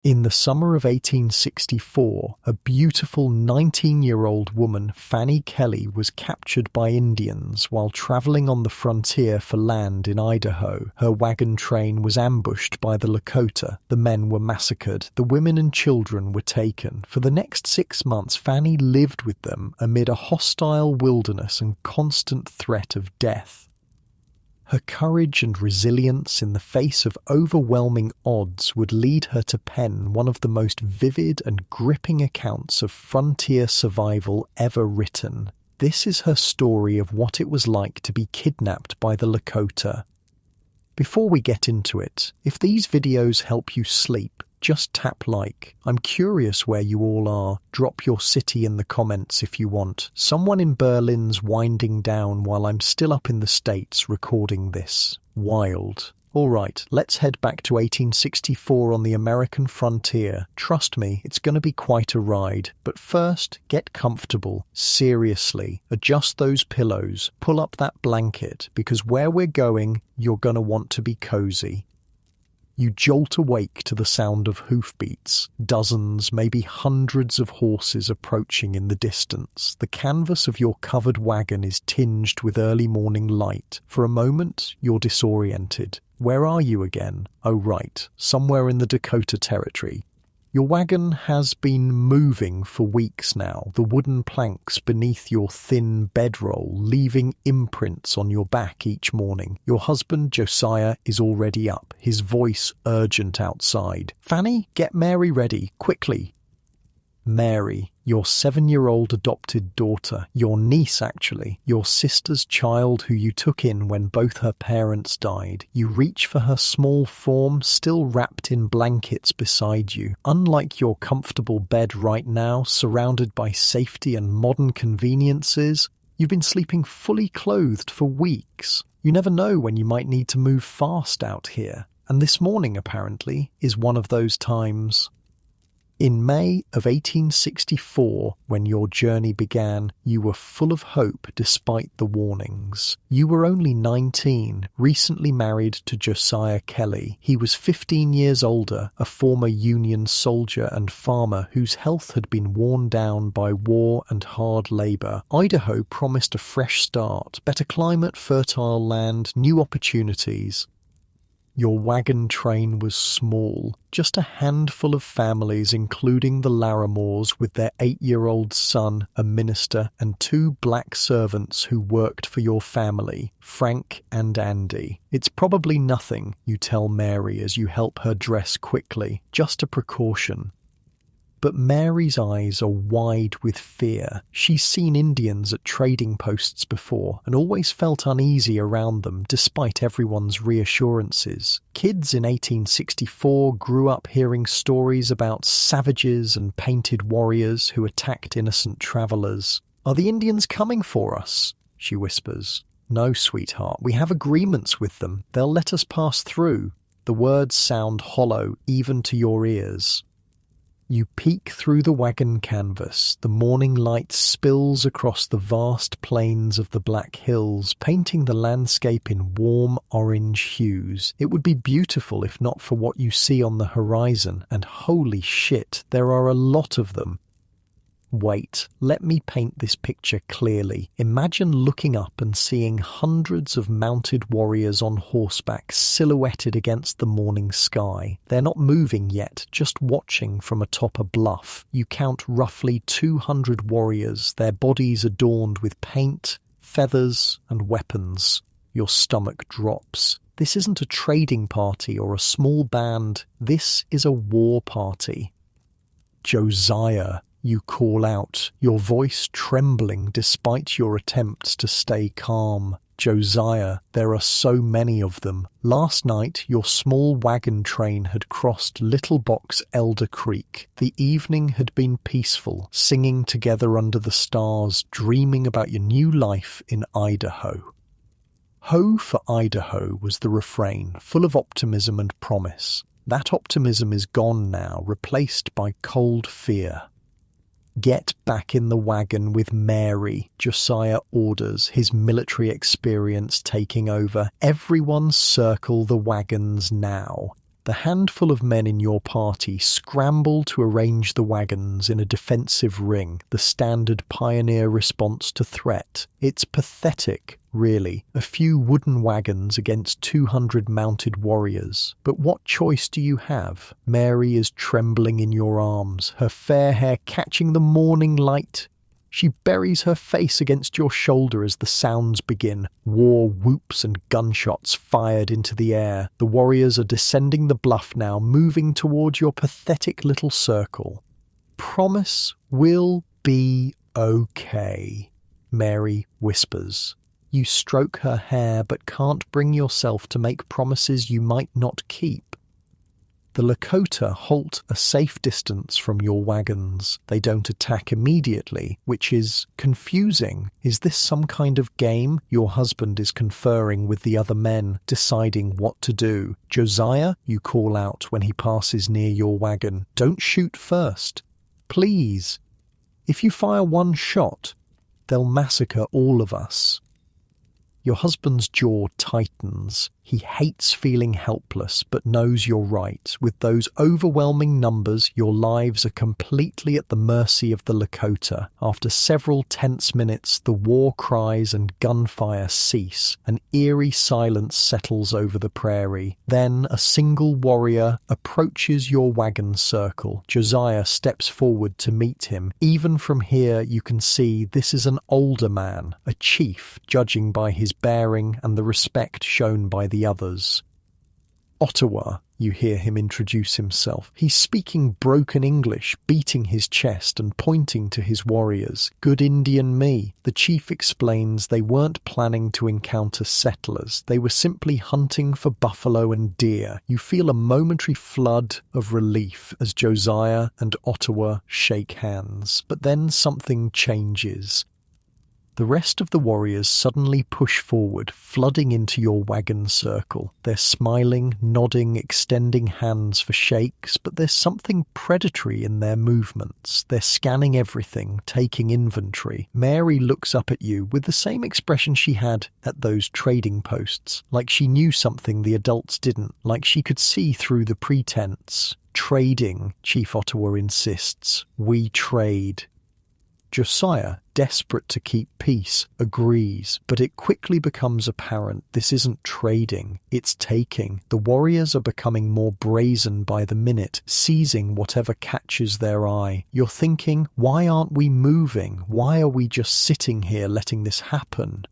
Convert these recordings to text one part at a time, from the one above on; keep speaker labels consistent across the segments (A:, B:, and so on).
A: In the summer of 1864, a beautiful 19-year-old woman, Fanny Kelly, was captured by Indians while traveling on the frontier for land in Idaho. Her wagon train was ambushed by the Lakota. The men were massacred. The women and children were taken. For the next 6 months, Fanny lived with them amid a hostile wilderness and constant threat of death. Her courage and resilience in the face of overwhelming odds would lead her to pen one of the most vivid and gripping accounts of frontier survival ever written. This is her story of what it was like to be kidnapped by the Lakota. Before we get into it, if these videos help you sleep, just tap like. I'm curious where you all are. Drop your city in the comments if you want. Someone in Berlin's winding down while I'm still up in the States recording this. Wild. Alright, let's head back to 1864 on the American frontier. Trust me, it's going to be quite a ride. But first, get comfortable. Seriously, adjust those pillows. Pull up that blanket, because where we're going, you're going to want to be cozy. You jolt awake to the sound of hoofbeats, dozens, maybe hundreds of horses approaching in the distance. The canvas of your covered wagon is tinged with early morning light. For a moment, you're disoriented. Where are you again? Oh right, somewhere in the Dakota Territory. Your wagon has been moving for weeks now, the wooden planks beneath your thin bedroll leaving imprints on your back each morning. Your husband, Josiah, is already up, his voice urgent outside. Fanny, get Mary ready, quickly. Mary, your 7-year-old adopted daughter, your niece actually, your sister's child who you took in when both her parents died. You reach for her small form, still wrapped in blankets beside you. Unlike your comfortable bed right now, surrounded by safety and modern conveniences, you've been sleeping fully clothed for weeks. You never know when you might need to move fast out here. And this morning, apparently, is one of those times. In May of 1864, when your journey began, you were full of hope despite the warnings. You were only 19, recently married to Josiah Kelly. He was 15 years older, a former Union soldier and farmer whose health had been worn down by war and hard labor. Idaho promised a fresh start, better climate, fertile land, new opportunities. Your wagon train was small, just a handful of families including the Larimores with their 8-year-old son, a minister, and 2 black servants who worked for your family, Frank and Andy. It's probably nothing, you tell Mary as you help her dress quickly, just a precaution. But Mary's eyes are wide with fear. She's seen Indians at trading posts before and always felt uneasy around them despite everyone's reassurances. Kids in 1864 grew up hearing stories about savages and painted warriors who attacked innocent travelers. "Are the Indians coming for us?" she whispers. "No, sweetheart, we have agreements with them. They'll let us pass through." The words sound hollow even to your ears. You peek through the wagon canvas. The morning light spills across the vast plains of the Black Hills, painting the landscape in warm orange hues. It would be beautiful if not for what you see on the horizon, and holy shit, there are a lot of them. Wait, let me paint this picture clearly. Imagine looking up and seeing hundreds of mounted warriors on horseback silhouetted against the morning sky. They're not moving yet, just watching from atop a bluff. You count roughly 200 warriors, their bodies adorned with paint, feathers, and weapons. Your stomach drops. This isn't a trading party or a small band. This is a war party. Josiah, you call out, your voice trembling despite your attempts to stay calm. Josiah, there are so many of them. Last night, your small wagon train had crossed Little Box Elder Creek. The evening had been peaceful, singing together under the stars, dreaming about your new life in Idaho. Ho for Idaho was the refrain, full of optimism and promise. That optimism is gone now, replaced by cold fear. "Get back in the wagon with Mary," Josiah orders, his military experience taking over. "Everyone circle the wagons now." The handful of men in your party scramble to arrange the wagons in a defensive ring, the standard pioneer response to threat. It's pathetic, really. A few wooden wagons against 200 mounted warriors. But what choice do you have? Mary is trembling in your arms, her fair hair catching the morning light. She buries her face against your shoulder as the sounds begin. War whoops and gunshots fired into the air. The warriors are descending the bluff now, moving towards your pathetic little circle. Promise we'll be okay, Mary whispers. You stroke her hair but can't bring yourself to make promises you might not keep. The Lakota halt a safe distance from your wagons. They don't attack immediately, which is confusing. Is this some kind of game? Your husband is conferring with the other men, deciding what to do. Josiah, you call out when he passes near your wagon. Don't shoot first. Please. If you fire one shot, they'll massacre all of us. Your husband's jaw tightens. He hates feeling helpless, but knows you're right. With those overwhelming numbers, your lives are completely at the mercy of the Lakota. After several tense minutes, the war cries and gunfire cease. An eerie silence settles over the prairie. Then a single warrior approaches your wagon circle. Josiah steps forward to meet him. Even from here, you can see this is an older man, a chief, judging by his bearing and the respect shown by the others. Otawa, you hear him introduce himself. He's speaking broken English, beating his chest and pointing to his warriors. Good Indian me. The chief explains they weren't planning to encounter settlers. They were simply hunting for buffalo and deer. You feel a momentary flood of relief as Josiah and Otawa shake hands. But then something changes. The rest of the warriors suddenly push forward, flooding into your wagon circle. They're smiling, nodding, extending hands for shakes, but there's something predatory in their movements. They're scanning everything, taking inventory. Mary looks up at you with the same expression she had at those trading posts, like she knew something the adults didn't, like she could see through the pretense. Trading, Chief Otawa insists. We trade. Josiah, desperate to keep peace, agrees, but it quickly becomes apparent this isn't trading, it's taking. The warriors are becoming more brazen by the minute, seizing whatever catches their eye. You're thinking, why aren't we moving? Why are we just sitting here letting this happen?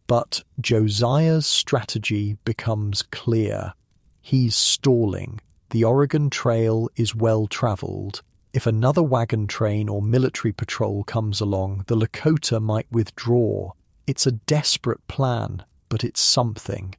A: But Josiah's strategy becomes clear. He's stalling. The Oregon Trail is well traveled. If another wagon train or military patrol comes along, the Lakota might withdraw. It's a desperate plan, but it's something.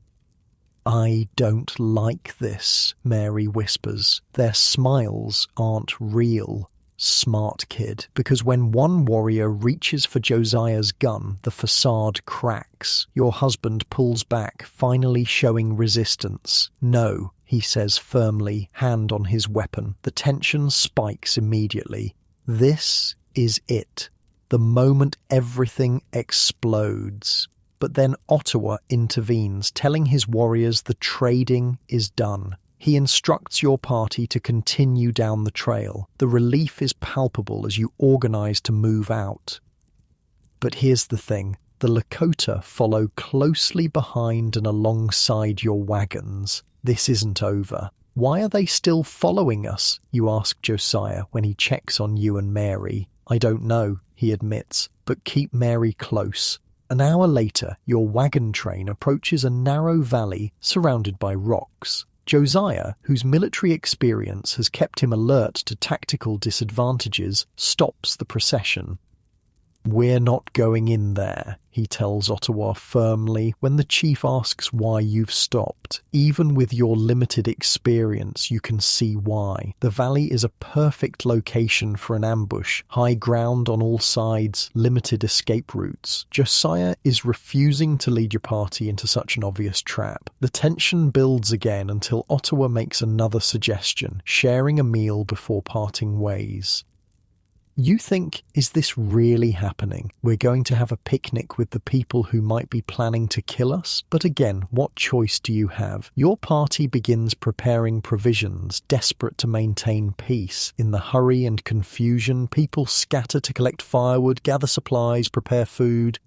A: I don't like this, Mary whispers. Their smiles aren't real. Smart kid, because when one warrior reaches for Josiah's gun, the facade cracks. Your husband pulls back, finally showing resistance. No, he says firmly, hand on his weapon. The tension spikes immediately. This is it. The moment everything explodes. But then Otawa intervenes, telling his warriors the trading is done. He instructs your party to continue down the trail. The relief is palpable as you organize to move out. But here's the thing. The Lakota follow closely behind and alongside your wagons. This isn't over. Why are they still following us? You ask Josiah when he checks on you and Mary. I don't know, he admits, but keep Mary close. An hour later, your wagon train approaches a narrow valley surrounded by rocks. Josiah, whose military experience has kept him alert to tactical disadvantages, stops the procession. We're not going in there, he tells Otawa firmly when the chief asks why you've stopped. Even with your limited experience, you can see why. The valley is a perfect location for an ambush. High ground on all sides, limited escape routes. Josiah is refusing to lead your party into such an obvious trap. The tension builds again until Otawa makes another suggestion, sharing a meal before parting ways. You think, is this really happening? We're going to have a picnic with the people who might be planning to kill us? But again, what choice do you have? Your party begins preparing provisions, desperate to maintain peace. In the hurry and confusion, people scatter to collect firewood, gather supplies, prepare food.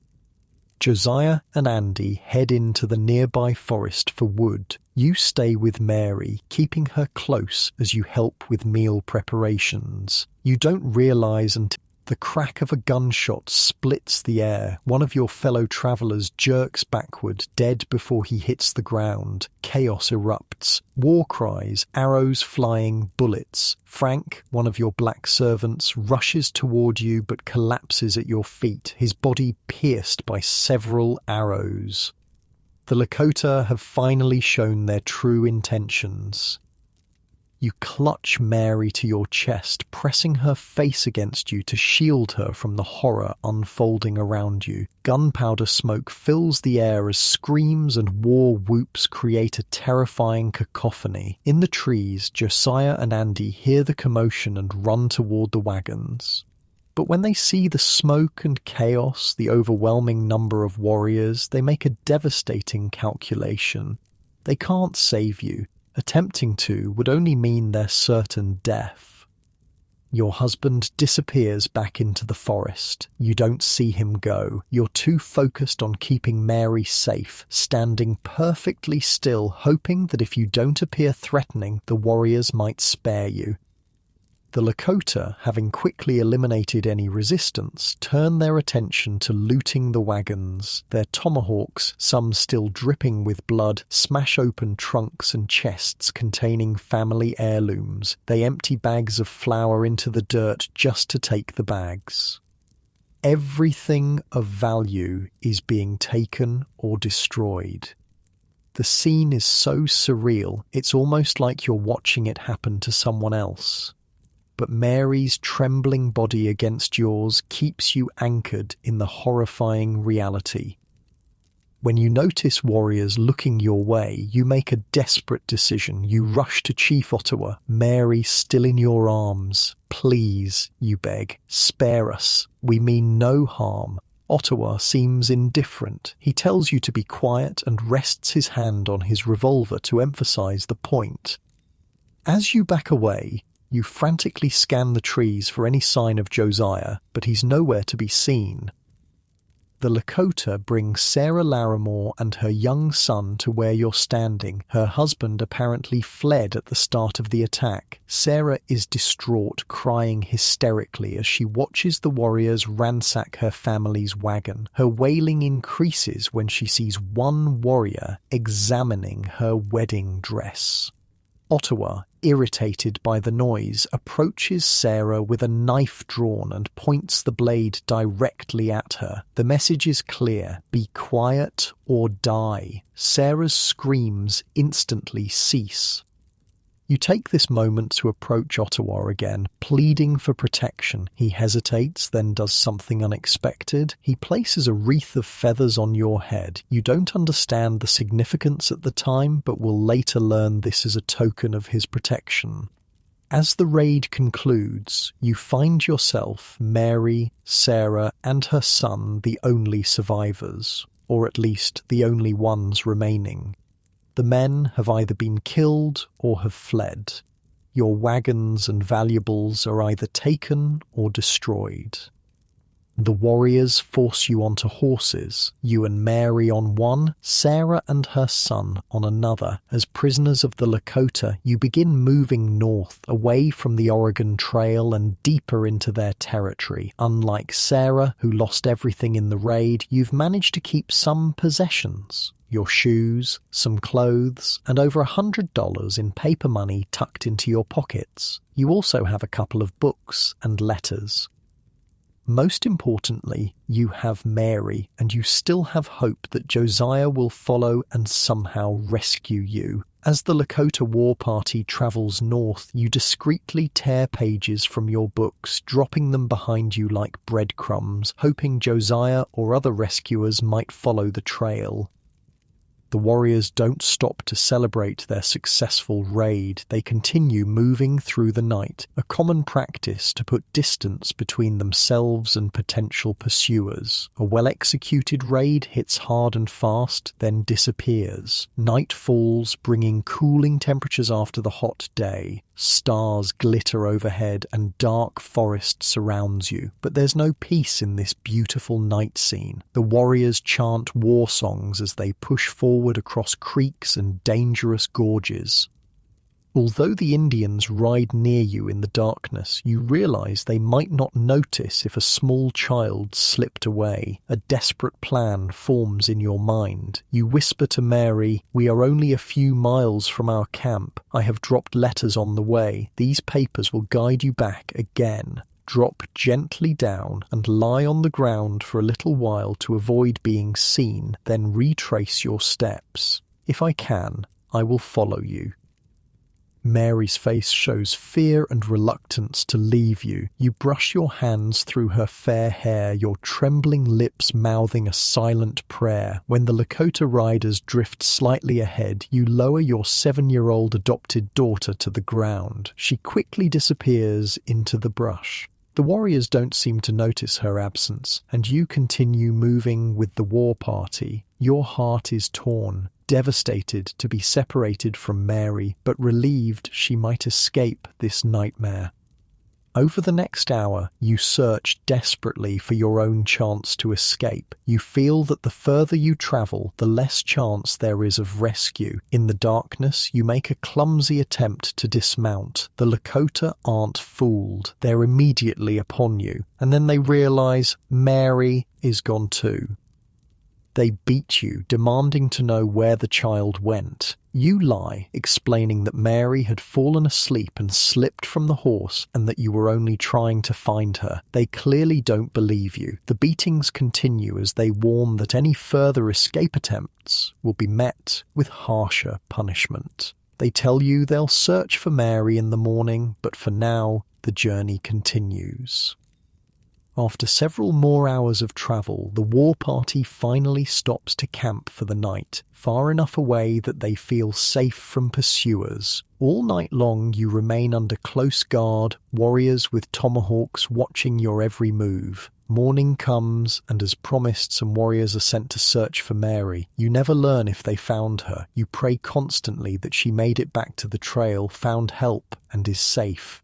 A: Josiah and Andy head into the nearby forest for wood. You stay with Mary, keeping her close as you help with meal preparations. You don't realize until the crack of a gunshot splits the air. One of your fellow travelers jerks backward, dead before he hits the ground. Chaos erupts. War cries, arrows flying, bullets. Frank, one of your black servants, rushes toward you but collapses at your feet, his body pierced by several arrows. The Lakota have finally shown their true intentions. You clutch Mary to your chest, pressing her face against you to shield her from the horror unfolding around you. Gunpowder smoke fills the air as screams and war whoops create a terrifying cacophony. In the trees, Josiah and Andy hear the commotion and run toward the wagons. But when they see the smoke and chaos, the overwhelming number of warriors, they make a devastating calculation. They can't save you. Attempting to would only mean their certain death. Your husband disappears back into the forest. You don't see him go. You're too focused on keeping Mary safe, standing perfectly still, hoping that if you don't appear threatening, the warriors might spare you. The Lakota, having quickly eliminated any resistance, turn their attention to looting the wagons. Their tomahawks, some still dripping with blood, smash open trunks and chests containing family heirlooms. They empty bags of flour into the dirt just to take the bags. Everything of value is being taken or destroyed. The scene is so surreal, it's almost like you're watching it happen to someone else. But Mary's trembling body against yours keeps you anchored in the horrifying reality. When you notice warriors looking your way, you make a desperate decision. You rush to Chief Otawa, Mary still in your arms. Please, you beg, spare us. We mean no harm. Otawa seems indifferent. He tells you to be quiet and rests his hand on his revolver to emphasize the point. As you back away, you frantically scan the trees for any sign of Josiah, but he's nowhere to be seen. The Lakota bring Sarah Larimore and her young son to where you're standing. Her husband apparently fled at the start of the attack. Sarah is distraught, crying hysterically as she watches the warriors ransack her family's wagon. Her wailing increases when she sees one warrior examining her wedding dress. Otawa, irritated by the noise, approaches Sarah with a knife drawn and points the blade directly at her. The message is clear: be quiet or die. Sarah's screams instantly cease. You take this moment to approach Otawa again, pleading for protection. He hesitates, then does something unexpected. He places a wreath of feathers on your head. You don't understand the significance at the time, but will later learn this is a token of his protection. As the raid concludes, you find yourself, Mary, Sarah, and her son the only survivors, or at least the only ones remaining. The men have either been killed or have fled. Your wagons and valuables are either taken or destroyed. The warriors force you onto horses, you and Mary on one, Sarah and her son on another. As prisoners of the Lakota, you begin moving north, away from the Oregon Trail and deeper into their territory. Unlike Sarah, who lost everything in the raid, you've managed to keep some possessions. Your shoes, some clothes, and over $100 in paper money tucked into your pockets. You also have a couple of books and letters. Most importantly, you have Mary, and you still have hope that Josiah will follow and somehow rescue you. As the Lakota war party travels north, you discreetly tear pages from your books, dropping them behind you like breadcrumbs, hoping Josiah or other rescuers might follow the trail. The warriors don't stop to celebrate their successful raid. They continue moving through the night, a common practice to put distance between themselves and potential pursuers. A well-executed raid hits hard and fast, then disappears. Night falls, bringing cooling temperatures after the hot day. Stars glitter overhead and dark forest surrounds you, but there's no peace in this beautiful night scene. The warriors chant war songs as they push forward across creeks and dangerous gorges. Although the Indians ride near you in the darkness, you realize they might not notice if a small child slipped away. A desperate plan forms in your mind. You whisper to Mary, "We are only a few miles from our camp. I have dropped letters on the way. These papers will guide you back again." Drop gently down and lie on the ground for a little while to avoid being seen, then retrace your steps. "If I can, I will follow you." Mary's face shows fear and reluctance to leave you. You brush your hands through her fair hair, your trembling lips mouthing a silent prayer. When the Lakota riders drift slightly ahead, you lower your 7-year-old adopted daughter to the ground. She quickly disappears into the brush. The warriors don't seem to notice her absence, and you continue moving with the war party. Your heart is torn. Devastated to be separated from Mary, but relieved she might escape this nightmare. Over the next hour, you search desperately for your own chance to escape. You feel that the further you travel, the less chance there is of rescue. In the darkness, you make a clumsy attempt to dismount. The Lakota aren't fooled. They're immediately upon you, and then they realize Mary is gone too. They beat you, demanding to know where the child went. You lie, explaining that Mary had fallen asleep and slipped from the horse and that you were only trying to find her. They clearly don't believe you. The beatings continue as they warn that any further escape attempts will be met with harsher punishment. They tell you they'll search for Mary in the morning, but for now, the journey continues. After several more hours of travel, the war party finally stops to camp for the night, far enough away that they feel safe from pursuers. All night long you remain under close guard, warriors with tomahawks watching your every move. Morning comes, and as promised, some warriors are sent to search for Mary. You never learn if they found her. You pray constantly that she made it back to the trail, found help, and is safe.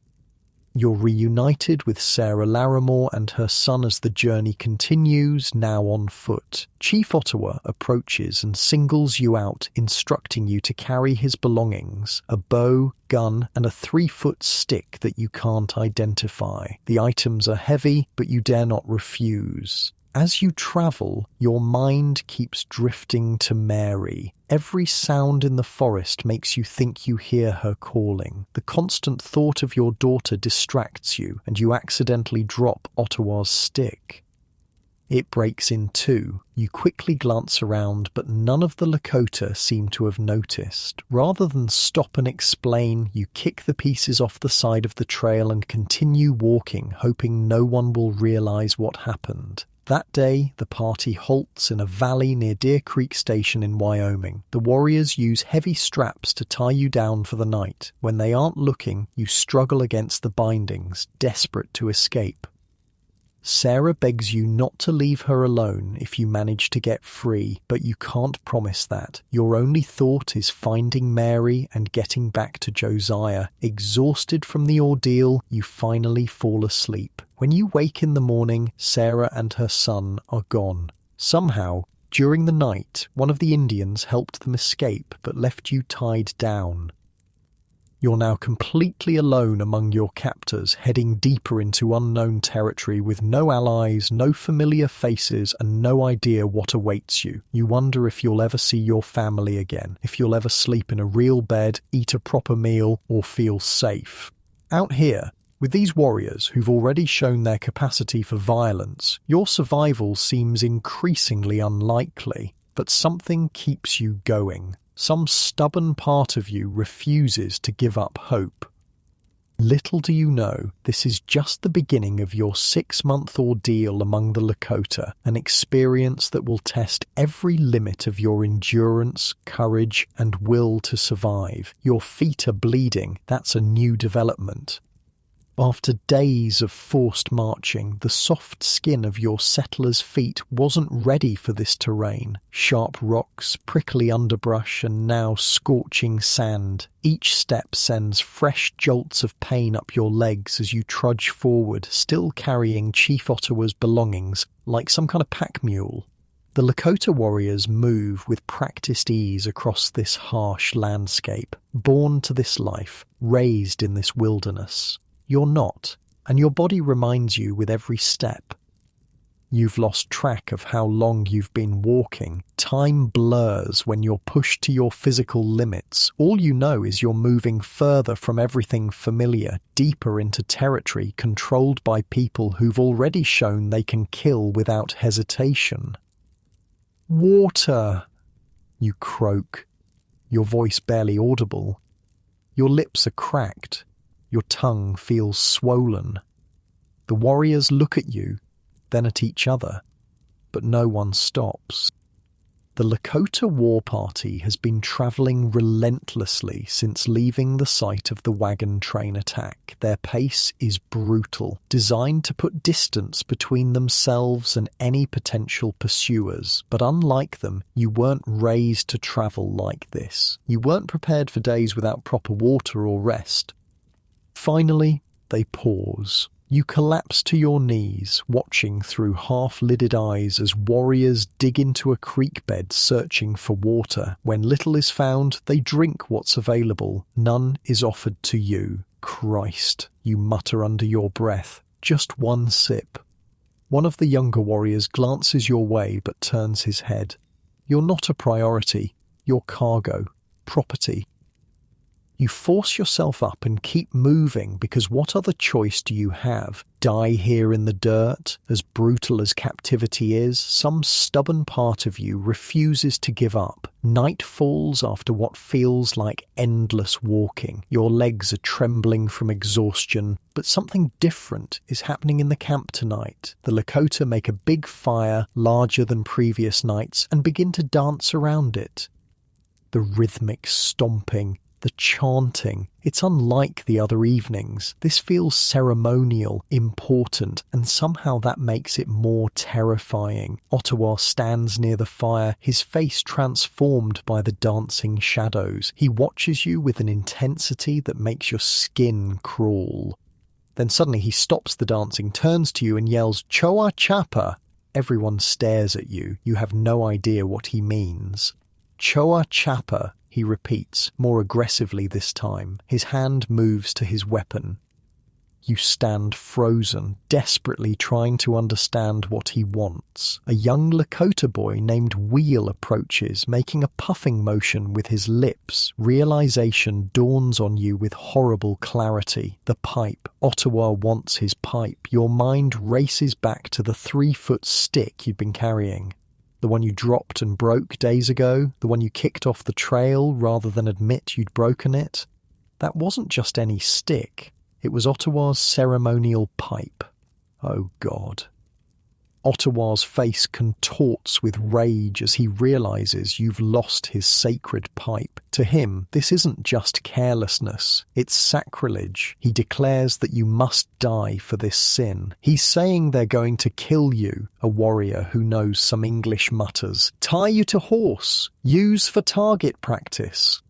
A: You're reunited with Sarah Larimore and her son as the journey continues, now on foot. Chief Otawa approaches and singles you out, instructing you to carry his belongings, a bow, gun, and a 3-foot stick that you can't identify. The items are heavy, but you dare not refuse. As you travel, your mind keeps drifting to Mary. Every sound in the forest makes you think you hear her calling. The constant thought of your daughter distracts you, and you accidentally drop Ottawa's stick. It breaks in two. You quickly glance around, but none of the Lakota seem to have noticed. Rather than stop and explain, you kick the pieces off the side of the trail and continue walking, hoping no one will realize what happened. That day, the party halts in a valley near Deer Creek Station in Wyoming. The warriors use heavy straps to tie you down for the night. When they aren't looking, you struggle against the bindings, desperate to escape. Sarah begs you not to leave her alone if you manage to get free, but you can't promise that. Your only thought is finding Mary and getting back to Josiah. Exhausted from the ordeal, you finally fall asleep. When you wake in the morning, Sarah and her son are gone. Somehow, during the night, one of the Indians helped them escape but left you tied down. You're now completely alone among your captors, heading deeper into unknown territory with no allies, no familiar faces, and no idea what awaits you. You wonder if you'll ever see your family again, if you'll ever sleep in a real bed, eat a proper meal, or feel safe. Out here, with these warriors who've already shown their capacity for violence, your survival seems increasingly unlikely, but something keeps you going. Some stubborn part of you refuses to give up hope. Little do you know, this is just the beginning of your 6-month ordeal among the Lakota, an experience that will test every limit of your endurance, courage, and will to survive. Your feet are bleeding, that's a new development. After days of forced marching, the soft skin of your settler's feet wasn't ready for this terrain. Sharp rocks, prickly underbrush, and now scorching sand. Each step sends fresh jolts of pain up your legs as you trudge forward, still carrying Chief Ottawa's belongings, like some kind of pack mule. The Lakota warriors move with practiced ease across this harsh landscape, born to this life, raised in this wilderness. You're not, and your body reminds you with every step. You've lost track of how long you've been walking. Time blurs when you're pushed to your physical limits. All you know is you're moving further from everything familiar, deeper into territory controlled by people who've already shown they can kill without hesitation. "Water!" You croak, your voice barely audible. Your lips are cracked. Your tongue feels swollen. The warriors look at you, then at each other, but no one stops. The Lakota war party has been travelling relentlessly since leaving the site of the wagon train attack. Their pace is brutal, designed to put distance between themselves and any potential pursuers. But unlike them, you weren't raised to travel like this. You weren't prepared for days without proper water or rest. Finally, they pause. You collapse to your knees, watching through half-lidded eyes as warriors dig into a creek bed searching for water. When little is found, they drink what's available. None is offered to you. Christ, you mutter under your breath. Just one sip. One of the younger warriors glances your way but turns his head. You're not a priority. You're cargo. Property. You force yourself up and keep moving because what other choice do you have? Die here in the dirt? As brutal as captivity is, some stubborn part of you refuses to give up. Night falls after what feels like endless walking. Your legs are trembling from exhaustion, but something different is happening in the camp tonight. The Lakota make a big fire, larger than previous nights, and begin to dance around it. The rhythmic stomping, the chanting, it's unlike the other evenings. This feels ceremonial, important, and somehow that makes it more terrifying. Otawa stands near the fire, his face transformed by the dancing shadows. He watches you with an intensity that makes your skin crawl. Then suddenly he stops the dancing, turns to you and yells, "Choa Chapa!" Everyone stares at you. You have no idea what he means. "Choa Chapa," he repeats, more aggressively this time. His hand moves to his weapon. You stand frozen, desperately trying to understand what he wants. A young Lakota boy named Wheel approaches, making a puffing motion with his lips. Realization dawns on you with horrible clarity. The pipe. Otawa wants his pipe. Your mind races back to the 3-foot stick you'd been carrying. The one you dropped and broke days ago, the one you kicked off the trail rather than admit you'd broken it. That wasn't just any stick. It was Ottawa's ceremonial pipe. Oh God. Ottawa's face contorts with rage as he realizes you've lost his sacred pipe. To him, this isn't just carelessness, it's sacrilege. He declares that you must die for this sin. He's saying they're going to kill you. A warrior who knows some English mutters. Tie you to horse. Use for target practice.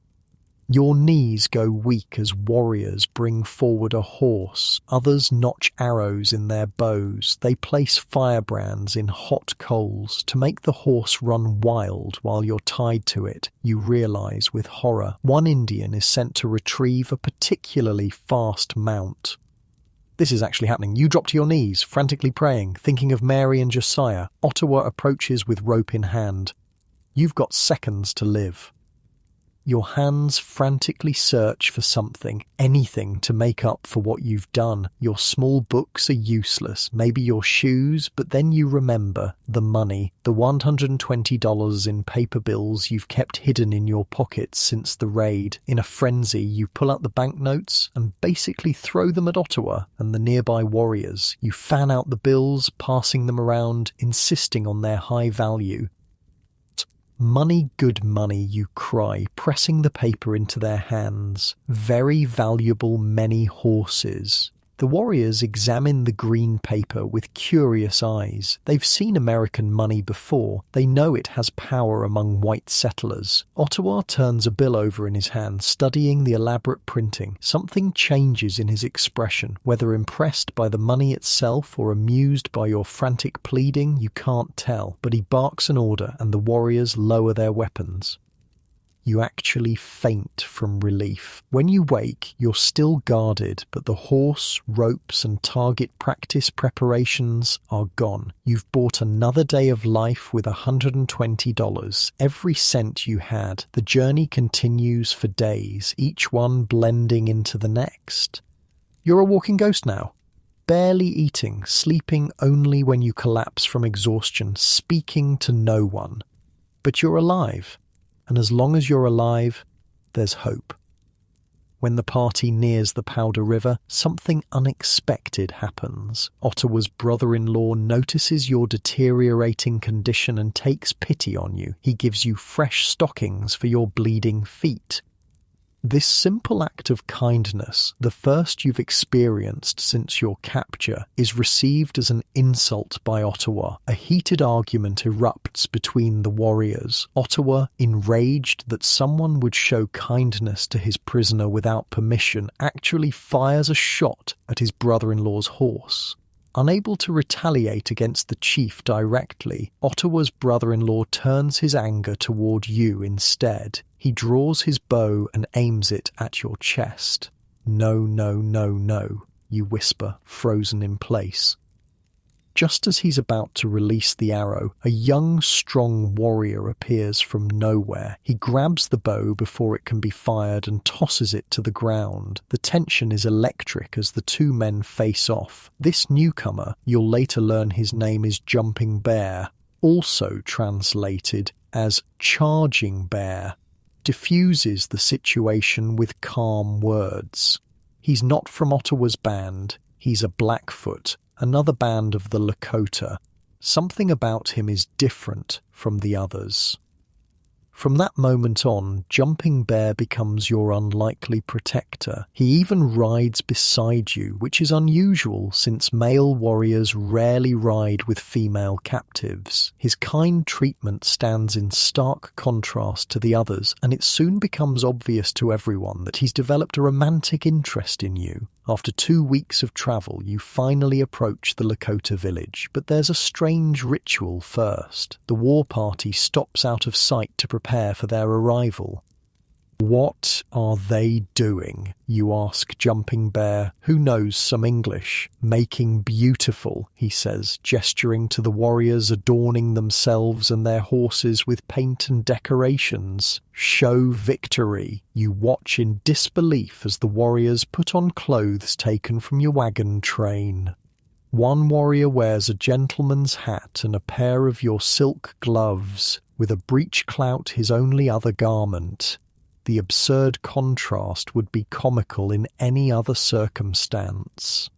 A: Your knees go weak as warriors bring forward a horse. Others notch arrows in their bows. They place firebrands in hot coals to make the horse run wild while you're tied to it. You realize with horror, one Indian is sent to retrieve a particularly fast mount. This is actually happening. You drop to your knees, frantically praying, thinking of Mary and Josiah. Ottawa approaches with rope in hand. You've got seconds to live. Your hands frantically search for something, anything to make up for what you've done. Your small books are useless, maybe your shoes, but then you remember the money, the $120 in paper bills you've kept hidden in your pockets since the raid. In a frenzy, you pull out the banknotes and basically throw them at Otawa and the nearby warriors. You fan out the bills, passing them around, insisting on their high value. Money, good money, you cry, pressing the paper into their hands. Very valuable many horses. The warriors examine the green paper with curious eyes. They've seen American money before. They know it has power among white settlers. Otawa turns a bill over in his hand, studying the elaborate printing. Something changes in his expression. Whether impressed by the money itself or amused by your frantic pleading, you can't tell. But he barks an order and the warriors lower their weapons. You actually faint from relief. When you wake, you're still guarded, but the horse, ropes and target practice preparations are gone. You've bought another day of life with $120, every cent you had. The journey continues for days, each one blending into the next. You're a walking ghost now. Barely eating, sleeping only when you collapse from exhaustion, speaking to no one. But you're alive. And as long as you're alive, there's hope. When the party nears the Powder River, something unexpected happens. Ottawa's brother-in-law notices your deteriorating condition and takes pity on you. He gives you fresh stockings for your bleeding feet. This simple act of kindness, the first you've experienced since your capture, is received as an insult by Ottawa. A heated argument erupts between the warriors. Ottawa, enraged that someone would show kindness to his prisoner without permission, actually fires a shot at his brother-in-law's horse. Unable to retaliate against the chief directly, Ottawa's brother-in-law turns his anger toward you instead. He draws his bow and aims it at your chest. No, no, no, no, you whisper, frozen in place. Just as he's about to release the arrow, a young, strong warrior appears from nowhere. He grabs the bow before it can be fired and tosses it to the ground. The tension is electric as the two men face off. This newcomer, you'll later learn his name is Jumping Bear, also translated as Charging Bear, diffuses the situation with calm words. He's not from Ottawa's band. He's a Blackfoot, another band of the Lakota. Something about him is different from the others. From that moment on, Jumping Bear becomes your unlikely protector. He even rides beside you, which is unusual since male warriors rarely ride with female captives. His kind treatment stands in stark contrast to the others, and it soon becomes obvious to everyone that he's developed a romantic interest in you. After 2 weeks of travel, you finally approach the Lakota village, but there's a strange ritual first. The war party stops out of sight to prepare for their arrival. What are they doing? You ask Jumping Bear, who knows some English. Making beautiful, he says, gesturing to the warriors adorning themselves and their horses with paint and decorations. Show victory. You watch in disbelief as the warriors put on clothes taken from your wagon train. One warrior wears a gentleman's hat and a pair of your silk gloves, with a breechclout his only other garment. The absurd contrast would be comical in any other circumstance.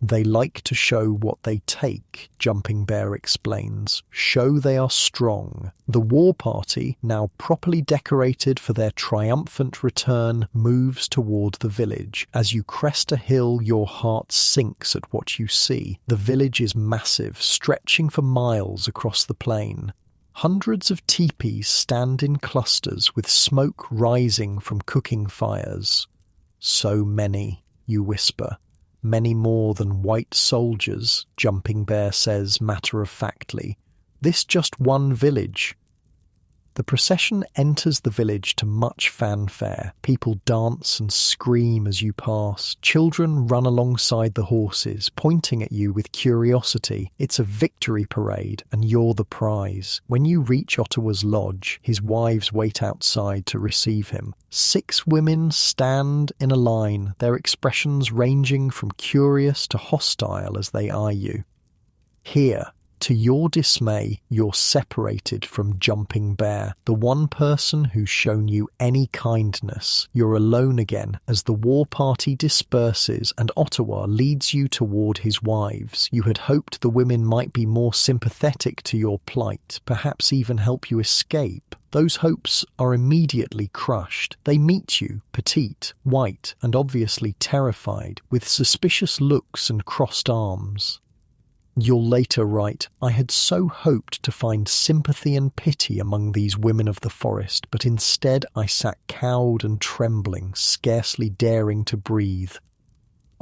A: They like to show what they take, Jumping Bear explains. Show they are strong. The war party, now properly decorated for their triumphant return, moves toward the village. As you crest a hill, your heart sinks at what you see. The village is massive, stretching for miles across the plain. Hundreds of teepees stand in clusters with smoke rising from cooking fires. So many, you whisper. Many more than white soldiers, Jumping Bear says matter-of-factly. This just one village. The procession enters the village to much fanfare. People dance and scream as you pass. Children run alongside the horses, pointing at you with curiosity. It's a victory parade, and you're the prize. When you reach Ottawa's lodge, his wives wait outside to receive him. 6 women stand in a line, their expressions ranging from curious to hostile as they eye you. Here, to your dismay, you're separated from Jumping Bear, the one person who's shown you any kindness. You're alone again as the war party disperses and Ottawa leads you toward his wives. You had hoped the women might be more sympathetic to your plight, perhaps even help you escape. Those hopes are immediately crushed. They meet you, petite, white, and obviously terrified, with suspicious looks and crossed arms. You'll later write, "I had so hoped to find sympathy and pity among these women of the forest, but instead I sat cowed and trembling, scarcely daring to breathe."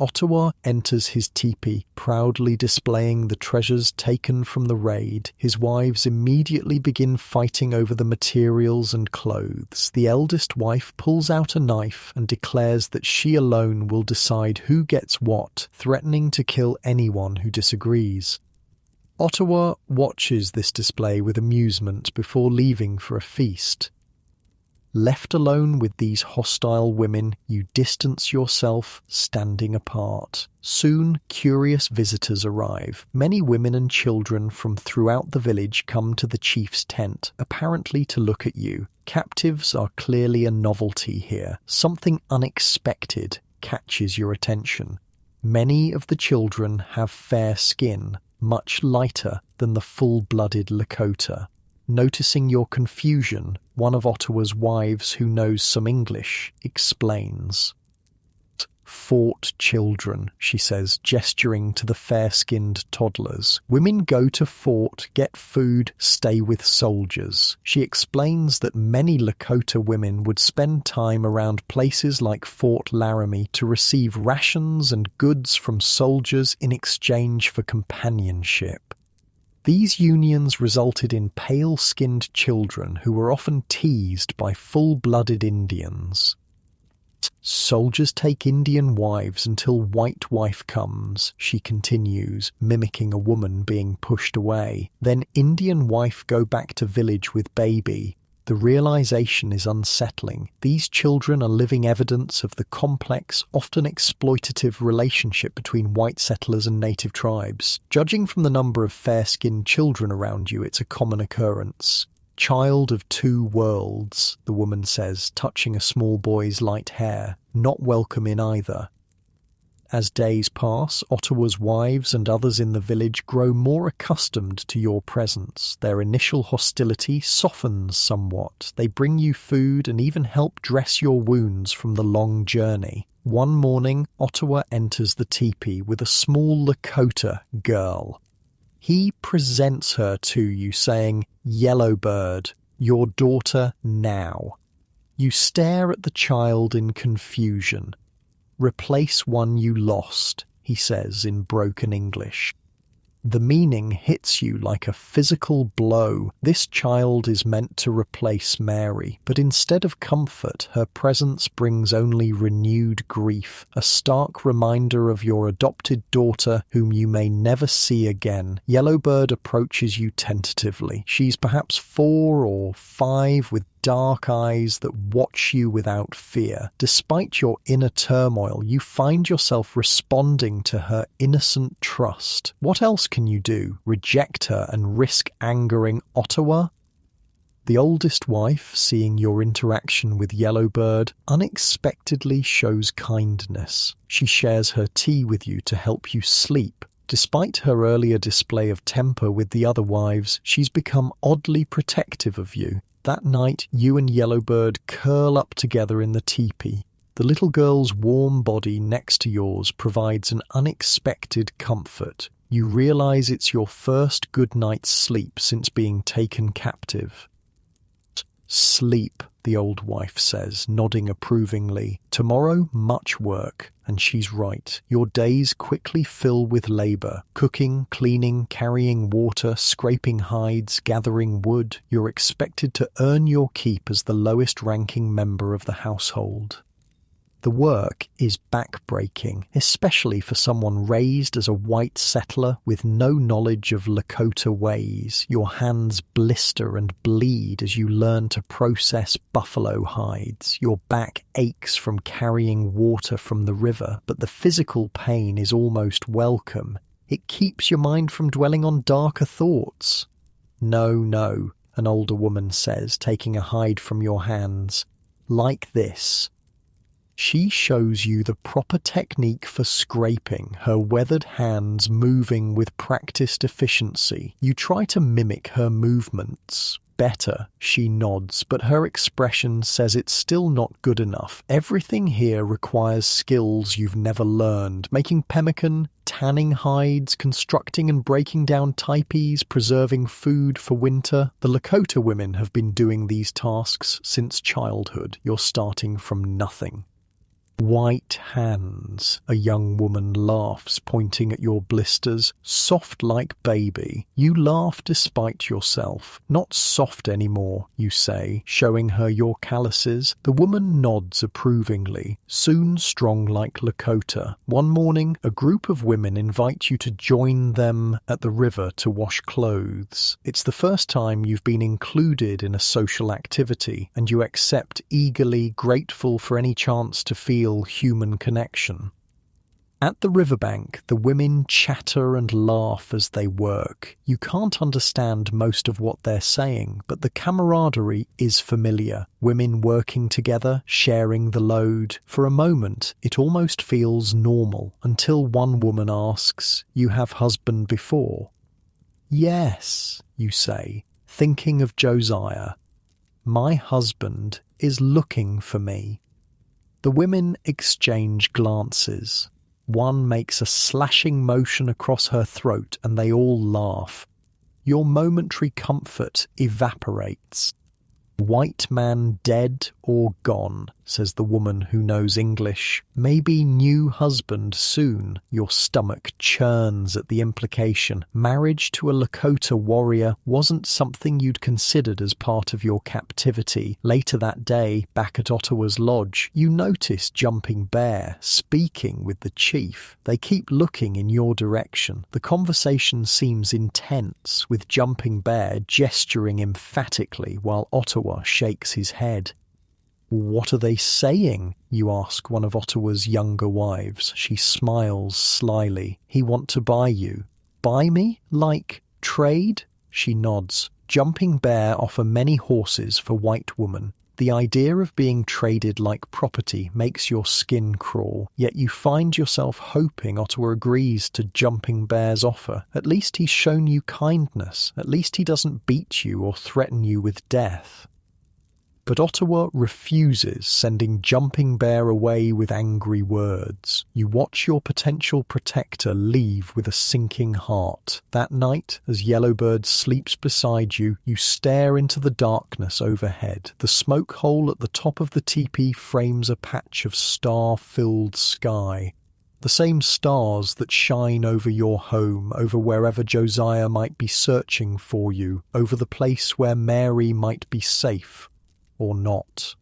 A: Ottawa enters his teepee, proudly displaying the treasures taken from the raid. His wives immediately begin fighting over the materials and clothes. The eldest wife pulls out a knife and declares that she alone will decide who gets what, threatening to kill anyone who disagrees. Ottawa watches this display with amusement before leaving for a feast. Left alone with these hostile women, you distance yourself, standing apart. Soon, curious visitors arrive. Many women and children from throughout the village come to the chief's tent, apparently to look at you. Captives are clearly a novelty here. Something unexpected catches your attention. Many of the children have fair skin, much lighter than the full-blooded Lakota. Noticing your confusion, one of Ottawa's wives who knows some English explains. "Fort children," she says, gesturing to the fair-skinned toddlers. "Women go to fort, get food, stay with soldiers." She explains that many Lakota women would spend time around places like Fort Laramie to receive rations and goods from soldiers in exchange for companionship. These unions resulted in pale-skinned children who were often teased by full-blooded Indians. "Soldiers take Indian wives until white wife comes," she continues, mimicking a woman being pushed away. "Then Indian wife go back to village with baby." The realization is unsettling. These children are living evidence of the complex, often exploitative relationship between white settlers and native tribes. Judging from the number of fair-skinned children around you, it's a common occurrence. "Child of two worlds," the woman says, touching a small boy's light hair. "Not welcome in either." As days pass, Ottawa's wives and others in the village grow more accustomed to your presence. Their initial hostility softens somewhat. They bring you food and even help dress your wounds from the long journey. One morning, Ottawa enters the teepee with a small Lakota girl. He presents her to you, saying, "Yellowbird, your daughter now." You stare at the child in confusion. "Replace one you lost," he says in broken English. The meaning hits you like a physical blow. This child is meant to replace Mary, but instead of comfort, her presence brings only renewed grief, a stark reminder of your adopted daughter whom you may never see again. Yellowbird approaches you tentatively. She's perhaps 4 or 5 with dark eyes that watch you without fear. Despite your inner turmoil, you find yourself responding to her innocent trust. What else can you do? Reject her and risk angering Ottawa? The oldest wife, seeing your interaction with Yellowbird, unexpectedly shows kindness. She shares her tea with you to help you sleep. Despite her earlier display of temper with the other wives, she's become oddly protective of you. That night, you and Yellowbird curl up together in the teepee. The little girl's warm body next to yours provides an unexpected comfort. You realize it's your first good night's sleep since being taken captive. "Sleep," the old wife says, nodding approvingly. Tomorrow, much work. And she's right. Your days quickly fill with labor. Cooking, cleaning, carrying water, scraping hides, gathering wood. You're expected to earn your keep as the lowest-ranking member of the household. The work is back-breaking, especially for someone raised as a white settler with no knowledge of Lakota ways. Your hands blister and bleed as you learn to process buffalo hides. Your back aches from carrying water from the river, but the physical pain is almost welcome. It keeps your mind from dwelling on darker thoughts. No, an older woman says, taking a hide from your hands. Like this. She shows you the proper technique for scraping, her weathered hands moving with practiced efficiency. You try to mimic her movements. Better, she nods, but her expression says it's still not good enough. Everything here requires skills you've never learned. Making pemmican, tanning hides, constructing and breaking down teepees, preserving food for winter. The Lakota women have been doing these tasks since childhood. You're starting from nothing. White hands, a young woman laughs, pointing at your blisters. Soft like baby. You laugh despite yourself. Not soft anymore, you say, showing her your calluses. The woman nods approvingly. Soon strong like Lakota. One morning, a group of women invite you to join them at the river to wash clothes. It's the first time you've been included in a social activity, and you accept eagerly, grateful for any chance to feel human connection. At the riverbank, the women chatter and laugh as they work. You can't understand most of what they're saying, but the camaraderie is familiar. Women working together, sharing the load. For a moment, it almost feels normal, until one woman asks, "You have husband before?" "Yes," you say, thinking of Josiah. "My husband is looking for me." The women exchange glances. One makes a slashing motion across her throat and they all laugh. Your momentary comfort evaporates. "White man dead or gone," says the woman who knows English. "Maybe new husband soon." Your stomach churns at the implication. Marriage to a Lakota warrior wasn't something you'd considered as part of your captivity. Later that day, back at Ottawa's lodge, you notice Jumping Bear speaking with the chief. They keep looking in your direction. The conversation seems intense, with Jumping Bear gesturing emphatically while Ottawa shakes his head. "What are they saying?" you ask one of Ottawa's younger wives. She smiles slyly. "He want to buy you." "Buy me? Like trade?" She nods. Jumping Bear offer many horses for white woman. The idea of being traded like property makes your skin crawl, yet you find yourself hoping Ottawa agrees to Jumping Bear's offer. At least he's shown you kindness. At least he doesn't beat you or threaten you with death. But Ottawa refuses, sending Jumping Bear away with angry words. You watch your potential protector leave with a sinking heart. That night, as Yellowbird sleeps beside you, you stare into the darkness overhead. The smoke hole at the top of the teepee frames a patch of star-filled sky. The same stars that shine over your home, over wherever Josiah might be searching for you, over the place where Mary might be safe. Or not.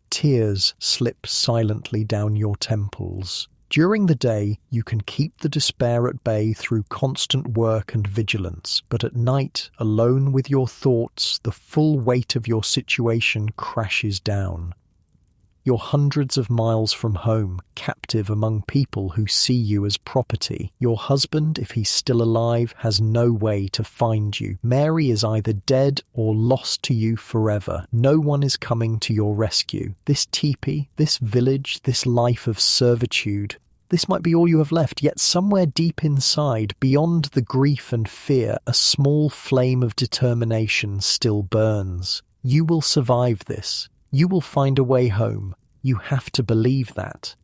A: Tears slip silently down your temples. During the day, you can keep the despair at bay through constant work and vigilance, but at night, alone with your thoughts, the full weight of your situation crashes down. You're hundreds of miles from home, captive among people who see you as property. Your husband, if he's still alive, has no way to find you. Mary is either dead or lost to you forever. No one is coming to your rescue. This teepee, this village, this life of servitude, this might be all you have left, yet somewhere deep inside, beyond the grief and fear, a small flame of determination still burns. You will survive this. You will find a way home. You have to believe that.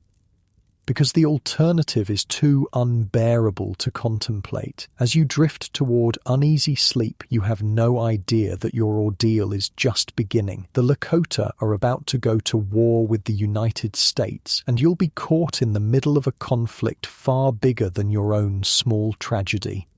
A: because the alternative is too unbearable to contemplate. As you drift toward uneasy sleep, you have no idea that your ordeal is just beginning. The Lakota are about to go to war with the United States, and you'll be caught in the middle of a conflict far bigger than your own small tragedy.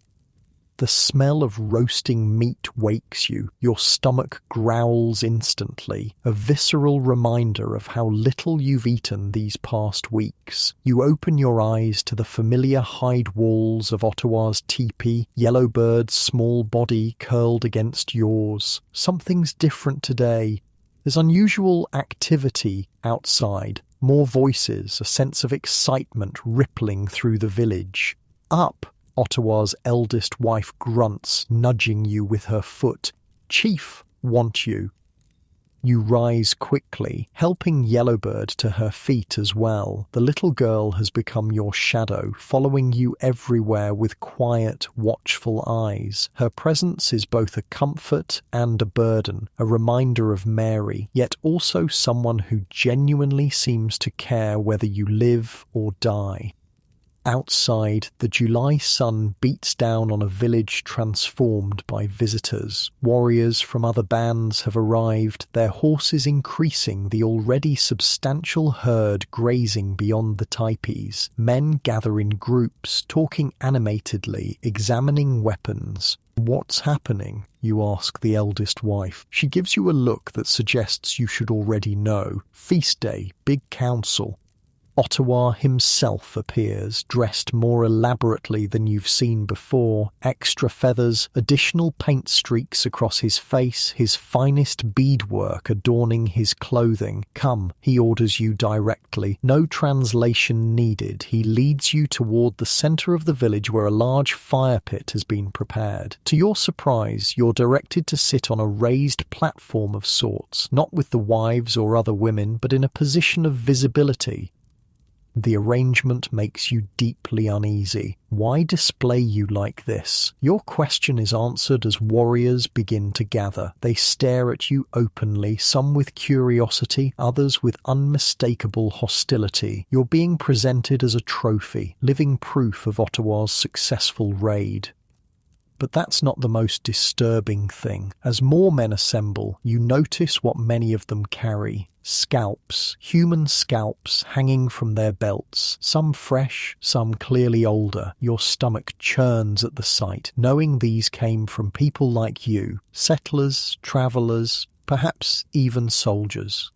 A: The smell of roasting meat wakes you. Your stomach growls instantly, a visceral reminder of how little you've eaten these past weeks. You open your eyes to the familiar hide walls of Ottawa's teepee, Yellowbird's small body curled against yours. Something's different today. There's unusual activity outside, more voices, a sense of excitement rippling through the village. Up! Ottawa's eldest wife grunts, nudging you with her foot. "Chief, want you." You rise quickly, helping Yellowbird to her feet as well. The little girl has become your shadow, following you everywhere with quiet, watchful eyes. Her presence is both a comfort and a burden, a reminder of Mary, yet also someone who genuinely seems to care whether you live or die. Outside, the July sun beats down on a village transformed by visitors. Warriors from other bands have arrived, their horses increasing the already substantial herd grazing beyond the teepees. Men gather in groups, talking animatedly, examining weapons. "What's happening?" you ask the eldest wife. She gives you a look that suggests you should already know. Feast day, big council. Otawa himself appears, dressed more elaborately than you've seen before. Extra feathers, additional paint streaks across his face, his finest beadwork adorning his clothing. "Come," he orders you directly. No translation needed. He leads you toward the center of the village where a large fire pit has been prepared. To your surprise, you're directed to sit on a raised platform of sorts, not with the wives or other women, but in a position of visibility. The arrangement makes you deeply uneasy. Why display you like this? Your question is answered as warriors begin to gather. They stare at you openly, some with curiosity, others with unmistakable hostility. You're being presented as a trophy, living proof of Ottawa's successful raid. But that's not the most disturbing thing. As more men assemble, you notice what many of them carry. Scalps, human scalps hanging from their belts, some fresh, some clearly older. Your stomach churns at the sight, knowing these came from people like you, settlers, travellers, perhaps even soldiers.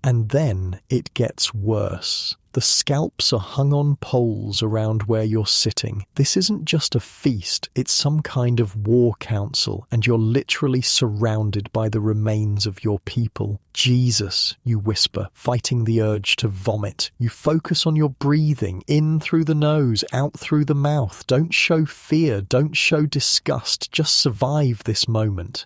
A: And then it gets worse. The scalps are hung on poles around where you're sitting. This isn't just a feast, it's some kind of war council, and you're literally surrounded by the remains of your people. "Jesus," you whisper, fighting the urge to vomit. You focus on your breathing, in through the nose, out through the mouth. Don't show fear, don't show disgust, just survive this moment.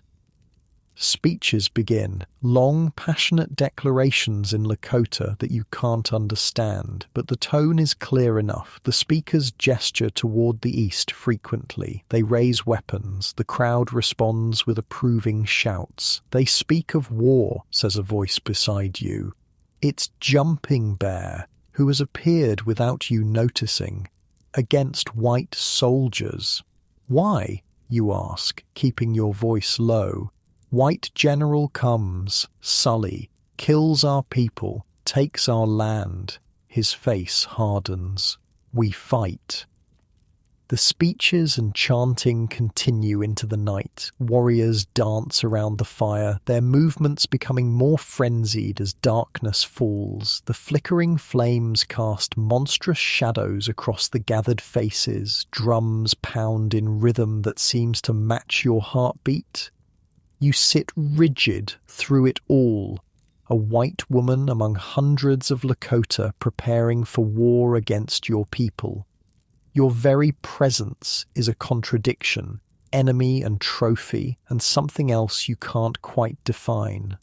A: Speeches begin, long, passionate declarations in Lakota that you can't understand, but the tone is clear enough. The speakers gesture toward the east frequently. They raise weapons. The crowd responds with approving shouts. "They speak of war," says a voice beside you. "It's Jumping Bear, who has appeared without you noticing, against white soldiers." "Why?" you ask, keeping your voice low. "White general comes, Sully, kills our people, takes our land." His face hardens. "We fight." The speeches and chanting continue into the night. Warriors dance around the fire, their movements becoming more frenzied as darkness falls. The flickering flames cast monstrous shadows across the gathered faces. Drums pound in rhythm that seems to match your heartbeat. You sit rigid through it all, a white woman among hundreds of Lakota preparing for war against your people. Your very presence is a contradiction, enemy and trophy, and something else you can't quite define.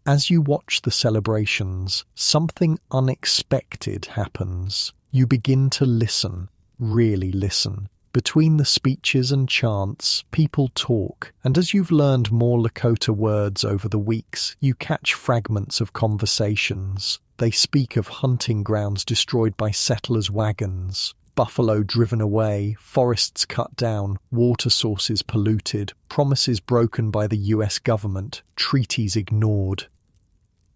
A: As you watch the celebrations, something unexpected happens. You begin to listen, really listen. Between the speeches and chants, people talk, and as you've learned more Lakota words over the weeks, you catch fragments of conversations. They speak of hunting grounds destroyed by settlers' wagons, buffalo driven away, forests cut down, water sources polluted, promises broken by the US government, treaties ignored.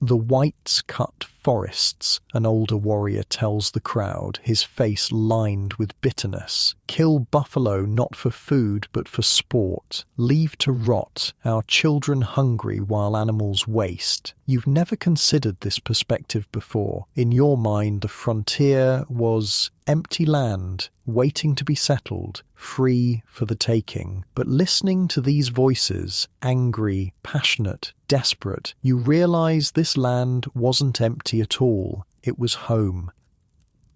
A: The whites cut forests, an older warrior tells the crowd, his face lined with bitterness. Kill buffalo not for food but for sport. Leave to rot, our children hungry while animals waste. You've never considered this perspective before. In your mind, the frontier was empty land, waiting to be settled, free for the taking. But listening to these voices, angry, passionate, desperate, you realize this land wasn't empty at all. It was home.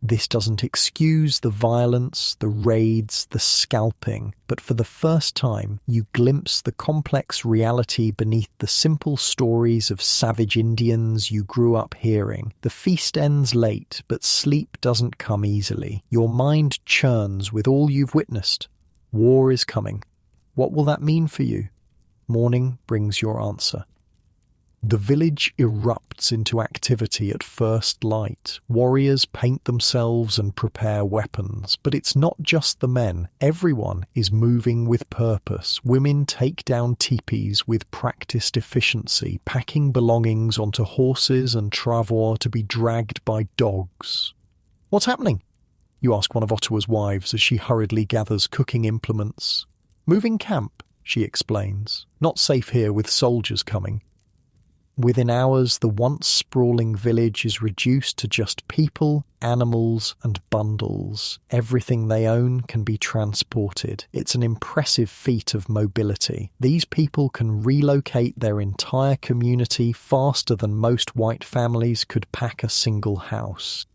A: This doesn't excuse the violence, the raids, the scalping, but for the first time you glimpse the complex reality beneath the simple stories of savage Indians you grew up hearing. The feast ends late, but sleep doesn't come easily. Your mind churns with all you've witnessed. War is coming. What will that mean for you? Morning brings your answer. The village erupts into activity at first light. Warriors paint themselves and prepare weapons. But it's not just the men. Everyone is moving with purpose. Women take down teepees with practiced efficiency, packing belongings onto horses and travois to be dragged by dogs. What's happening? You ask one of Ottawa's wives as she hurriedly gathers cooking implements. Moving camp, she explains. Not safe here with soldiers coming. Within hours, the once sprawling village is reduced to just people, animals, and bundles. Everything they own can be transported. It's an impressive feat of mobility. These people can relocate their entire community faster than most white families could pack a single house.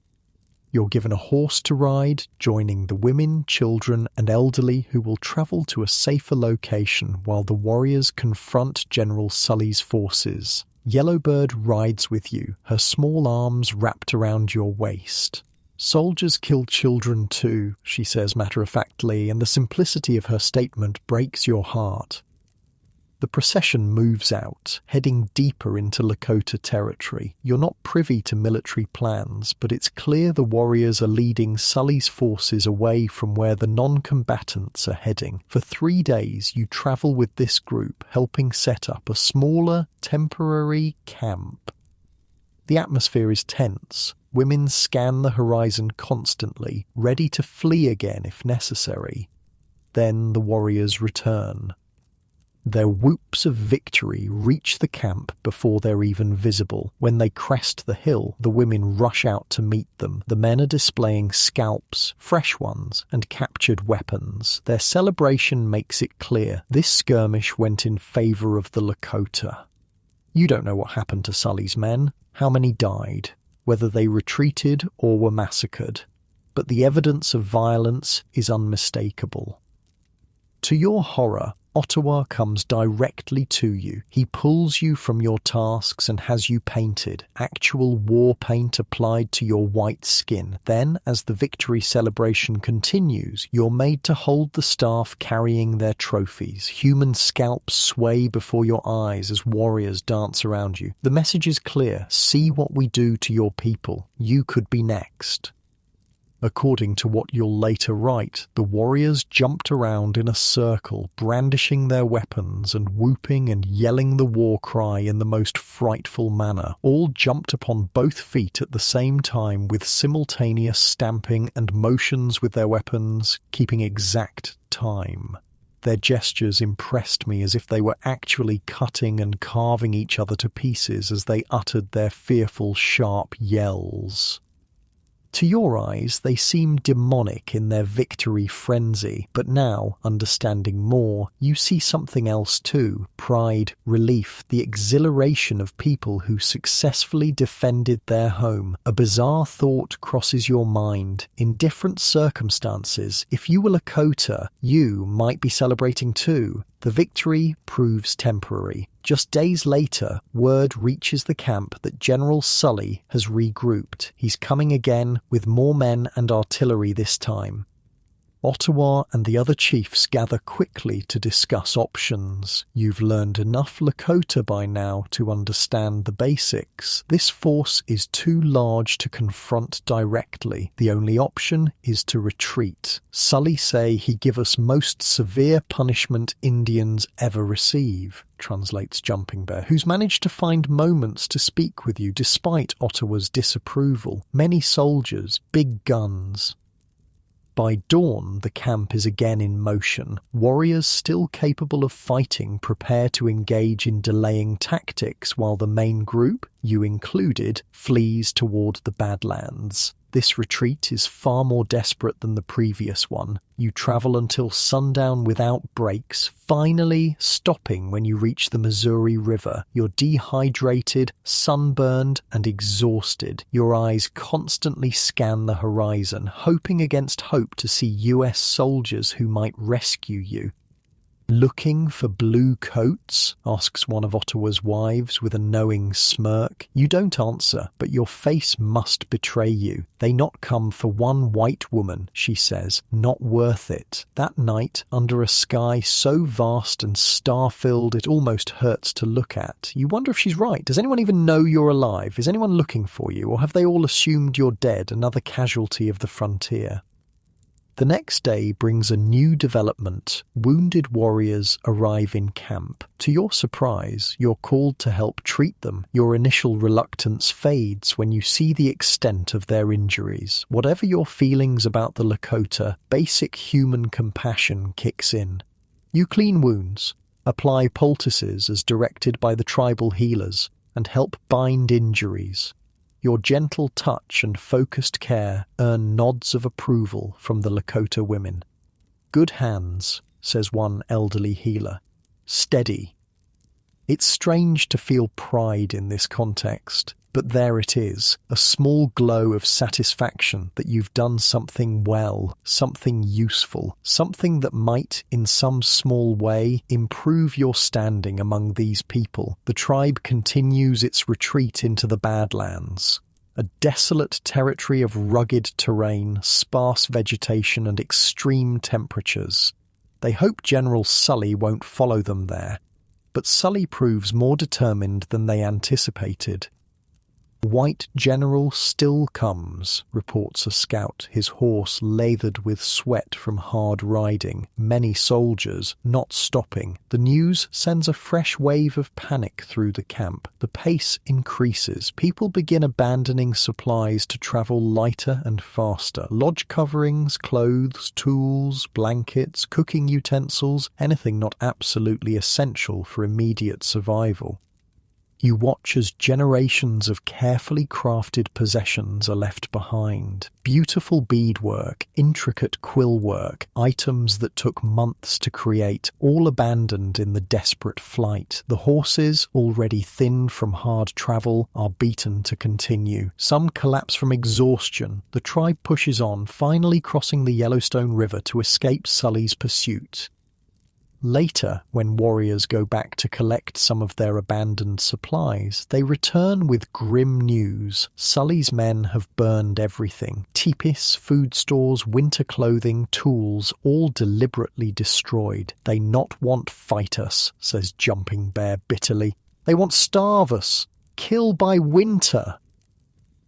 A: You're given a horse to ride, joining the women, children, and elderly who will travel to a safer location while the warriors confront General Sully's forces. Yellowbird rides with you, her small arms wrapped around your waist. Soldiers kill children too, she says matter-of-factly, and the simplicity of her statement breaks your heart. The procession moves out, heading deeper into Lakota territory. You're not privy to military plans, but it's clear the warriors are leading Sully's forces away from where the non-combatants are heading. For 3 days, you travel with this group, helping set up a smaller, temporary camp. The atmosphere is tense. Women scan the horizon constantly, ready to flee again if necessary. Then the warriors return. Their whoops of victory reach the camp before they're even visible. When they crest the hill, the women rush out to meet them. The men are displaying scalps, fresh ones, and captured weapons. Their celebration makes it clear this skirmish went in favor of the Lakota. You don't know what happened to Sully's men, how many died, whether they retreated or were massacred. But the evidence of violence is unmistakable. To your horror, Otawa comes directly to you. He pulls you from your tasks and has you painted, actual war paint applied to your white skin. Then, as the victory celebration continues, you're made to hold the staff carrying their trophies. Human scalps sway before your eyes as warriors dance around you. The message is clear. See what we do to your people. You could be next. According to what you'll later write, the warriors jumped around in a circle, brandishing their weapons and whooping and yelling the war cry in the most frightful manner. All jumped upon both feet at the same time with simultaneous stamping and motions with their weapons, keeping exact time. Their gestures impressed me as if they were actually cutting and carving each other to pieces as they uttered their fearful, sharp yells. To your eyes, they seem demonic in their victory frenzy, but now, understanding more, you see something else too. Pride, relief, the exhilaration of people who successfully defended their home. A bizarre thought crosses your mind. In different circumstances, if you were Lakota, you might be celebrating too. The victory proves temporary. Just days later, word reaches the camp that General Sully has regrouped. He's coming again with more men and artillery this time. Otawa and the other chiefs gather quickly to discuss options. You've learned enough Lakota by now to understand the basics. This force is too large to confront directly. The only option is to retreat. Sully say he give us most severe punishment Indians ever receive, translates Jumping Bear, who's managed to find moments to speak with you despite Ottawa's disapproval. Many soldiers, big guns. By dawn, the camp is again in motion. Warriors still capable of fighting prepare to engage in delaying tactics while the main group, you included, flees toward the badlands. This retreat is far more desperate than the previous one. You travel until sundown without breaks, finally stopping when you reach the Missouri River. You're dehydrated, sunburned, and exhausted. Your eyes constantly scan the horizon, hoping against hope to see US soldiers who might rescue you. "Looking for blue coats?" asks one of Ottawa's wives with a knowing smirk. You don't answer, but your face must betray you. "They not come for one white woman," she says. "Not worth it." That night, under a sky so vast and star-filled it almost hurts to look at, you wonder if she's right. Does anyone even know you're alive? Is anyone looking for you? Or have they all assumed you're dead, another casualty of the frontier? The next day brings a new development. Wounded warriors arrive in camp. To your surprise, you're called to help treat them. Your initial reluctance fades when you see the extent of their injuries. Whatever your feelings about the Lakota, basic human compassion kicks in. You clean wounds, apply poultices as directed by the tribal healers, and help bind injuries. Your gentle touch and focused care earn nods of approval from the Lakota women. "Good hands," says one elderly healer. "Steady." It's strange to feel pride in this context, but there it is, a small glow of satisfaction that you've done something well, something useful, something that might, in some small way, improve your standing among these people. The tribe continues its retreat into the Badlands, a desolate territory of rugged terrain, sparse vegetation, and extreme temperatures. They hope General Sully won't follow them there, but Sully proves more determined than they anticipated. "White General still comes," reports a scout, his horse lathered with sweat from hard riding, many soldiers not stopping. The news sends a fresh wave of panic through the camp. The pace increases. People begin abandoning supplies to travel lighter and faster. Lodge coverings, clothes, tools, blankets, cooking utensils, anything not absolutely essential for immediate survival. You watch as generations of carefully crafted possessions are left behind. Beautiful beadwork, intricate quill work, items that took months to create, all abandoned in the desperate flight. The horses, already thin from hard travel, are beaten to continue. Some collapse from exhaustion. The tribe pushes on, finally crossing the Yellowstone River to escape Sully's pursuit. Later, when warriors go back to collect some of their abandoned supplies, they return with grim news. Sully's men have burned everything. Teepees, food stores, winter clothing, tools, all deliberately destroyed. "They not want fight us," says Jumping Bear bitterly. "They want starve us, kill by winter."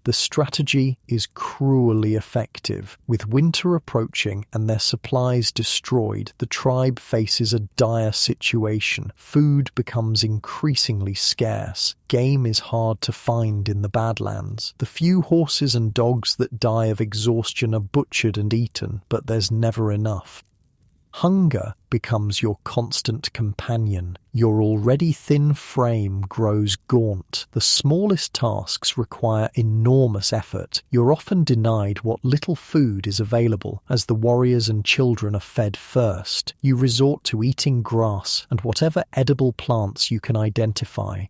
A: The strategy is cruelly effective. With winter approaching and their supplies destroyed, the tribe faces a dire situation. Food becomes increasingly scarce. Game is hard to find in the Badlands. The few horses and dogs that die of exhaustion are butchered and eaten, but there's never enough. Hunger becomes your constant companion. Your already thin frame grows gaunt. The smallest tasks require enormous effort. You're often denied what little food is available, as the warriors and children are fed first. You resort to eating grass and whatever edible plants you can identify.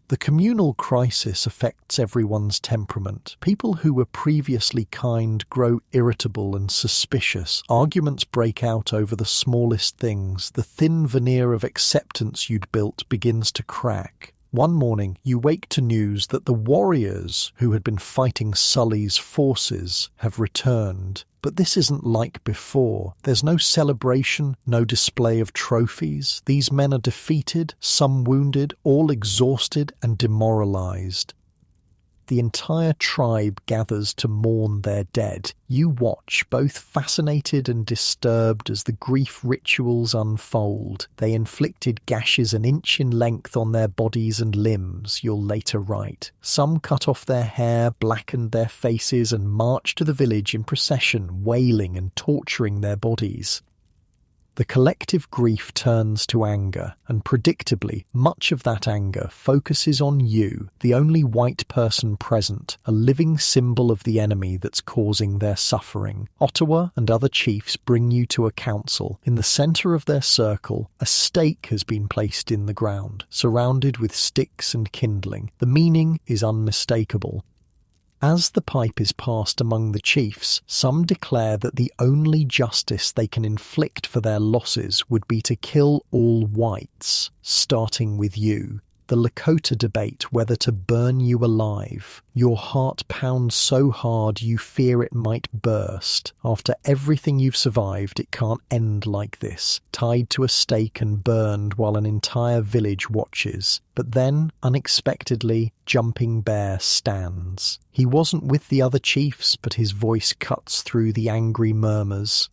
A: The communal crisis affects everyone's temperament. People who were previously kind grow irritable and suspicious. Arguments break out over the smallest things. The thin veneer of acceptance you'd built begins to crack. One morning, you wake to news that the warriors who had been fighting Sully's forces have returned. But this isn't like before. There's no celebration, no display of trophies. These men are defeated, some wounded, all exhausted and demoralized. The entire tribe gathers to mourn their dead. You watch, both fascinated and disturbed, as the grief rituals unfold. They inflicted gashes an inch in length on their bodies and limbs, you'll later write. Some cut off their hair, blackened their faces, and marched to the village in procession, wailing and torturing their bodies. The collective grief turns to anger, and predictably, much of that anger focuses on you, the only white person present, a living symbol of the enemy that's causing their suffering. Otawa and other chiefs bring you to a council. In the centre of their circle, a stake has been placed in the ground, surrounded with sticks and kindling. The meaning is unmistakable. As the pipe is passed among the chiefs, some declare that the only justice they can inflict for their losses would be to kill all whites, starting with you. The Lakota debate whether to burn you alive. Your heart pounds so hard you fear it might burst. After everything you've survived, it can't end like this, tied to a stake and burned while an entire village watches. But then, unexpectedly, Jumping Bear stands. He wasn't with the other chiefs, but his voice cuts through the angry murmurs.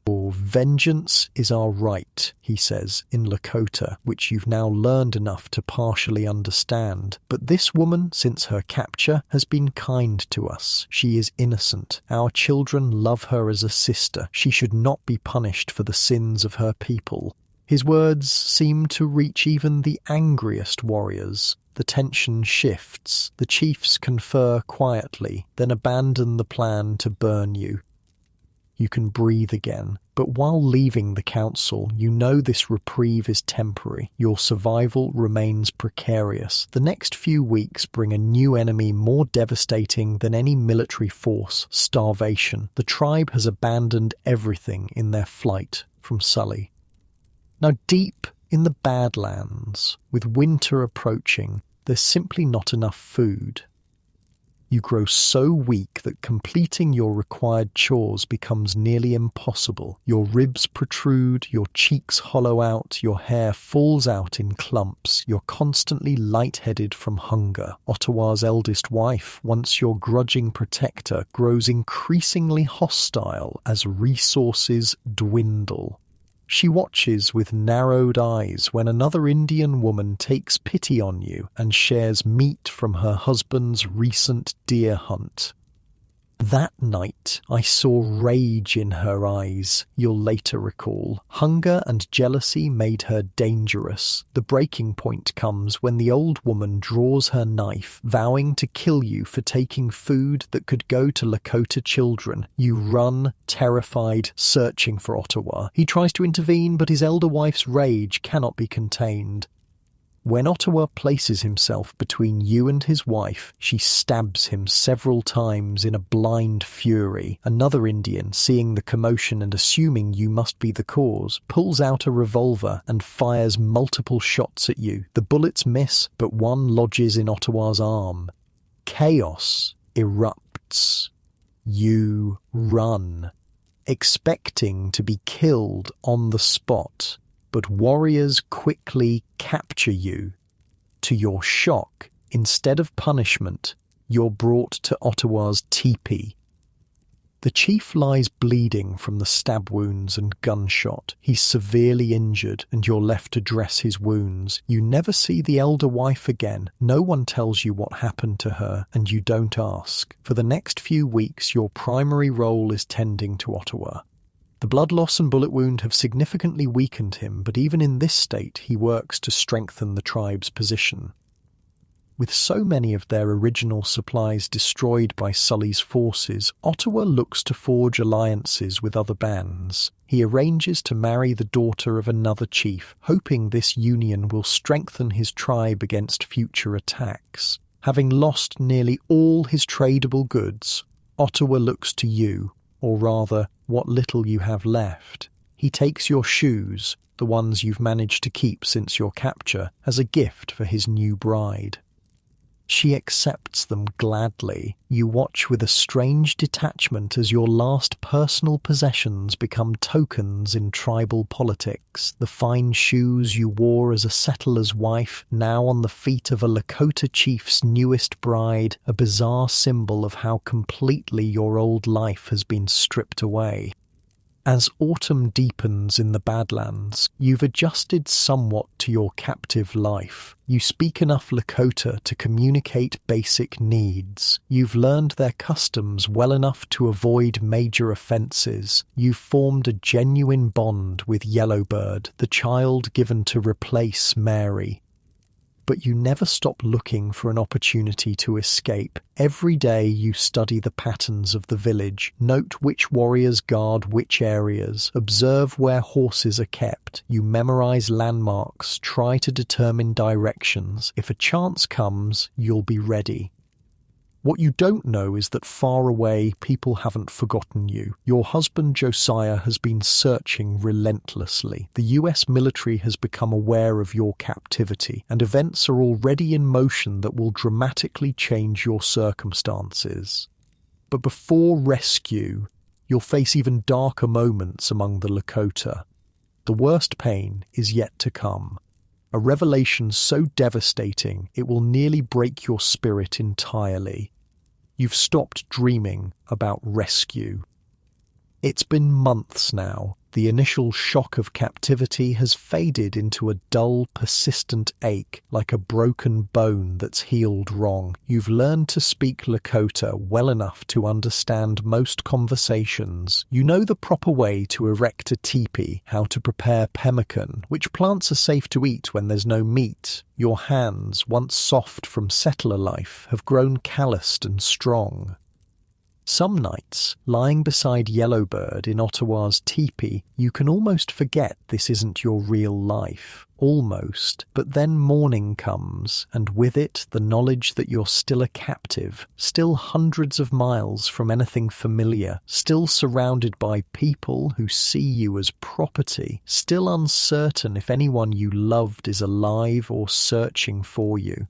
A: "Vengeance is our right," he says in Lakota, which you've now learned enough to partially understand. "But this woman, since her capture, has been kind to us. She is innocent. Our children love her as a sister. She should not be punished for the sins of her people." His words seem to reach even the angriest warriors. The tension shifts. The chiefs confer quietly, then abandon the plan to burn you. You can breathe again. But while leaving the council, you know this reprieve is temporary. Your survival remains precarious. The next few weeks bring a new enemy more devastating than any military force: starvation. The tribe has abandoned everything in their flight from Sully. Now, deep in the badlands, with winter approaching, there's simply not enough food. You grow so weak that completing your required chores becomes nearly impossible. Your ribs protrude, your cheeks hollow out, your hair falls out in clumps. You're constantly lightheaded from hunger. Ottawa's eldest wife, once your grudging protector, grows increasingly hostile as resources dwindle. She watches with narrowed eyes when another Indian woman takes pity on you and shares meat from her husband's recent deer hunt. That night, I saw rage in her eyes, you'll later recall. Hunger and jealousy made her dangerous. The breaking point comes when the old woman draws her knife, vowing to kill you for taking food that could go to Lakota children. You run, terrified, searching for Ottawa. He tries to intervene, but his elder wife's rage cannot be contained. When Ottawa places himself between you and his wife, she stabs him several times in a blind fury. Another Indian, seeing the commotion and assuming you must be the cause, pulls out a revolver and fires multiple shots at you. The bullets miss, but one lodges in Ottawa's arm. Chaos erupts. You run, expecting to be killed on the spot. But warriors quickly capture you. To your shock, instead of punishment, you're brought to Ottawa's teepee. The chief lies bleeding from the stab wounds and gunshot. He's severely injured, and you're left to dress his wounds. You never see the elder wife again. No one tells you what happened to her, and you don't ask. For the next few weeks, your primary role is tending to Ottawa. The blood loss and bullet wound have significantly weakened him, but even in this state he works to strengthen the tribe's position. With so many of their original supplies destroyed by Sully's forces, Ottawa looks to forge alliances with other bands. He arranges to marry the daughter of another chief, hoping this union will strengthen his tribe against future attacks. Having lost nearly all his tradable goods, Ottawa looks to you, or rather, what little you have left. He takes your shoes, the ones you've managed to keep since your capture, as a gift for his new bride. She accepts them gladly. You watch with a strange detachment as your last personal possessions become tokens in tribal politics. The fine shoes you wore as a settler's wife, now on the feet of a Lakota chief's newest bride, a bizarre symbol of how completely your old life has been stripped away. As autumn deepens in the Badlands, you've adjusted somewhat to your captive life. You speak enough Lakota to communicate basic needs. You've learned their customs well enough to avoid major offences. You've formed a genuine bond with Yellowbird, the child given to replace Mary. But you never stop looking for an opportunity to escape. Every day you study the patterns of the village, note which warriors guard which areas, observe where horses are kept. You memorize landmarks, try to determine directions. If a chance comes, you'll be ready. What you don't know is that far away, people haven't forgotten you. Your husband Josiah has been searching relentlessly. The US military has become aware of your captivity, and events are already in motion that will dramatically change your circumstances. But before rescue, you'll face even darker moments among the Lakota. The worst pain is yet to come. A revelation so devastating it will nearly break your spirit entirely. You've stopped dreaming about rescue. It's been months now. The initial shock of captivity has faded into a dull, persistent ache, like a broken bone that's healed wrong. You've learned to speak Lakota well enough to understand most conversations. You know the proper way to erect a teepee, how to prepare pemmican, which plants are safe to eat when there's no meat. Your hands, once soft from settler life, have grown calloused and strong. Some nights, lying beside Yellowbird in Ottawa's teepee, you can almost forget this isn't your real life. Almost. But then morning comes, and with it the knowledge that you're still a captive, still hundreds of miles from anything familiar, still surrounded by people who see you as property, still uncertain if anyone you loved is alive or searching for you.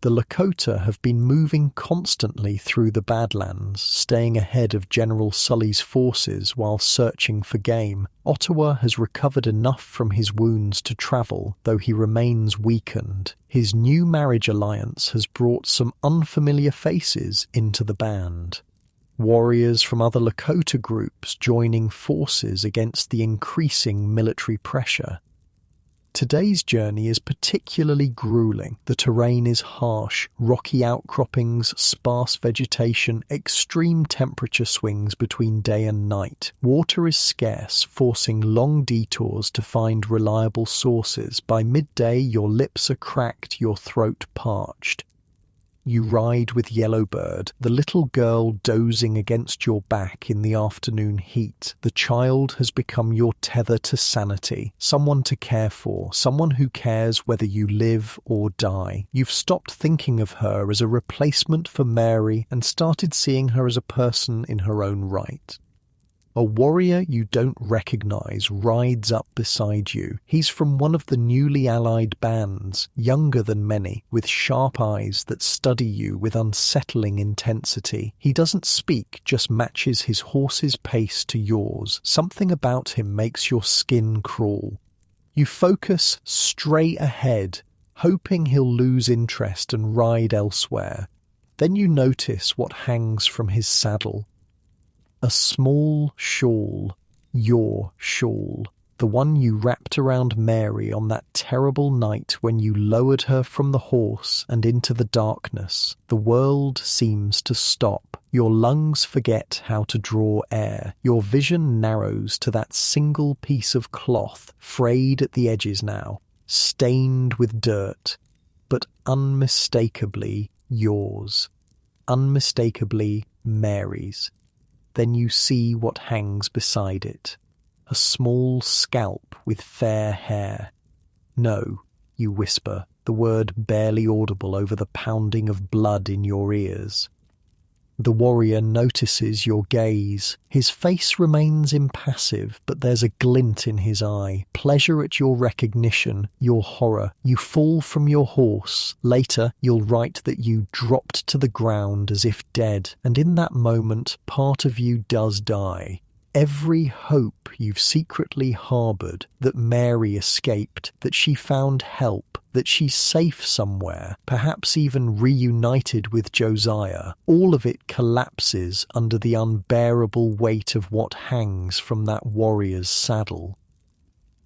A: The Lakota have been moving constantly through the Badlands, staying ahead of General Sully's forces while searching for game. Otawa has recovered enough from his wounds to travel, though he remains weakened. His new marriage alliance has brought some unfamiliar faces into the band. Warriors from other Lakota groups joining forces against the increasing military pressure. Today's journey is particularly grueling. The terrain is harsh, rocky outcroppings, sparse vegetation, extreme temperature swings between day and night. Water is scarce, forcing long detours to find reliable sources. By midday, your lips are cracked, your throat parched. You ride with Yellowbird, the little girl dozing against your back in the afternoon heat. The child has become your tether to sanity, someone to care for, someone who cares whether you live or die. You've stopped thinking of her as a replacement for Mary and started seeing her as a person in her own right. A warrior you don't recognize rides up beside you. He's from one of the newly allied bands, younger than many, with sharp eyes that study you with unsettling intensity. He doesn't speak, just matches his horse's pace to yours. Something about him makes your skin crawl. You focus straight ahead, hoping he'll lose interest and ride elsewhere. Then you notice what hangs from his saddle. A small shawl, your shawl, the one you wrapped around Mary on that terrible night when you lowered her from the horse and into the darkness. The world seems to stop. Your lungs forget how to draw air. Your vision narrows to that single piece of cloth, frayed at the edges now, stained with dirt, but unmistakably yours, unmistakably Mary's. Then you see what hangs beside it. A small scalp with fair hair. No, you whisper, the word barely audible over the pounding of blood in your ears. The warrior notices your gaze. His face remains impassive, but there's a glint in his eye. Pleasure at your recognition, your horror. You fall from your horse. Later, you'll write that you dropped to the ground as if dead, and in that moment, part of you does die. Every hope you've secretly harboured, that Mary escaped, that she found help, that she's safe somewhere, perhaps even reunited with Josiah, all of it collapses under the unbearable weight of what hangs from that warrior's saddle.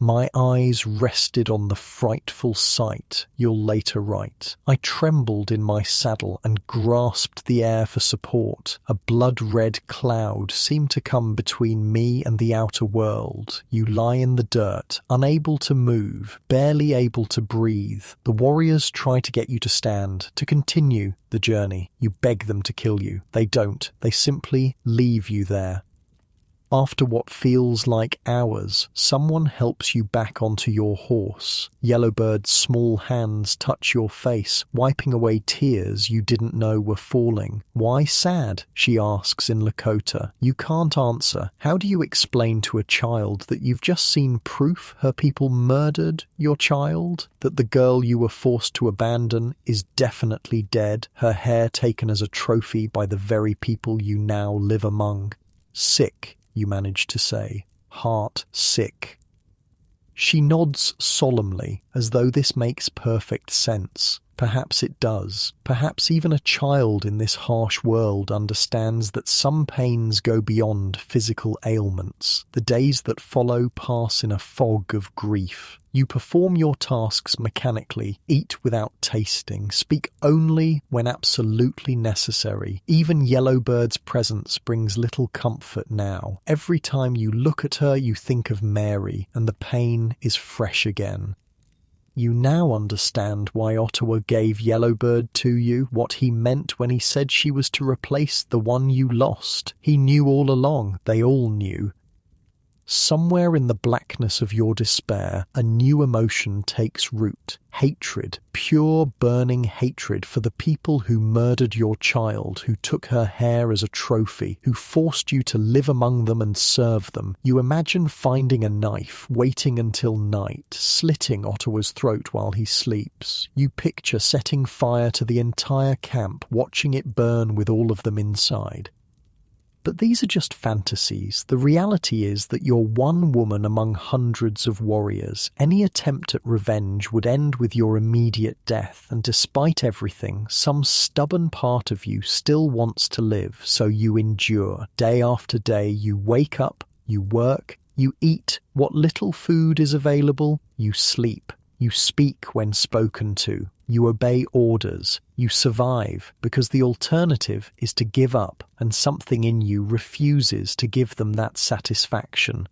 A: My eyes rested on the frightful sight you'll later write. I trembled in my saddle and grasped the air for support. A blood-red cloud seemed to come between me and the outer world. You lie in the dirt, unable to move, barely able to breathe. The warriors try to get you to stand, to continue the journey. You beg them to kill you. They don't. They simply leave you there. After what feels like hours, someone helps you back onto your horse. Yellowbird's small hands touch your face, wiping away tears you didn't know were falling. "Why sad?" she asks in Lakota. You can't answer. How do you explain to a child that you've just seen proof her people murdered your child? That the girl you were forced to abandon is definitely dead, her hair taken as a trophy by the very people you now live among? Sick, you manage to say. Heart sick. She nods solemnly, as though this makes perfect sense. Perhaps it does. Perhaps even a child in this harsh world understands that some pains go beyond physical ailments. The days that follow pass in a fog of grief. You perform your tasks mechanically, eat without tasting, speak only when absolutely necessary. Even Yellowbird's presence brings little comfort now. Every time you look at her, you think of Mary, and the pain is fresh again. You now understand why Otawa gave Yellowbird to you, what he meant when he said she was to replace the one you lost. He knew all along. They all knew. Somewhere in the blackness of your despair, a new emotion takes root. Hatred, pure burning hatred for the people who murdered your child, who took her hair as a trophy, who forced you to live among them and serve them. You imagine finding a knife, waiting until night, slitting Ottawa's throat while he sleeps. You picture setting fire to the entire camp, watching it burn with all of them inside. But these are just fantasies. The reality is that you're one woman among hundreds of warriors. Any attempt at revenge would end with your immediate death, and despite everything, some stubborn part of you still wants to live, so you endure. Day after day, you wake up, you work, you eat what little food is available, you sleep. You speak when spoken to. You obey orders. You survive because the alternative is to give up, and something in you refuses to give them that satisfaction.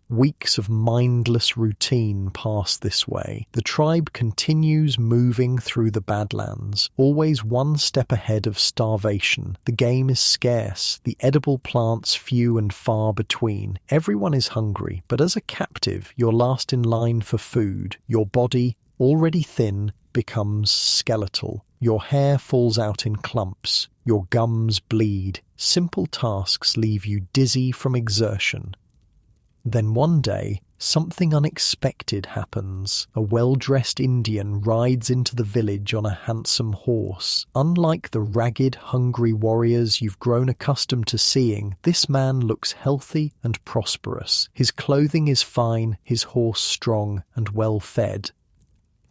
A: Weeks of mindless routine pass this way. The tribe continues moving through the badlands, always one step ahead of starvation. The game is scarce, the edible plants few and far between. Everyone is hungry, but as a captive, you're last in line for food. Your body, already thin, becomes skeletal. Your hair falls out in clumps. Your gums bleed. Simple tasks leave you dizzy from exertion. Then one day, something unexpected happens. A well-dressed Indian rides into the village on a handsome horse. Unlike the ragged, hungry warriors you've grown accustomed to seeing, this man looks healthy and prosperous. His clothing is fine, his horse strong and well-fed.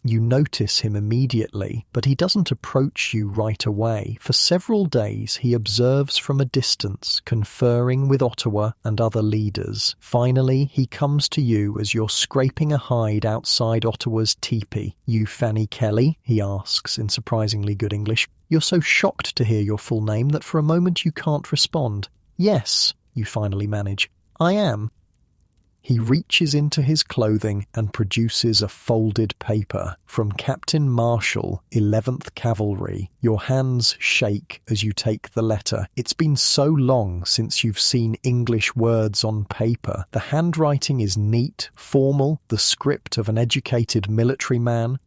A: You notice him immediately, but he doesn't approach you right away. For several days he observes from a distance, conferring with Otawa and other leaders. Finally, he comes to you as you're scraping a hide outside Ottawa's teepee. "You Fanny Kelly?" he asks in surprisingly good English. You're so shocked to hear your full name that for a moment you can't respond. "Yes," you finally manage. "I am." He reaches into his clothing and produces a folded paper from Captain Marshall, 11th Cavalry. Your hands shake as you take the letter. It's been so long since you've seen English words on paper. The handwriting is neat, formal, the script of an educated military man.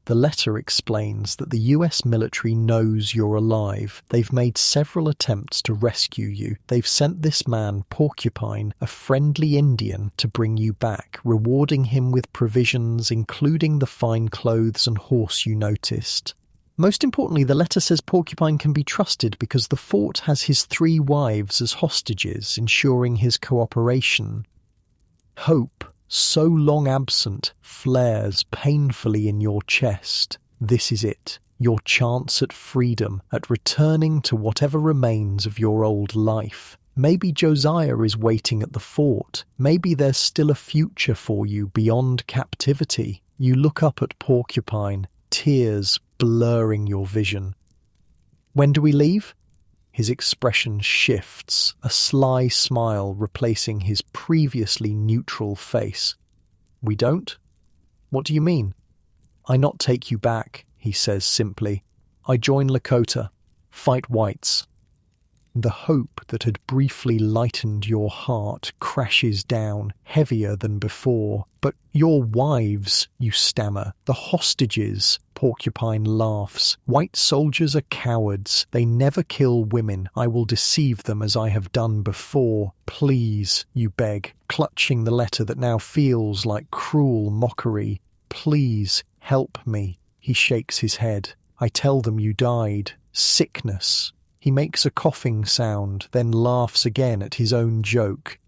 A: The letter explains that the US military knows you're alive. They've made several attempts to rescue you. They've sent this man, Porcupine, a friendly Indian, to bring you back, rewarding him with provisions, including the fine clothes and horse you noticed. Most importantly, the letter says Porcupine can be trusted because the fort has his 3 wives as hostages, ensuring his cooperation. Hope, so long absent, flares painfully in your chest. This is it, your chance at freedom, at returning to whatever remains of your old life. Maybe Josiah is waiting at the fort. Maybe there's still a future for you beyond captivity. You look up at Porcupine, tears blurring your vision. When do we leave? His expression shifts, a sly smile replacing his previously neutral face. We don't? What do you mean? I not take you back, he says simply. I join Lakota, fight whites. The hope that had briefly lightened your heart crashes down, heavier than before. But your wives, you stammer. The hostages, Porcupine laughs. White soldiers are cowards. They never kill women. I will deceive them as I have done before. Please, you beg, clutching the letter that now feels like cruel mockery. Please, help me. He shakes his head. I tell them you died. Sickness. He makes a coughing sound, then laughs again at his own joke.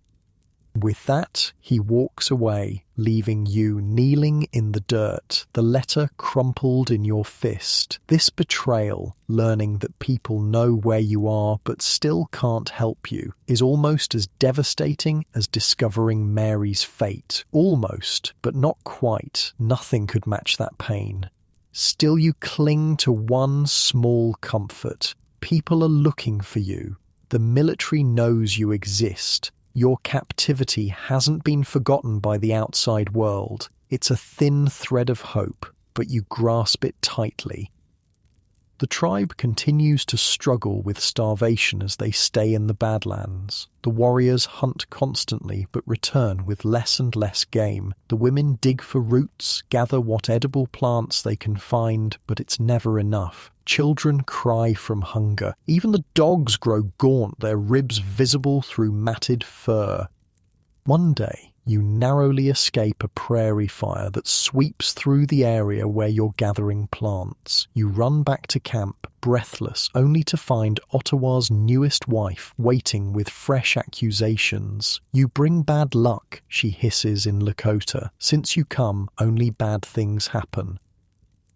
A: With that, he walks away, leaving you kneeling in the dirt, the letter crumpled in your fist. This betrayal, learning that people know where you are but still can't help you, is almost as devastating as discovering Mary's fate. Almost, but not quite. Nothing could match that pain. Still you cling to one small comfort. People are looking for you. The military knows you exist. Your captivity hasn't been forgotten by the outside world. It's a thin thread of hope, but you grasp it tightly. The tribe continues to struggle with starvation as they stay in the badlands. The warriors hunt constantly but return with less and less game. The women dig for roots, gather what edible plants they can find, but it's never enough. Children cry from hunger. Even the dogs grow gaunt, their ribs visible through matted fur. One day, you narrowly escape a prairie fire that sweeps through the area where you're gathering plants. You run back to camp, breathless, only to find Otawa's newest wife waiting with fresh accusations. You bring bad luck, she hisses in Lakota. Since you come, only bad things happen.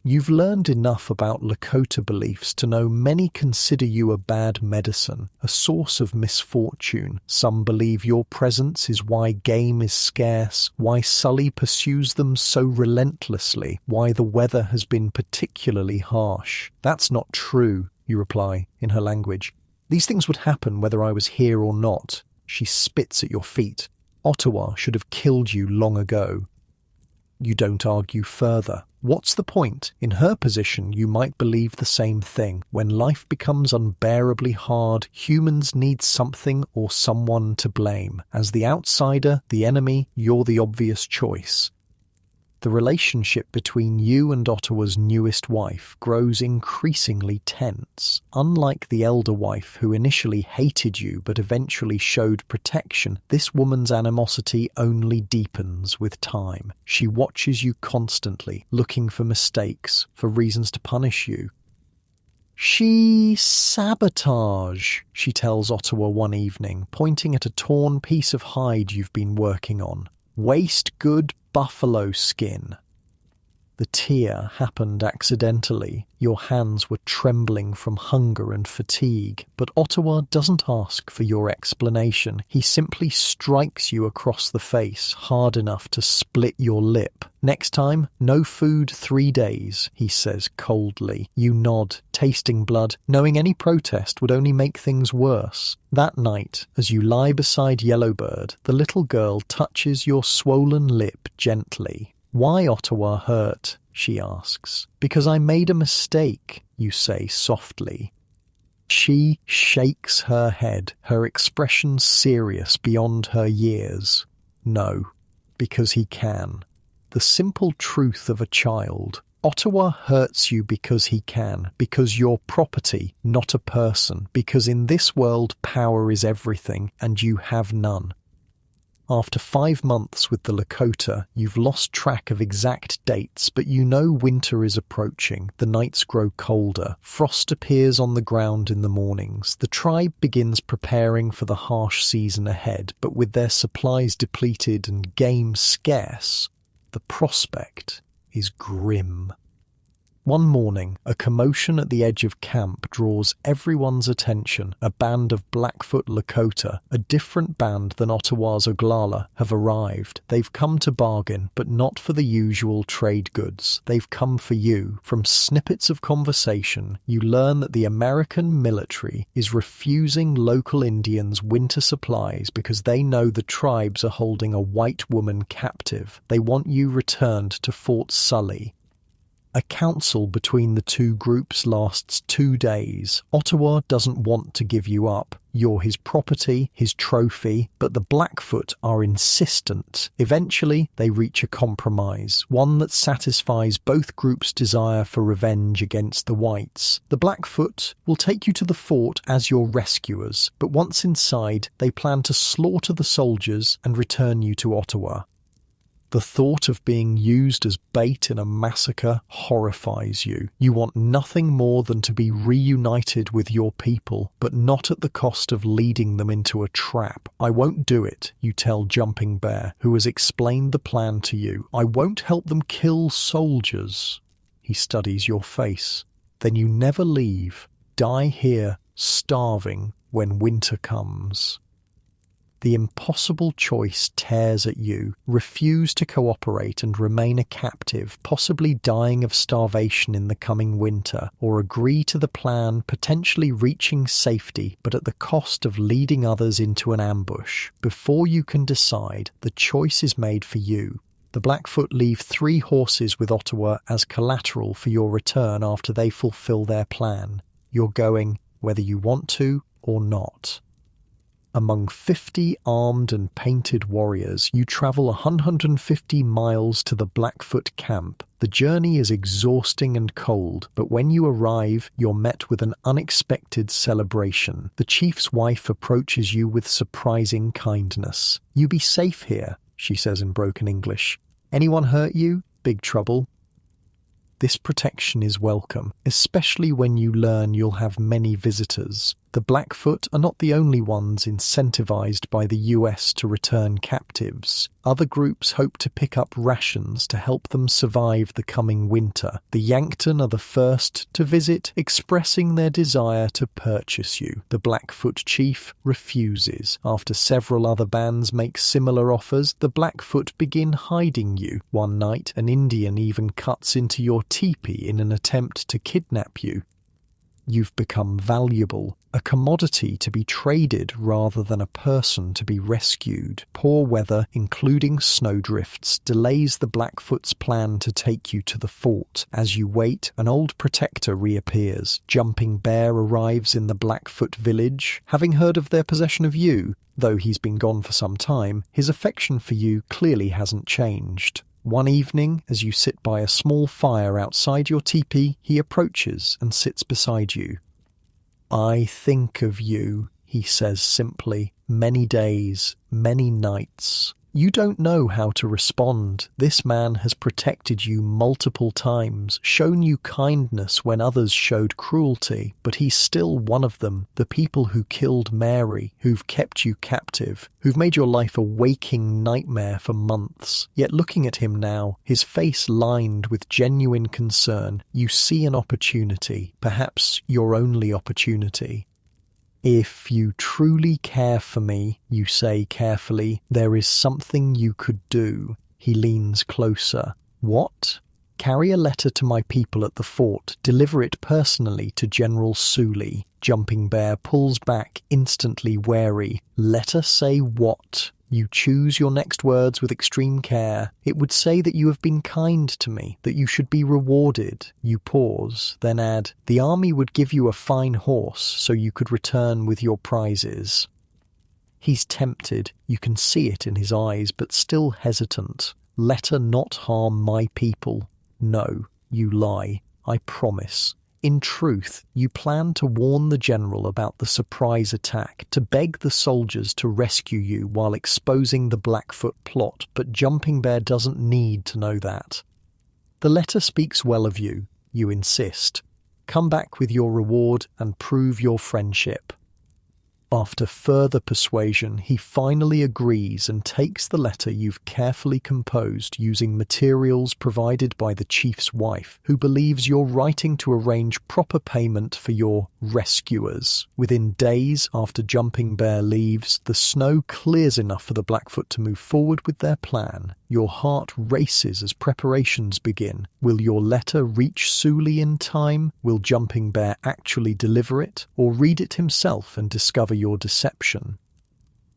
A: You've learned enough about Lakota beliefs to know many consider you a bad medicine, a source of misfortune. Some believe your presence is why game is scarce, why Sully pursues them so relentlessly, why the weather has been particularly harsh. That's not true, you reply, in her language. These things would happen whether I was here or not. She spits at your feet. Otawa should have killed you long ago. You don't argue further. What's the point? In her position, you might believe the same thing. When life becomes unbearably hard, humans need something or someone to blame. As the outsider, the enemy, you're the obvious choice. The relationship between you and Ottawa's newest wife grows increasingly tense. Unlike the elder wife who initially hated you but eventually showed protection, this woman's animosity only deepens with time. She watches you constantly, looking for mistakes, for reasons to punish you. She sabotage, she tells Ottawa one evening, pointing at a torn piece of hide you've been working on. Waste good buffalo skin. The tear happened accidentally. Your hands were trembling from hunger and fatigue, but Ottawa doesn't ask for your explanation. He simply strikes you across the face hard enough to split your lip. Next time, no food 3 days, he says coldly. You nod, tasting blood, knowing any protest would only make things worse. That night, as you lie beside Yellowbird, the little girl touches your swollen lip gently. Why Ottawa hurt? She asks. Because I made a mistake, you say softly. She shakes her head, her expression serious beyond her years. No, because he can. The simple truth of a child. Ottawa hurts you because he can, because you're property, not a person, because in this world power is everything and you have none. After 5 months with the Lakota, you've lost track of exact dates, but you know winter is approaching, the nights grow colder, frost appears on the ground in the mornings, the tribe begins preparing for the harsh season ahead, but with their supplies depleted and game scarce, the prospect is grim. One morning, a commotion at the edge of camp draws everyone's attention. A band of Blackfoot Lakota, a different band than Ottawa's Oglala, have arrived. They've come to bargain, but not for the usual trade goods. They've come for you. From snippets of conversation, you learn that the American military is refusing local Indians winter supplies because they know the tribes are holding a white woman captive. They want you returned to Fort Sully. A council between the two groups lasts 2 days. Ottawa doesn't want to give you up. You're his property, his trophy, but the Blackfoot are insistent. Eventually, they reach a compromise, one that satisfies both groups' desire for revenge against the whites. The Blackfoot will take you to the fort as your rescuers, but once inside, they plan to slaughter the soldiers and return you to Ottawa. The thought of being used as bait in a massacre horrifies you. You want nothing more than to be reunited with your people, but not at the cost of leading them into a trap. I won't do it, you tell Jumping Bear, who has explained the plan to you. I won't help them kill soldiers. He studies your face. Then you never leave. Die here, starving, when winter comes. The impossible choice tears at you. Refuse to cooperate and remain a captive, possibly dying of starvation in the coming winter, or agree to the plan, potentially reaching safety, but at the cost of leading others into an ambush. Before you can decide, the choice is made for you. The Blackfoot leave 3 horses with Ottawa as collateral for your return after they fulfill their plan. You're going whether you want to or not. Among 50 armed and painted warriors, you travel 150 miles to the Blackfoot camp. The journey is exhausting and cold, but when you arrive, you're met with an unexpected celebration. The chief's wife approaches you with surprising kindness. "You be safe here," she says in broken English. "Anyone hurt you? Big trouble?" This protection is welcome, especially when you learn you'll have many visitors. The Blackfoot are not the only ones incentivized by the US to return captives. Other groups hope to pick up rations to help them survive the coming winter. The Yankton are the first to visit, expressing their desire to purchase you. The Blackfoot chief refuses. After several other bands make similar offers, the Blackfoot begin hiding you. One night, an Indian even cuts into your teepee in an attempt to kidnap you. You've become valuable, a commodity to be traded rather than a person to be rescued. Poor weather, including snowdrifts, delays the Blackfoot's plan to take you to the fort. As you wait, an old protector reappears. Jumping Bear arrives in the Blackfoot village. Having heard of their possession of you, though he's been gone for some time, his affection for you clearly hasn't changed. One evening, as you sit by a small fire outside your teepee, he approaches and sits beside you. "I think of you," he says simply, "many days, many nights." You don't know how to respond. This man has protected you multiple times, shown you kindness when others showed cruelty, but he's still one of them, the people who killed Mary, who've kept you captive, who've made your life a waking nightmare for months. Yet looking at him now, his face lined with genuine concern, you see an opportunity, perhaps your only opportunity. "If you truly care for me," you say carefully, "there is something you could do." He leans closer. "What?" "Carry a letter to my people at the fort. Deliver it personally to General Sully." Jumping Bear pulls back, instantly wary. "Letter say what?" You choose your next words with extreme care. "It would say that you have been kind to me, that you should be rewarded." You pause, then add, "The army would give you a fine horse so you could return with your prizes." He's tempted, you can see it in his eyes, but still hesitant. "Let her not harm my people." "No, you lie. I promise. In truth, you plan to warn the general about the surprise attack, to beg the soldiers to rescue you while exposing the Blackfoot plot, but Jumping Bear doesn't need to know that. The letter speaks well of you, you insist. Come back with your reward and prove your friendship. After further persuasion, he finally agrees and takes the letter you've carefully composed using materials provided by the chief's wife, who believes you're writing to arrange proper payment for your rescuers. Within days after Jumping Bear leaves, the snow clears enough for the Blackfoot to move forward with their plan. Your heart races as preparations begin. Will your letter reach Sully in time? Will Jumping Bear actually deliver it, or read it himself and discover your deception?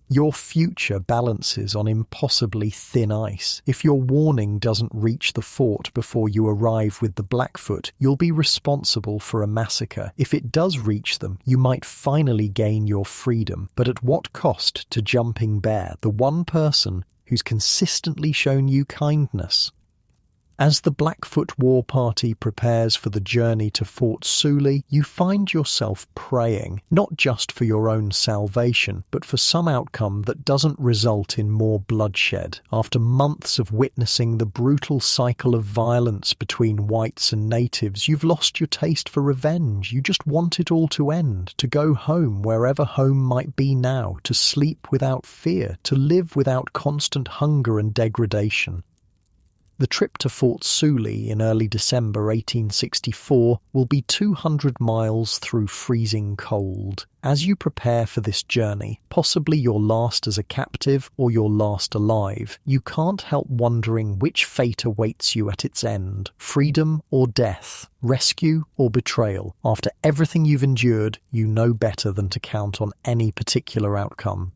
A: Your future balances on impossibly thin ice. If your warning doesn't reach the fort before you arrive with the Blackfoot, you'll be responsible for a massacre. If it does reach them, you might finally gain your freedom. But at what cost to Jumping Bear, the one person who's consistently shown you kindness? As the Blackfoot war party prepares for the journey to Fort Sully, you find yourself praying, not just for your own salvation, but for some outcome that doesn't result in more bloodshed. After months of witnessing the brutal cycle of violence between whites and natives, you've lost your taste for revenge. You just want it all to end, to go home, wherever home might be now, to sleep without fear, to live without constant hunger and degradation. The trip to Fort Sully in early December 1864 will be 200 miles through freezing cold. As you prepare for this journey, possibly your last as a captive or your last alive, you can't help wondering which fate awaits you at its end: freedom or death, rescue or betrayal. After everything you've endured, you know better than to count on any particular outcome.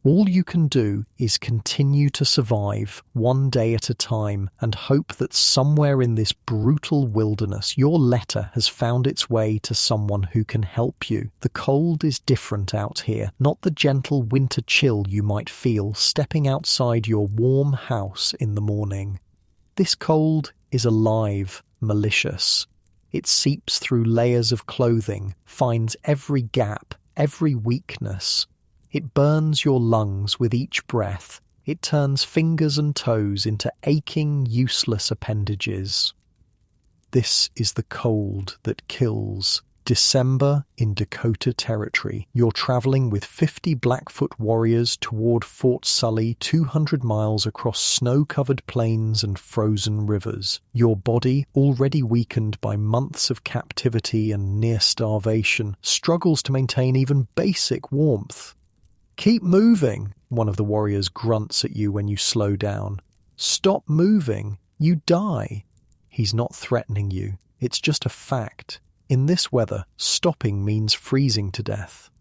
A: All you can do is continue to survive one day at a time and hope that somewhere in this brutal wilderness your letter has found its way to someone who can help you. The cold is different out here, not the gentle winter chill you might feel stepping outside your warm house in the morning. This cold is alive, malicious. It seeps through layers of clothing, finds every gap, every weakness. It burns your lungs with each breath. It turns fingers and toes into aching, useless appendages. This is the cold that kills. December in Dakota Territory. You're traveling with 50 Blackfoot warriors toward Fort Sully, 200 miles across snow-covered plains and frozen rivers. Your body, already weakened by months of captivity and near starvation, struggles to maintain even basic warmth. "Keep moving," one of the warriors grunts at you when you slow down. "Stop moving, you die." He's not threatening you, it's just a fact. In this weather, stopping means freezing to death.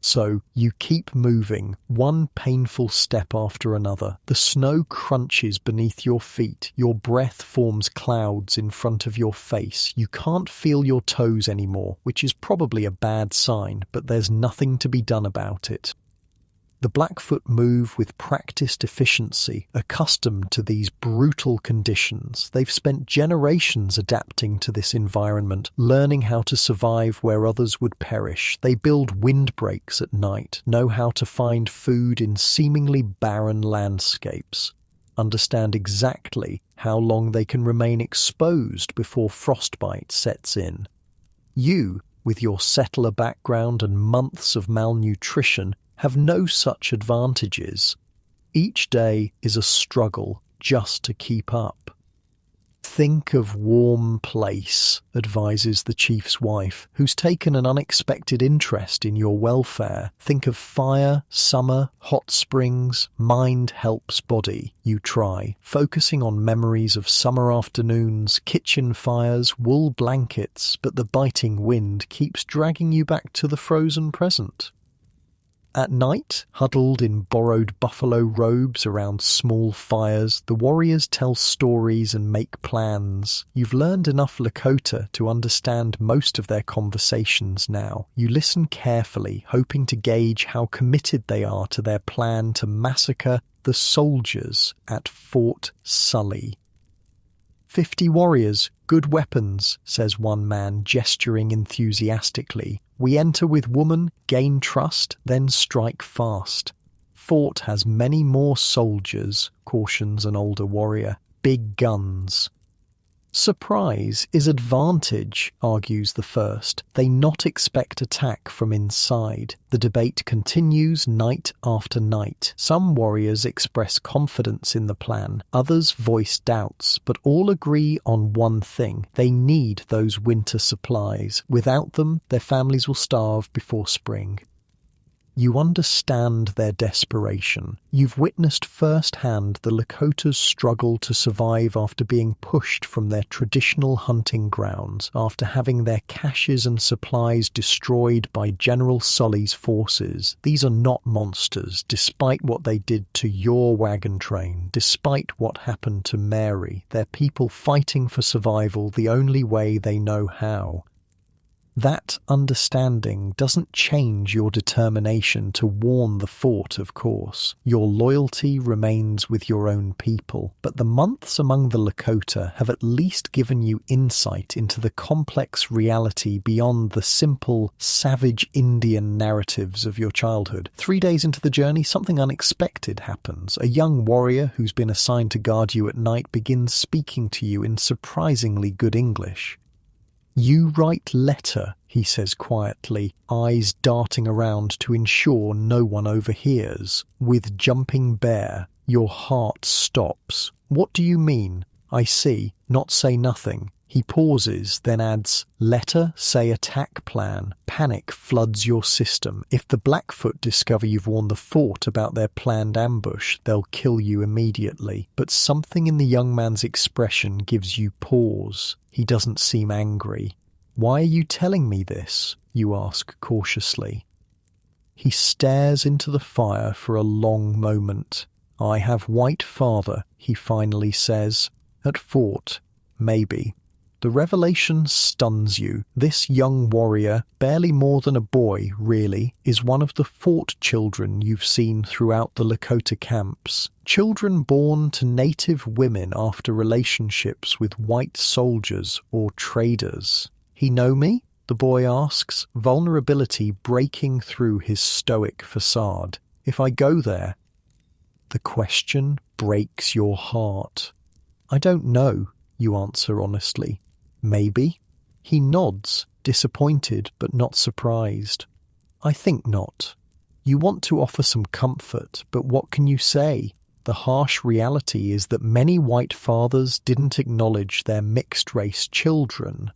A: So you keep moving, one painful step after another. The snow crunches beneath your feet, your breath forms clouds in front of your face. You can't feel your toes anymore, which is probably a bad sign, but there's nothing to be done about it. The Blackfoot move with practiced efficiency, accustomed to these brutal conditions. They've spent generations adapting to this environment, learning how to survive where others would perish. They build windbreaks at night, know how to find food in seemingly barren landscapes, understand exactly how long they can remain exposed before frostbite sets in. You, with your settler background and months of malnutrition, have no such advantages. Each day is a struggle just to keep up. "Think of warm place," advises the chief's wife, who's taken an unexpected interest in your welfare. "Think of fire, summer, hot springs. Mind helps body." You try, focusing on memories of summer afternoons, kitchen fires, wool blankets, but the biting wind keeps dragging you back to the frozen present. At night, huddled in borrowed buffalo robes around small fires, the warriors tell stories and make plans. You've learned enough Lakota to understand most of their conversations now. You listen carefully, hoping to gauge how committed they are to their plan to massacre the soldiers at Fort Sully. 50 warriors, good weapons, says one man, gesturing enthusiastically. We enter with woman, gain trust, then strike fast. Fort has many more soldiers, cautions an older warrior. Big guns. Surprise is advantage, argues the first. They not expect attack from inside. The debate continues night after night. Some warriors express confidence in the plan, others voice doubts, but all agree on one thing. They need those winter supplies. Without them, their families will starve before spring. You understand their desperation. You've witnessed firsthand the Lakota's struggle to survive after being pushed from their traditional hunting grounds, after having their caches and supplies destroyed by General Sully's forces. These are not monsters, despite what they did to your wagon train, despite what happened to Mary. They're people fighting for survival the only way they know how. That understanding doesn't change your determination to warn the fort, of course. Your loyalty remains with your own people. But the months among the Lakota have at least given you insight into the complex reality beyond the simple, savage Indian narratives of your childhood. 3 days into the journey, something unexpected happens. A young warrior who's been assigned to guard you at night begins speaking to you in surprisingly good English. You write letter, he says quietly, eyes darting around to ensure no one overhears. With jumping bear, your heart stops. What do you mean? I see, not say nothing. He pauses, then adds, letter, say attack plan. Panic floods your system. If the Blackfoot discover you've warned the fort about their planned ambush, they'll kill you immediately. But something in the young man's expression gives you pause. He doesn't seem angry. Why are you telling me this? You ask cautiously. He stares into the fire for a long moment. I have white father, he finally says. At fort, maybe. The revelation stuns you. This young warrior, barely more than a boy, really, is one of the fort children you've seen throughout the Lakota camps. Children born to native women after relationships with white soldiers or traders. He know me? The boy asks, vulnerability breaking through his stoic facade. If I go there? The question breaks your heart. I don't know, you answer honestly. Maybe. He nods, disappointed but not surprised. I think not. You want to offer some comfort, but what can you say? The harsh reality is that many white fathers didn't acknowledge their mixed-race children.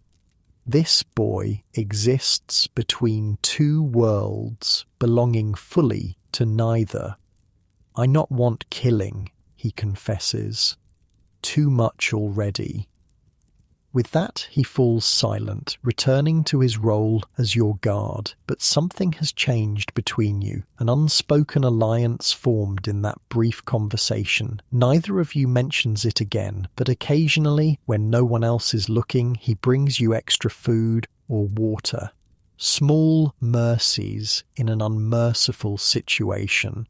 A: This boy exists between two worlds, belonging fully to neither. I not want killing, he confesses. Too much already. With that, he falls silent, returning to his role as your guard. But something has changed between you. An unspoken alliance formed in that brief conversation. Neither of you mentions it again, but occasionally, when no one else is looking, he brings you extra food or water. Small mercies in an unmerciful situation.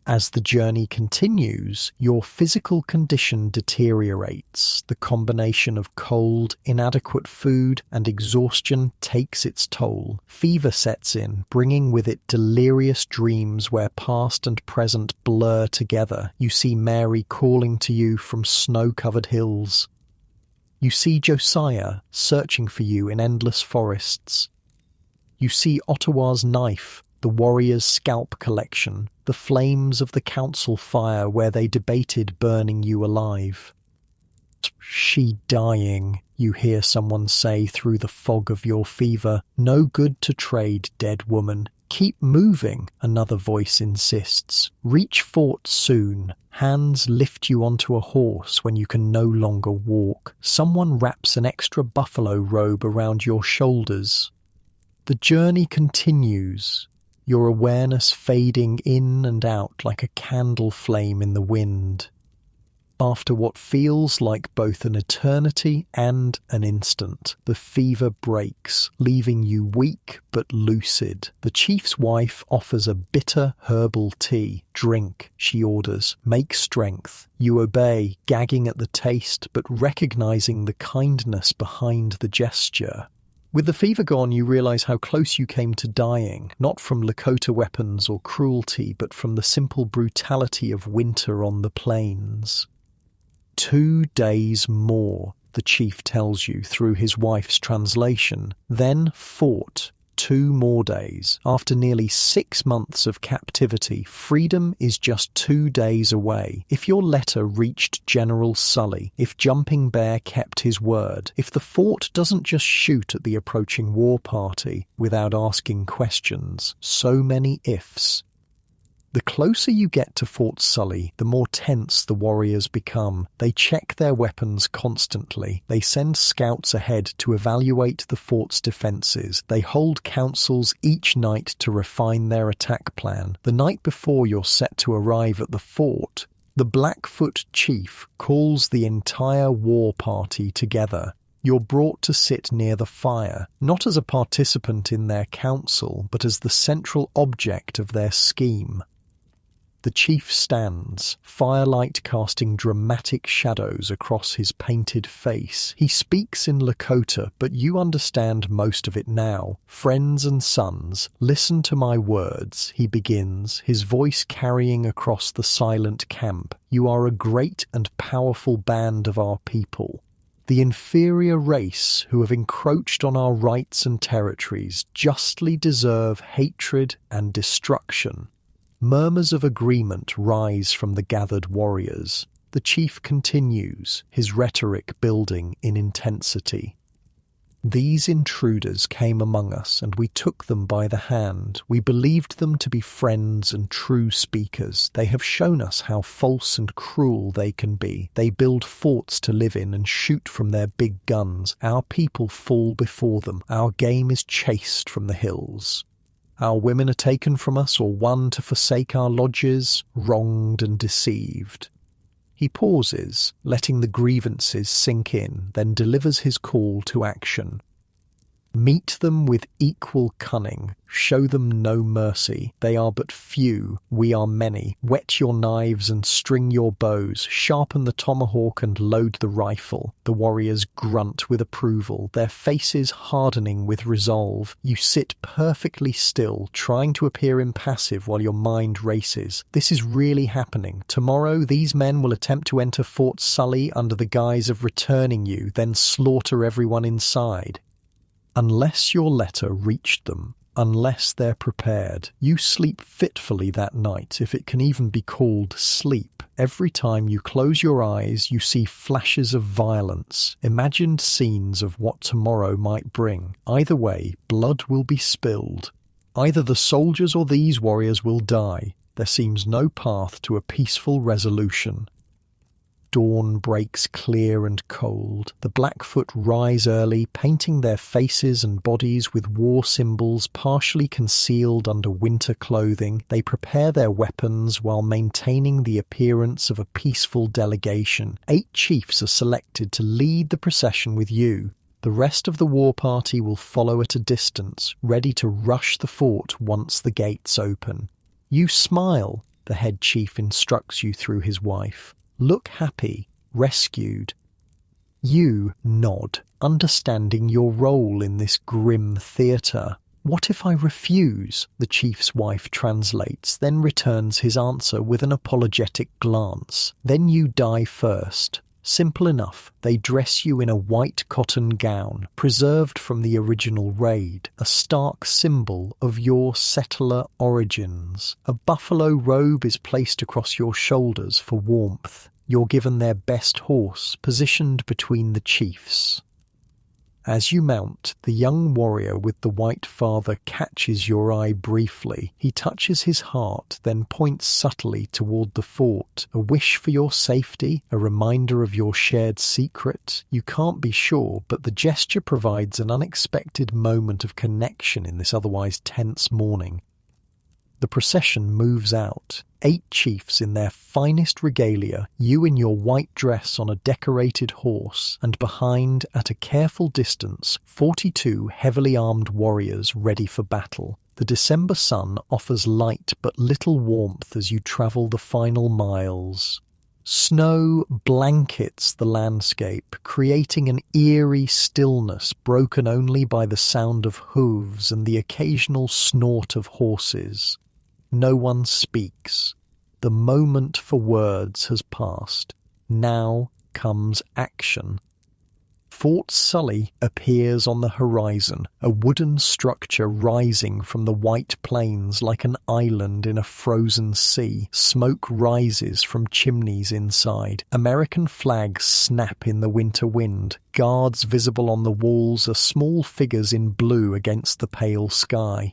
A: As the journey continues, your physical condition deteriorates. The combination of cold, inadequate food, and exhaustion takes its toll. Fever sets in, bringing with it delirious dreams where past and present blur together. You see Mary calling to you from snow-covered hills. You see Josiah searching for you in endless forests. You see Otawa's knife, the warrior's scalp collection, the flames of the council fire where they debated burning you alive. She dying, you hear someone say through the fog of your fever. No good to trade, dead woman. Keep moving, another voice insists. Reach fort soon. Hands lift you onto a horse when you can no longer walk. Someone wraps an extra buffalo robe around your shoulders. The journey continues, your awareness fading in and out like a candle flame in the wind. After what feels like both an eternity and an instant, the fever breaks, leaving you weak but lucid. The chief's wife offers a bitter herbal tea. "Drink," she orders. "Make strength." You obey, gagging at the taste, but recognizing the kindness behind the gesture. With the fever gone, you realize how close you came to dying, not from Lakota weapons or cruelty, but from the simple brutality of winter on the plains. 2 days more, the chief tells you through his wife's translation, then fought 2 more days. After nearly 6 months of captivity, freedom is just 2 days away. If your letter reached General Sully, if Jumping Bear kept his word, if the fort doesn't just shoot at the approaching war party without asking questions, so many ifs. The closer you get to Fort Sully, the more tense the warriors become. They check their weapons constantly. They send scouts ahead to evaluate the fort's defenses. They hold councils each night to refine their attack plan. The night before you're set to arrive at the fort, the Blackfoot chief calls the entire war party together. You're brought to sit near the fire, not as a participant in their council, but as the central object of their scheme. The chief stands, firelight casting dramatic shadows across his painted face. He speaks in Lakota, but you understand most of it now. "Friends and sons, listen to my words," he begins, his voice carrying across the silent camp. "You are a great and powerful band of our people. The inferior race who have encroached on our rights and territories justly deserve hatred and destruction." Murmurs of agreement rise from the gathered warriors. The chief continues, his rhetoric building in intensity. "These intruders came among us, and we took them by the hand. We believed them to be friends and true speakers. They have shown us how false and cruel they can be. They build forts to live in and shoot from their big guns. Our people fall before them. Our game is chased from the hills. Our women are taken from us or won to forsake our lodges, wronged and deceived." He pauses, letting the grievances sink in, then delivers his call to action. "Meet them with equal cunning. Show them no mercy. They are but few, we are many. Whet your knives and string your bows. Sharpen the tomahawk and load the rifle." The warriors grunt with approval, their faces hardening with resolve. You sit perfectly still, trying to appear impassive while your mind races. This is really happening. Tomorrow, these men will attempt to enter Fort Sully under the guise of returning you, then slaughter everyone inside. Unless your letter reached them, unless they're prepared, you sleep fitfully that night, if it can even be called sleep. Every time you close your eyes, you see flashes of violence, imagined scenes of what tomorrow might bring. Either way, blood will be spilled. Either the soldiers or these warriors will die. There seems no path to a peaceful resolution. Dawn breaks clear and cold. The Blackfoot rise early, painting their faces and bodies with war symbols partially concealed under winter clothing. They prepare their weapons while maintaining the appearance of a peaceful delegation. 8 chiefs are selected to lead the procession with you. The rest of the war party will follow at a distance, ready to rush the fort once the gates open. You smile, the head chief instructs you through his wife. Look happy, rescued. You nod, understanding your role in this grim theatre. "What if I refuse?" the chief's wife translates, then returns his answer with an apologetic glance. "Then you die first." Simple enough, they dress you in a white cotton gown, preserved from the original raid, a stark symbol of your settler origins. A buffalo robe is placed across your shoulders for warmth. You're given their best horse, positioned between the chiefs. As you mount, the young warrior with the white father catches your eye briefly. He touches his heart, then points subtly toward the fort. A wish for your safety, a reminder of your shared secret. You can't be sure, but the gesture provides an unexpected moment of connection in this otherwise tense morning. The procession moves out. 8 chiefs in their finest regalia, you in your white dress on a decorated horse, and behind, at a careful distance, 42 heavily armed warriors ready for battle. The December sun offers light but little warmth as you travel the final miles. Snow blankets the landscape, creating an eerie stillness broken only by the sound of hooves and the occasional snort of horses. No one speaks. The moment for words has passed. Now comes action. Fort Sully appears on the horizon, a wooden structure rising from the white plains like an island in a frozen sea. Smoke rises from chimneys inside. American flags snap in the winter wind. Guards visible on the walls are small figures in blue against the pale sky.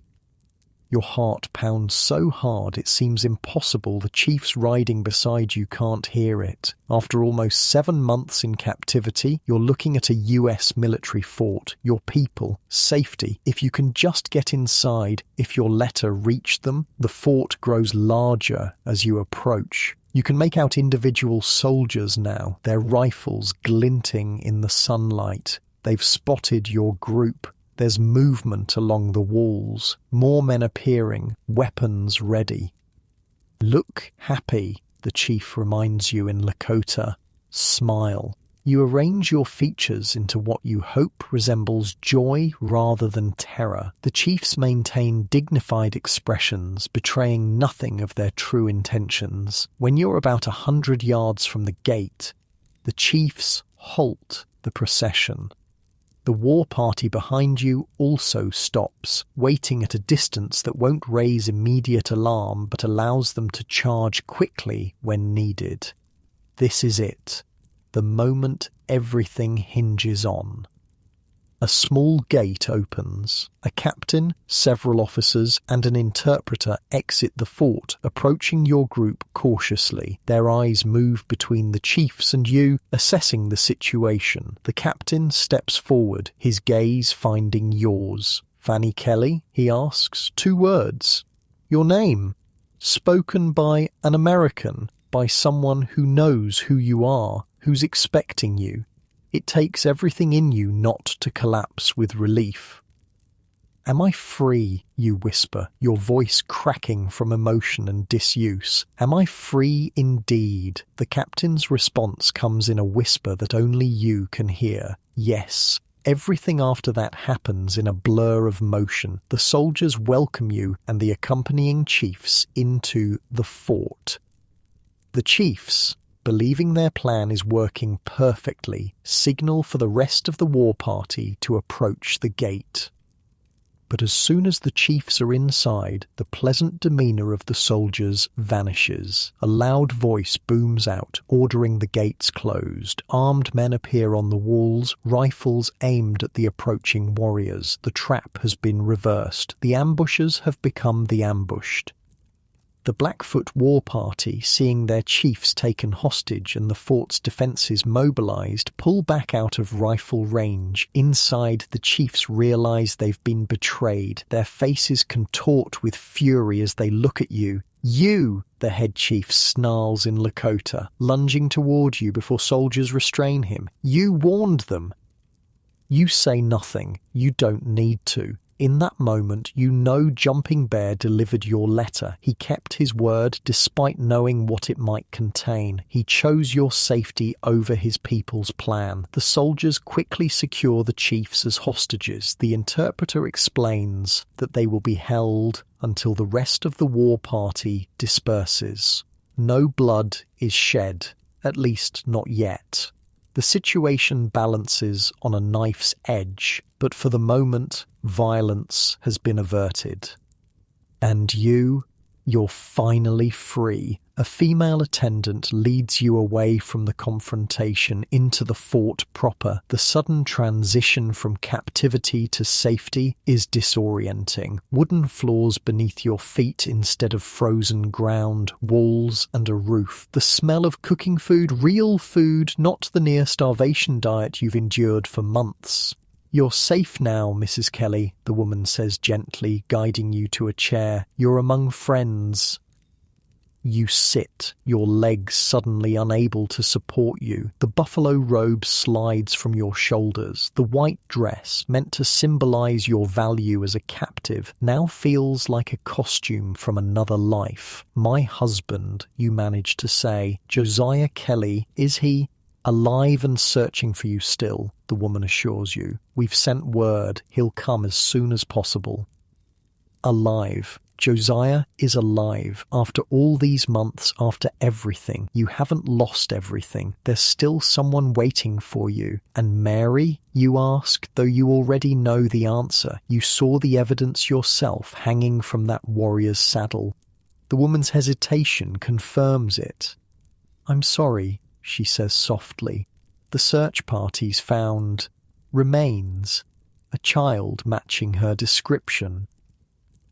A: Your heart pounds so hard it seems impossible the chiefs riding beside you can't hear it. After almost 7 months in captivity, you're looking at a US military fort, your people, safety. If you can just get inside, if your letter reached them, the fort grows larger as you approach. You can make out individual soldiers now, their rifles glinting in the sunlight. They've spotted your group. There's movement along the walls, more men appearing, weapons ready. Look happy, the chief reminds you in Lakota. Smile. You arrange your features into what you hope resembles joy rather than terror. The chiefs maintain dignified expressions, betraying nothing of their true intentions. When you're about 100 yards from the gate, the chiefs halt the procession. The war party behind you also stops, waiting at a distance that won't raise immediate alarm but allows them to charge quickly when needed. This is it, the moment everything hinges on. A small gate opens. A captain, several officers, and an interpreter exit the fort, approaching your group cautiously. Their eyes move between the chiefs and you, assessing the situation. The captain steps forward, his gaze finding yours. "Fanny Kelly?" he asks. 2 words. "Your name?" Spoken by an American, by someone who knows who you are, who's expecting you. It takes everything in you not to collapse with relief. "Am I free?" you whisper, your voice cracking from emotion and disuse. "Am I free indeed?" The captain's response comes in a whisper that only you can hear. Yes. Everything after that happens in a blur of motion. The soldiers welcome you and the accompanying chiefs into the fort. The chiefs, believing their plan is working perfectly, signal for the rest of the war party to approach the gate. But as soon as the chiefs are inside, the pleasant demeanour of the soldiers vanishes. A loud voice booms out, ordering the gates closed. Armed men appear on the walls, rifles aimed at the approaching warriors. The trap has been reversed. The ambushers have become the ambushed. The Blackfoot war party, seeing their chiefs taken hostage and the fort's defences mobilised, pull back out of rifle range. Inside, the chiefs realise they've been betrayed. Their faces contort with fury as they look at you. "You!" the head chief snarls in Lakota, lunging toward you before soldiers restrain him. "You warned them!" You say nothing. You don't need to. In that moment, you know Jumping Bear delivered your letter. He kept his word despite knowing what it might contain. He chose your safety over his people's plan. The soldiers quickly secure the chiefs as hostages. The interpreter explains that they will be held until the rest of the war party disperses. No blood is shed, at least not yet. The situation balances on a knife's edge, but for the moment, violence has been averted. And you're finally free. A female attendant leads you away from the confrontation into the fort proper. The sudden transition from captivity to safety is disorienting. Wooden floors beneath your feet instead of frozen ground, walls and a roof. The smell of cooking food, real food, not the near starvation diet you've endured for months. "You're safe now, Mrs. Kelly," the woman says gently, guiding you to a chair. "You're among friends." You sit, your legs suddenly unable to support you. The buffalo robe slides from your shoulders. The white dress, meant to symbolize your value as a captive, now feels like a costume from another life. "My husband," you manage to say. "Josiah Kelly, is he?" "Alive and searching for you still," the woman assures you. "We've sent word. He'll come as soon as possible." Alive. Josiah is alive. After all these months, after everything, you haven't lost everything. There's still someone waiting for you. "And Mary?" you ask, though you already know the answer. You saw the evidence yourself hanging from that warrior's saddle. The woman's hesitation confirms it. "I'm sorry," she says softly. "The search parties found remains, a child matching her description."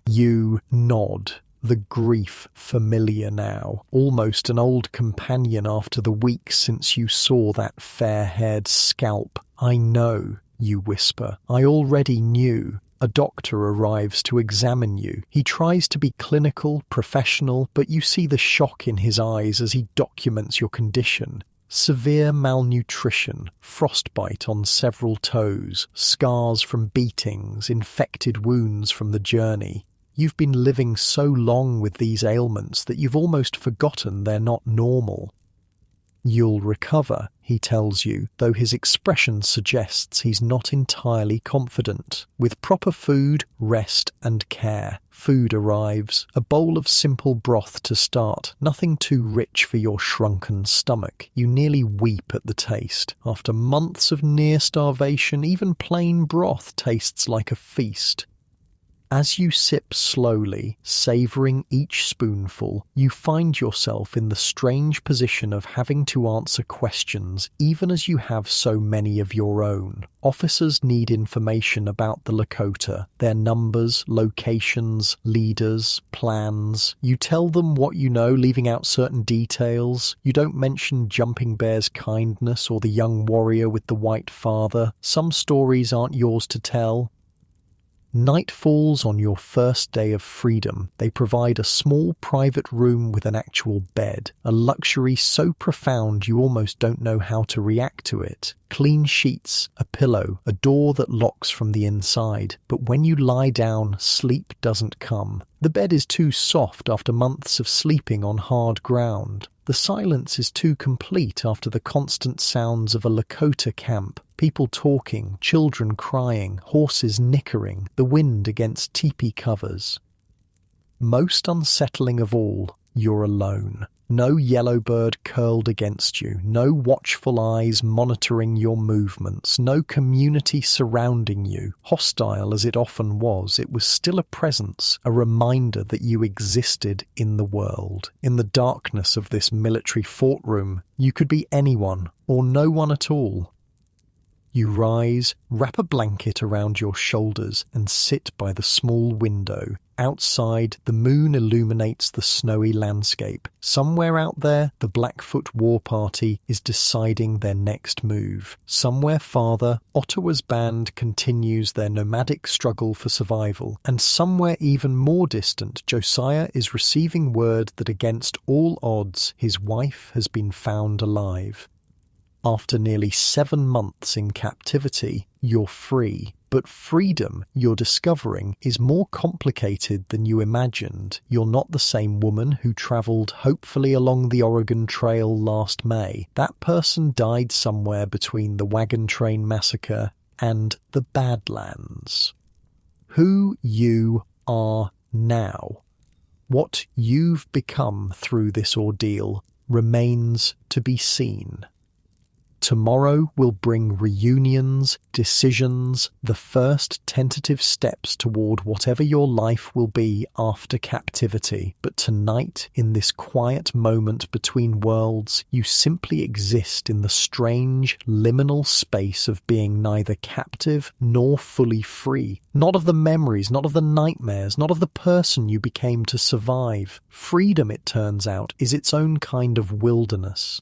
A: You nod, the grief familiar now, almost an old companion after the weeks since you saw that fair-haired scalp. "I know," you whisper. "I already knew." A doctor arrives to examine you. He tries to be clinical, professional, but you see the shock in his eyes as he documents your condition. Severe malnutrition, frostbite on several toes, scars from beatings, infected wounds from the journey. You've been living so long with these ailments that you've almost forgotten they're not normal. "You'll recover," he tells you, though his expression suggests he's not entirely confident. With proper food, rest and care. Food arrives, a bowl of simple broth to start, nothing too rich for your shrunken stomach. You nearly weep at the taste. After months of near starvation, even plain broth tastes like a feast. As you sip slowly, savouring each spoonful, you find yourself in the strange position of having to answer questions, even as you have so many of your own. Officers need information about the Lakota, their numbers, locations, leaders, plans. You tell them what you know, leaving out certain details. You don't mention Jumping Bear's kindness or the young warrior with the white father. Some stories aren't yours to tell. Night falls on your first day of freedom. They provide a small private room with an actual bed, a luxury so profound you almost don't know how to react to it. Clean sheets, a pillow, a door that locks from the inside. But when you lie down, sleep doesn't come. The bed is too soft after months of sleeping on hard ground. The silence is too complete after the constant sounds of a Lakota camp. People talking, children crying, horses nickering, the wind against teepee covers. Most unsettling of all, you're alone. No yellowbird curled against you, no watchful eyes monitoring your movements, no community surrounding you. Hostile as it often was, it was still a presence, a reminder that you existed in the world. In the darkness of this military fort room, you could be anyone or no one at all. You rise, wrap a blanket around your shoulders and sit by the small window. Outside, the moon illuminates the snowy landscape. Somewhere out there, the Blackfoot War Party is deciding their next move. Somewhere farther, Ottawa's band continues their nomadic struggle for survival. And somewhere even more distant, Josiah is receiving word that against all odds, his wife has been found alive. After nearly 7 months in captivity, you're free. But freedom, you're discovering, is more complicated than you imagined. You're not the same woman who travelled hopefully along the Oregon Trail last May. That person died somewhere between the wagon train massacre and the Badlands. Who you are now, what you've become through this ordeal, remains to be seen. Tomorrow will bring reunions, decisions, the first tentative steps toward whatever your life will be after captivity. But tonight, in this quiet moment between worlds, you simply exist in the strange, liminal space of being neither captive nor fully free. Not of the memories, not of the nightmares, not of the person you became to survive. Freedom, it turns out, is its own kind of wilderness.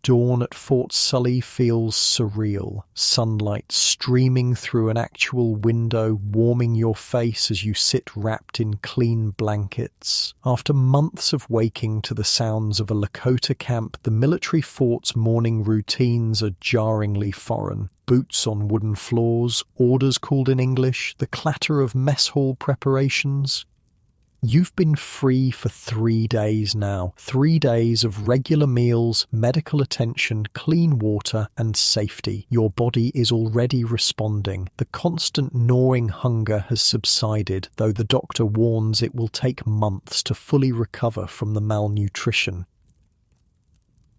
A: Dawn at Fort Sully feels surreal, sunlight streaming through an actual window, warming your face as you sit wrapped in clean blankets. After months of waking to the sounds of a Lakota camp, the military fort's morning routines are jarringly foreign. Boots on wooden floors, orders called in English, the clatter of mess hall preparations. You've been free for 3 days now. 3 days of regular meals, medical attention, clean water, and safety. Your body is already responding. The constant gnawing hunger has subsided, though the doctor warns it will take months to fully recover from the malnutrition.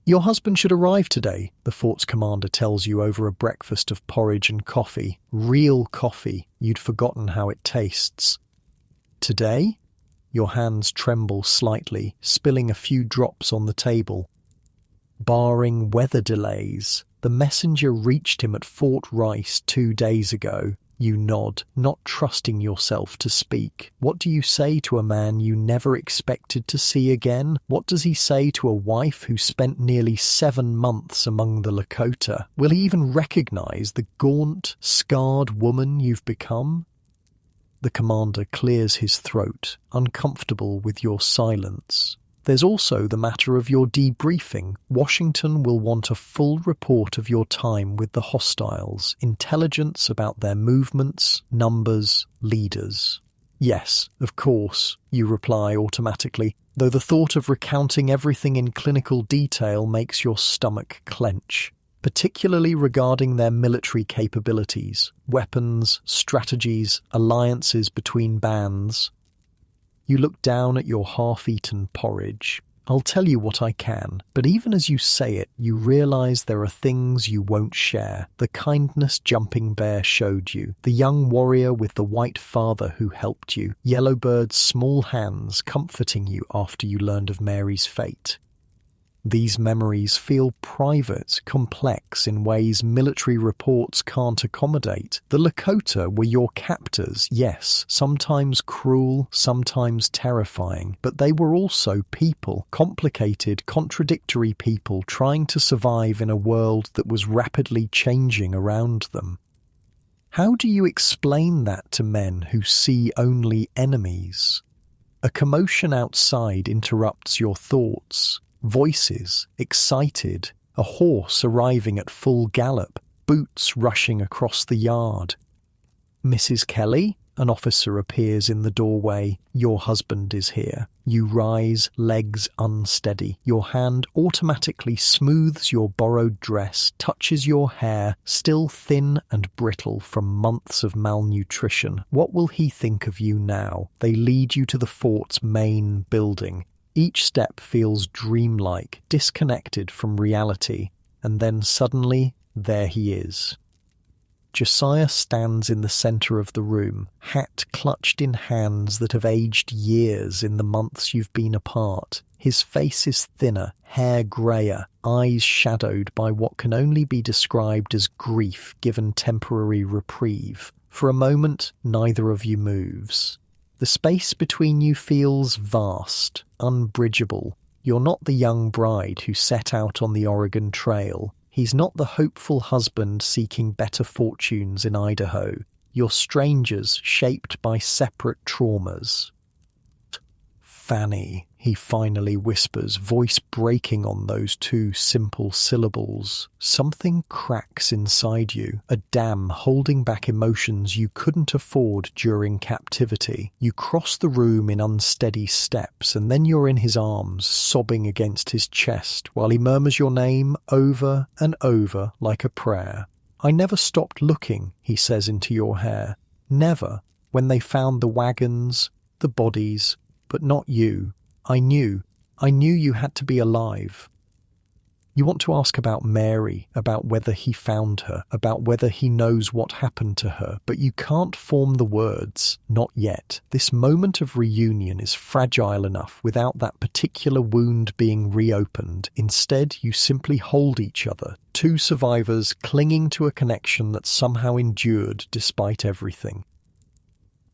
A: Your husband should arrive today, the fort's commander tells you over a breakfast of porridge and coffee. Real coffee. You'd forgotten how it tastes. Today? Your hands tremble slightly, spilling a few drops on the table. Barring weather delays, the messenger reached him at Fort Rice 2 days ago. You nod, not trusting yourself to speak. What do you say to a man you never expected to see again? What does he say to a wife who spent nearly 7 months among the Lakota? Will he even recognize the gaunt, scarred woman you've become? The commander clears his throat, uncomfortable with your silence. There's also the matter of your debriefing. Washington will want a full report of your time with the hostiles, intelligence about their movements, numbers, leaders. Yes, of course, you reply automatically, though the thought of recounting everything in clinical detail makes your stomach clench. Particularly regarding their military capabilities, weapons, strategies, alliances between bands. You look down at your half-eaten porridge. I'll tell you what I can, but even as you say it, you realize there are things you won't share. The kindness Jumping Bear showed you, the young warrior with the white father who helped you, Yellowbird's small hands comforting you after you learned of Mary's fate. These memories feel private, complex in ways military reports can't accommodate. The Lakota were your captors, yes, sometimes cruel, sometimes terrifying, but they were also people, complicated, contradictory people trying to survive in a world that was rapidly changing around them. How do you explain that to men who see only enemies? A commotion outside interrupts your thoughts. Voices, excited, a horse arriving at full gallop, boots rushing across the yard. Mrs. Kelly? An officer appears in the doorway. Your husband is here. You rise, legs unsteady. Your hand automatically smooths your borrowed dress, touches your hair, still thin and brittle from months of malnutrition. What will he think of you now? They lead you to the fort's main building. Each step feels dreamlike, disconnected from reality, and then suddenly, there he is. Josiah stands in the center of the room, hat clutched in hands that have aged years in the months you've been apart. His face is thinner, hair greyer, eyes shadowed by what can only be described as grief given temporary reprieve. For a moment, neither of you moves. The space between you feels vast, unbridgeable. You're not the young bride who set out on the Oregon Trail. He's not the hopeful husband seeking better fortunes in Idaho. You're strangers shaped by separate traumas. Fanny, he finally whispers, voice breaking on those 2 simple syllables. Something cracks inside you, a dam holding back emotions you couldn't afford during captivity. You cross the room in unsteady steps, and then you're in his arms, sobbing against his chest, while he murmurs your name over and over like a prayer. I never stopped looking, he says into your hair. Never, when they found the wagons, the bodies, but not you. I knew you had to be alive. You want to ask about Mary, about whether he found her, about whether he knows what happened to her, but you can't form the words, not yet. This moment of reunion is fragile enough without that particular wound being reopened. Instead, you simply hold each other, 2 survivors clinging to a connection that somehow endured despite everything.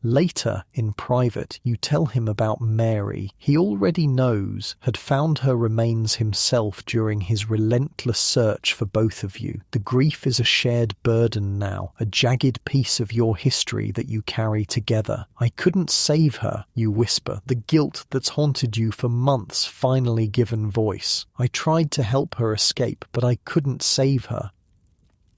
A: Later, in private, you tell him about Mary. He already knows, had found her remains himself during his relentless search for both of you. The grief is a shared burden now, a jagged piece of your history that you carry together. I couldn't save her, you whisper, the guilt that's haunted you for months finally given voice. I tried to help her escape, but I couldn't save her.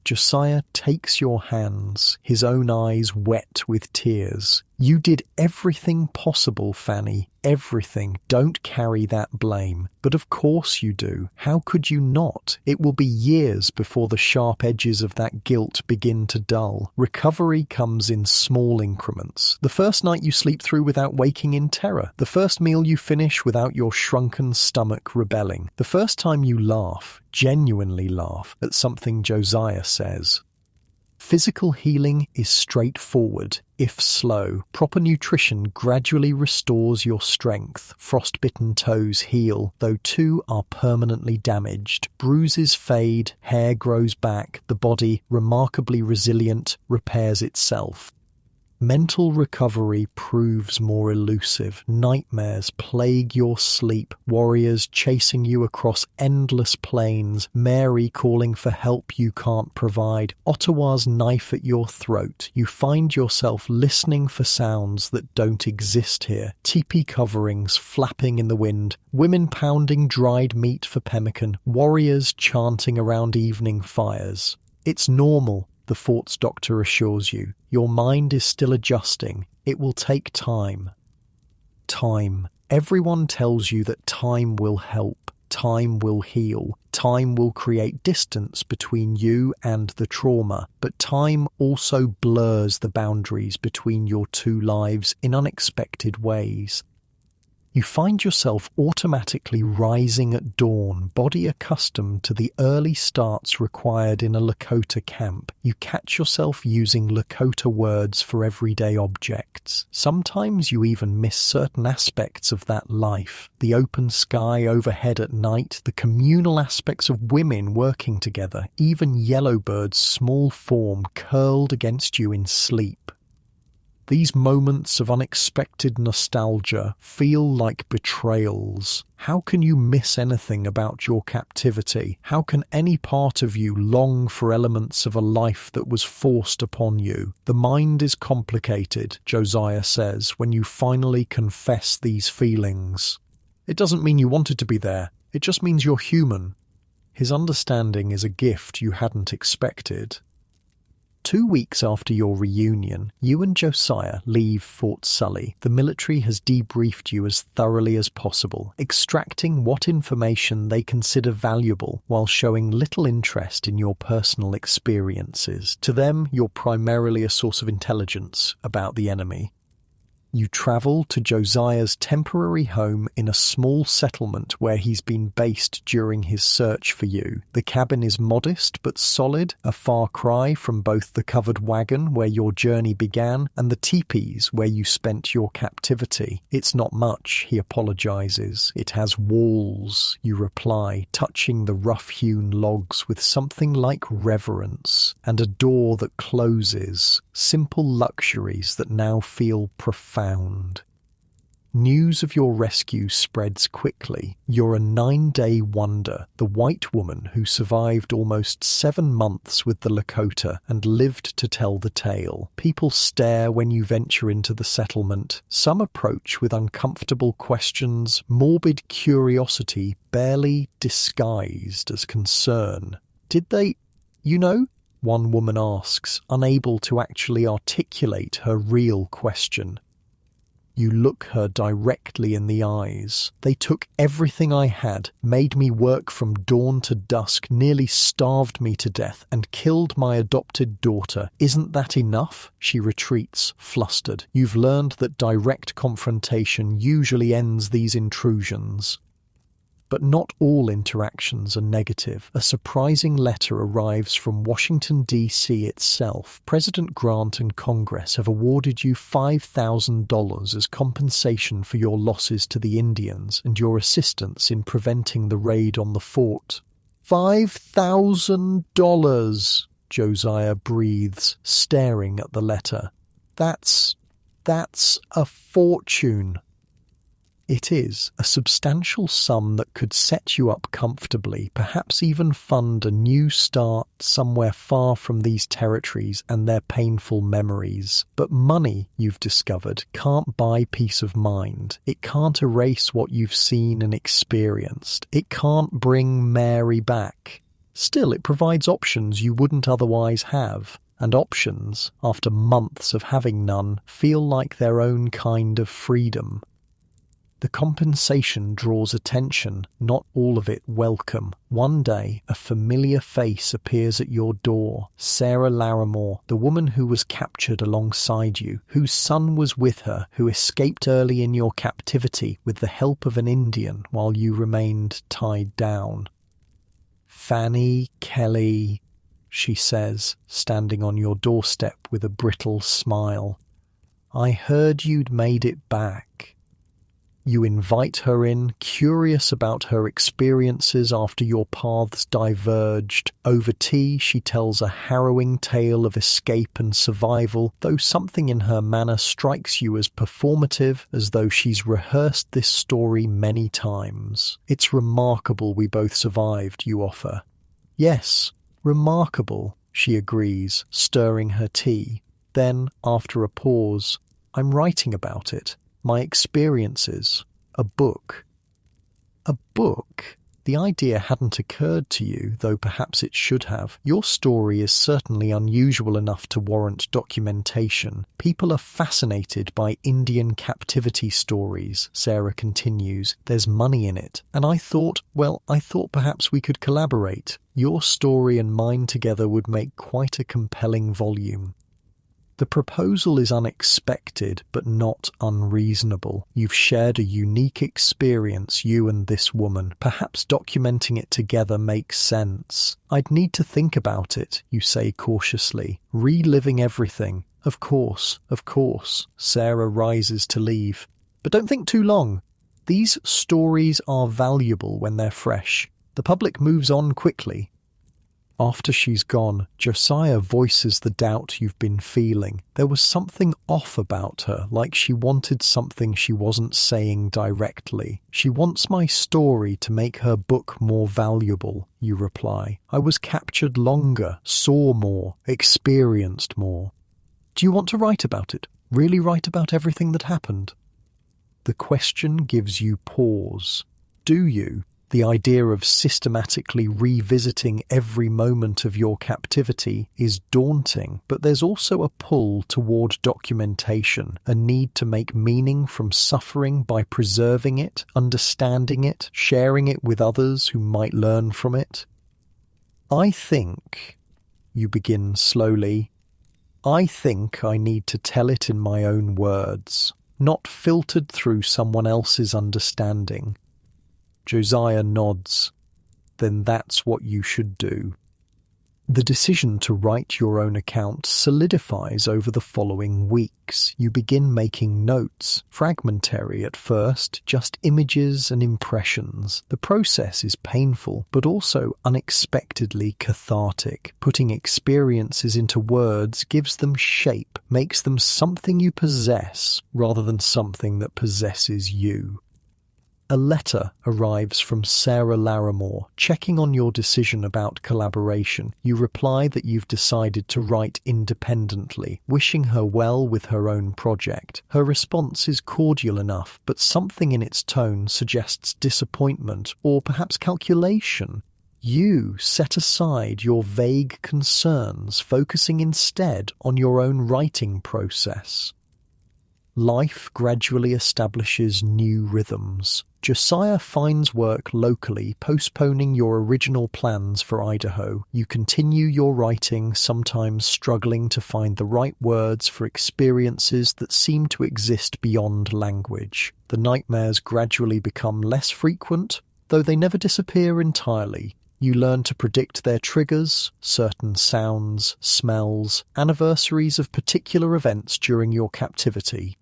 A: Josiah takes your hands, his own eyes wet with tears. You did everything possible, Fanny. Everything. Don't carry that blame. But of course you do. How could you not? It will be years before the sharp edges of that guilt begin to dull. Recovery comes in small increments. The first night you sleep through without waking in terror. The first meal you finish without your shrunken stomach rebelling. The first time you laugh, genuinely laugh, at something Josiah says. Physical healing is straightforward, if slow. Proper nutrition gradually restores your strength. Frostbitten toes heal, though two are permanently damaged. Bruises fade, hair grows back, the body, remarkably resilient, repairs itself. Mental recovery proves more elusive. Nightmares plague your sleep, warriors chasing you across endless plains, Mary calling for help you can't provide, Ottawa's knife at your throat. You find yourself listening for sounds that don't exist here. Teepee coverings flapping in the wind, women pounding dried meat for pemmican, warriors chanting around evening fires. It's normal, the fort's doctor assures you. Your mind is still adjusting. It will take time. Time. Everyone tells you that time will help. Time will heal. Time will create distance between you and the trauma. But time also blurs the boundaries between your two lives in unexpected ways. You find yourself automatically rising at dawn, body accustomed to the early starts required in a Lakota camp. You catch yourself using Lakota words for everyday objects. Sometimes you even miss certain aspects of that life. The open sky overhead at night, the communal aspects of women working together, even Yellowbird's small form curled against you in sleep. These moments of unexpected nostalgia feel like betrayals. How can you miss anything about your captivity? How can any part of you long for elements of a life that was forced upon you? The mind is complicated, Josiah says, when you finally confess these feelings. It doesn't mean you wanted to be there. It just means you're human. His understanding is a gift you hadn't expected. 2 weeks after your reunion, you and Josiah leave Fort Sully. The military has debriefed you as thoroughly as possible, extracting what information they consider valuable while showing little interest in your personal experiences. To them, you're primarily a source of intelligence about the enemy. You travel to Josiah's temporary home in a small settlement where he's been based during his search for you. The cabin is modest but solid, a far cry from both the covered wagon where your journey began and the teepees where you spent your captivity. It's not much, he apologizes. It has walls, you reply, touching the rough-hewn logs with something like reverence, and a door that closes. Simple luxuries that now feel profound. News of your rescue spreads quickly. You're a 9-day wonder, the white woman who survived almost 7 months with the Lakota and lived to tell the tale. People stare when you venture into the settlement. Some approach with uncomfortable questions, morbid curiosity barely disguised as concern. Did they, one woman asks, unable to actually articulate her real question. You look her directly in the eyes. They took everything I had, made me work from dawn to dusk, nearly starved me to death, and killed my adopted daughter. Isn't that enough? She retreats, flustered. You've learned that direct confrontation usually ends these intrusions. But not all interactions are negative. A surprising letter arrives from Washington, D.C. itself. President Grant and Congress have awarded you $5,000 as compensation for your losses to the Indians and your assistance in preventing the raid on the fort. $5,000, Josiah breathes, staring at the letter. That's That's a fortune. It is a substantial sum that could set you up comfortably, perhaps even fund a new start somewhere far from these territories and their painful memories. But money, you've discovered, can't buy peace of mind. It can't erase what you've seen and experienced. It can't bring Mary back. Still, it provides options you wouldn't otherwise have. And options, after months of having none, feel like their own kind of freedom. The compensation draws attention, not all of it welcome. One day, a familiar face appears at your door. Sarah Larimore, the woman who was captured alongside you, whose son was with her, who escaped early in your captivity with the help of an Indian while you remained tied down. Fanny Kelly, she says, standing on your doorstep with a brittle smile. I heard you'd made it back. You invite her in, curious about her experiences after your paths diverged. Over tea, she tells a harrowing tale of escape and survival, though something in her manner strikes you as performative, as though she's rehearsed this story many times. It's remarkable we both survived, you offer. Yes, remarkable, she agrees, stirring her tea. Then, after a pause, I'm writing about it. My experiences. A book. A book? The idea hadn't occurred to you, though perhaps it should have. Your story is certainly unusual enough to warrant documentation. People are fascinated by Indian captivity stories, Sarah continues. There's money in it. And I thought perhaps we could collaborate. Your story and mine together would make quite a compelling volume. The proposal is unexpected, but not unreasonable. You've shared a unique experience, you and this woman. Perhaps documenting it together makes sense. I'd need to think about it, you say cautiously. Reliving everything. Of course. Sarah rises to leave. But don't think too long. These stories are valuable when they're fresh. The public moves on quickly. After she's gone, Josiah voices the doubt you've been feeling. There was something off about her, like she wanted something she wasn't saying directly. She wants my story to make her book more valuable, you reply. I was captured longer, saw more, experienced more. Do you want to write about it? Really write about everything that happened? The question gives you pause. Do you? The idea of systematically revisiting every moment of your captivity is daunting, but there's also a pull toward documentation, a need to make meaning from suffering by preserving it, understanding it, sharing it with others who might learn from it. I think, you begin slowly, I think I need to tell it in my own words, not filtered through someone else's understanding. Josiah nods. Then that's what you should do. The decision to write your own account solidifies over the following weeks. You begin making notes, fragmentary at first, just images and impressions. The process is painful, but also unexpectedly cathartic. Putting experiences into words gives them shape, makes them something you possess, rather than something that possesses you. A letter arrives from Sarah Larimore, checking on your decision about collaboration. You reply that you've decided to write independently, wishing her well with her own project. Her response is cordial enough, but something in its tone suggests disappointment or perhaps calculation. You set aside your vague concerns, focusing instead on your own writing process. Life gradually establishes new rhythms. Josiah finds work locally, postponing your original plans for Idaho. You continue your writing, sometimes struggling to find the right words for experiences that seem to exist beyond language. The nightmares gradually become less frequent, though they never disappear entirely. You learn to predict their triggers, certain sounds, smells, anniversaries of particular events during your captivity.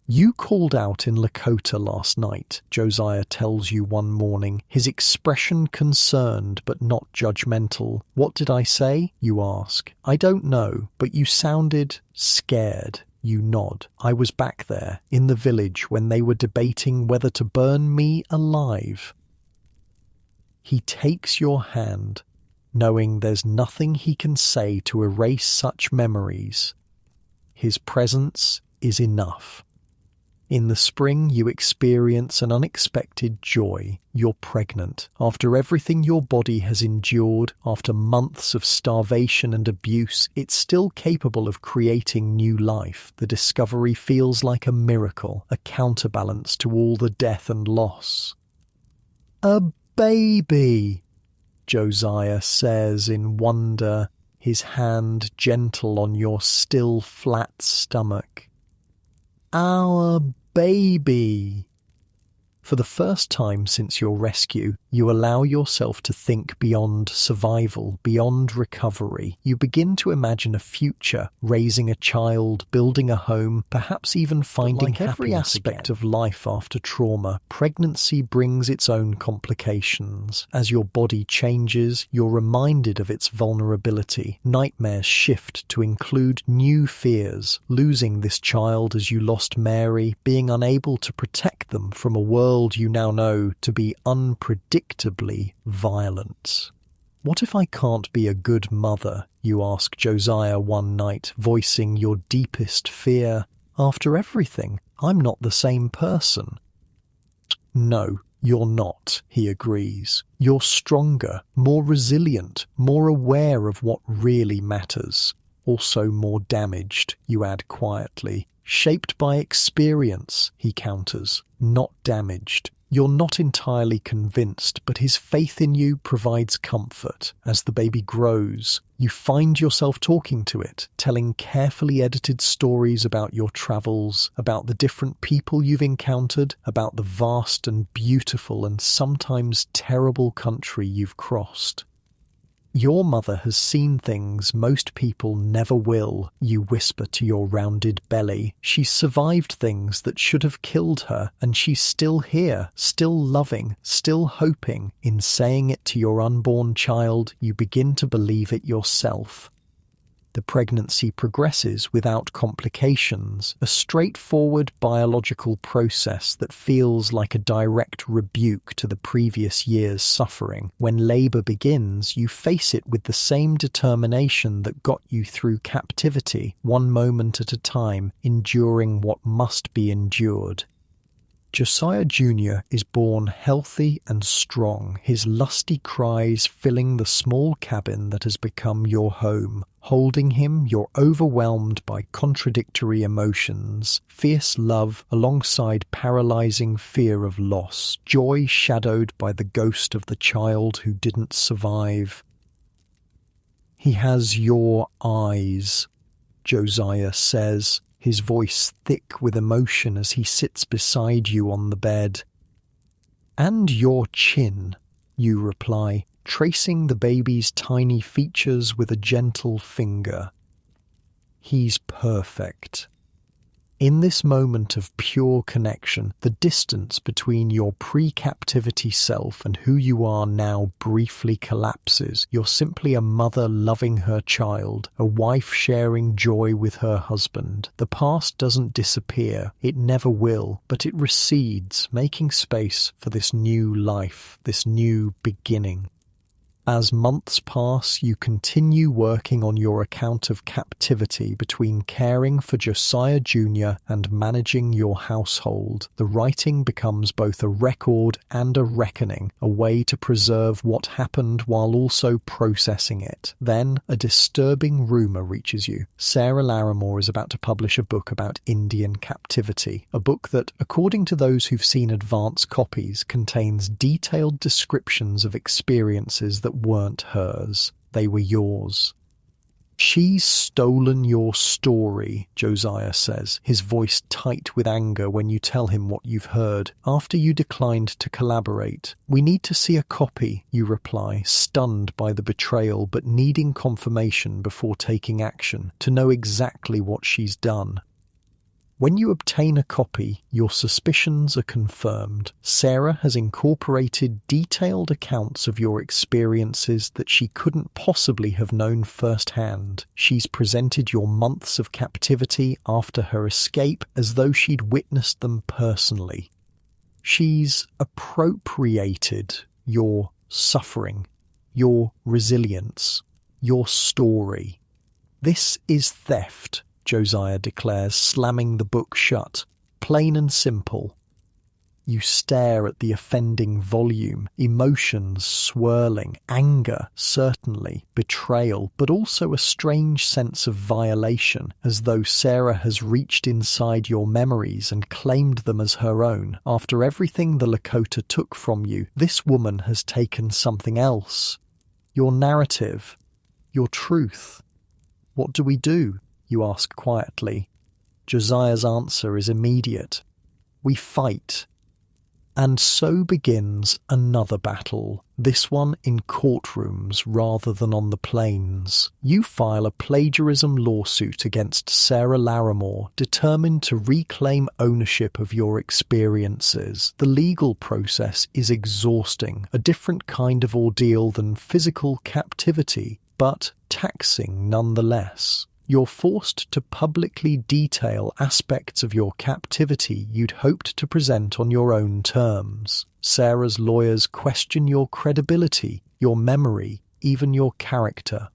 A: You called out in Lakota last night, Josiah tells you one morning, his expression concerned but not judgmental. What did I say? You ask. I don't know, but you sounded scared. You nod. I was back there, in the village, when they were debating whether to burn me alive. He takes your hand, knowing there's nothing he can say to erase such memories. His presence is enough. In the spring, you experience an unexpected joy. You're pregnant. After everything your body has endured, after months of starvation and abuse, it's still capable of creating new life. The discovery feels like a miracle, a counterbalance to all the death and loss. "A baby," Josiah says in wonder, his hand gentle on your still flat stomach. "Our baby." For the first time since your rescue, you allow yourself to think beyond survival, beyond recovery. You begin to imagine a future, raising a child, building a home, perhaps even finding every aspect of life after trauma. Pregnancy brings its own complications. As your body changes, you're reminded of its vulnerability. Nightmares shift to include new fears, losing this child as you lost Mary, being unable to protect them from a world you now know to be unpredictably violent. "What if I can't be a good mother?" you ask Josiah one night, voicing your deepest fear. "After everything, I'm not the same person." "No, you're not," he agrees. "You're stronger, more resilient, more aware of what really matters. Also more damaged," you add quietly. "Shaped by experience," he counters, "not damaged." You're not entirely convinced, but his faith in you provides comfort. As the baby grows, you find yourself talking to it, telling carefully edited stories about your travels, about the different people you've encountered, about the vast and beautiful and sometimes terrible country you've crossed. "Your mother has seen things most people never will," you whisper to your rounded belly. "She's survived things that should have killed her, and she's still here, still loving, still hoping." In saying it to your unborn child, you begin to believe it yourself. The pregnancy progresses without complications, a straightforward biological process that feels like a direct rebuke to the previous year's suffering. When labor begins, you face it with the same determination that got you through captivity, one moment at a time, enduring what must be endured. Josiah Jr. is born healthy and strong, his lusty cries filling the small cabin that has become your home. Holding him, you're overwhelmed by contradictory emotions, fierce love alongside paralyzing fear of loss, joy shadowed by the ghost of the child who didn't survive. "He has your eyes," Josiah says, his voice thick with emotion as he sits beside you on the bed. "And your chin," you reply, tracing the baby's tiny features with a gentle finger. "He's perfect." In this moment of pure connection, the distance between your pre-captivity self and who you are now briefly collapses. You're simply a mother loving her child, a wife sharing joy with her husband. The past doesn't disappear, it never will, but it recedes, making space for this new life, this new beginning. As months pass, you continue working on your account of captivity between caring for Josiah Jr. and managing your household. The writing becomes both a record and a reckoning, a way to preserve what happened while also processing it. Then, a disturbing rumor reaches you. Sarah Larimore is about to publish a book about Indian captivity, a book that, according to those who've seen advance copies, contains detailed descriptions of experiences that weren't hers. They were yours. "She's stolen your story," Josiah says, his voice tight with anger when you tell him what you've heard. "After you declined to collaborate, we need to see a copy," you reply, stunned by the betrayal but needing confirmation before taking action, to know exactly what she's done. When you obtain a copy, your suspicions are confirmed. Sarah has incorporated detailed accounts of your experiences that she couldn't possibly have known firsthand. She's presented your months of captivity after her escape as though she'd witnessed them personally. She's appropriated your suffering, your resilience, your story. This is theft, Josiah declares, slamming the book shut. Plain and simple. You stare at the offending volume, emotions swirling, anger, certainly, betrayal, but also a strange sense of violation, as though Sarah has reached inside your memories and claimed them as her own. After everything the Lakota took from you, this woman has taken something else. Your narrative, your truth. What do we do? You ask quietly. Josiah's answer is immediate. We fight. And so begins another battle, this one in courtrooms rather than on the plains. You file a plagiarism lawsuit against Sarah Larimore, determined to reclaim ownership of your experiences. The legal process is exhausting, a different kind of ordeal than physical captivity, but taxing nonetheless. You're forced to publicly detail aspects of your captivity you'd hoped to present on your own terms. Sarah's lawyers question your credibility, your memory, even your character.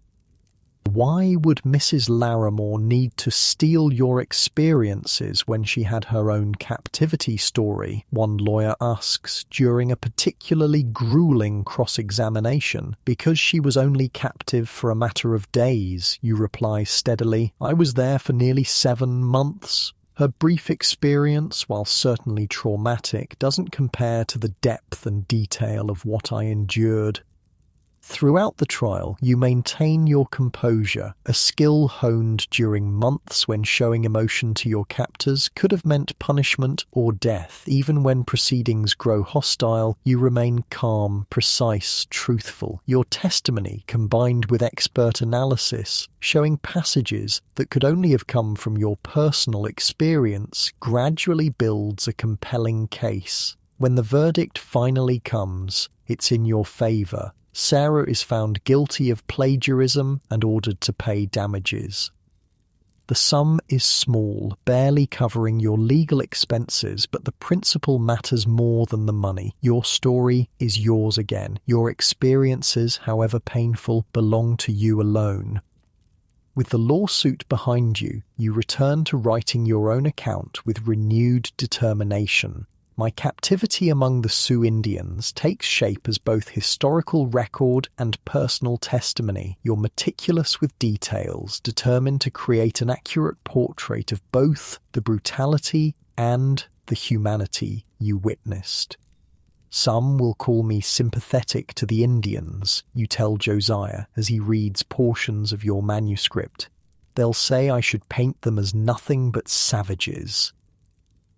A: Why would Mrs. Larimore need to steal your experiences when she had her own captivity story? One lawyer asks during a particularly grueling cross-examination. Because she was only captive for a matter of days, you reply steadily. I was there for nearly 7 months. Her brief experience, while certainly traumatic, doesn't compare to the depth and detail of what I endured. Throughout the trial, you maintain your composure, a skill honed during months when showing emotion to your captors could have meant punishment or death. Even when proceedings grow hostile, you remain calm, precise, truthful. Your testimony, combined with expert analysis, showing passages that could only have come from your personal experience, gradually builds a compelling case. When the verdict finally comes, it's in your favor. Sarah is found guilty of plagiarism and ordered to pay damages. The sum is small, barely covering your legal expenses, but the principle matters more than the money. Your story is yours again. Your experiences, however painful, belong to you alone. With the lawsuit behind you, you return to writing your own account with renewed determination. My captivity among the Sioux Indians takes shape as both historical record and personal testimony. You're meticulous with details, determined to create an accurate portrait of both the brutality and the humanity you witnessed. Some will call me sympathetic to the Indians, you tell Josiah as he reads portions of your manuscript. They'll say I should paint them as nothing but savages.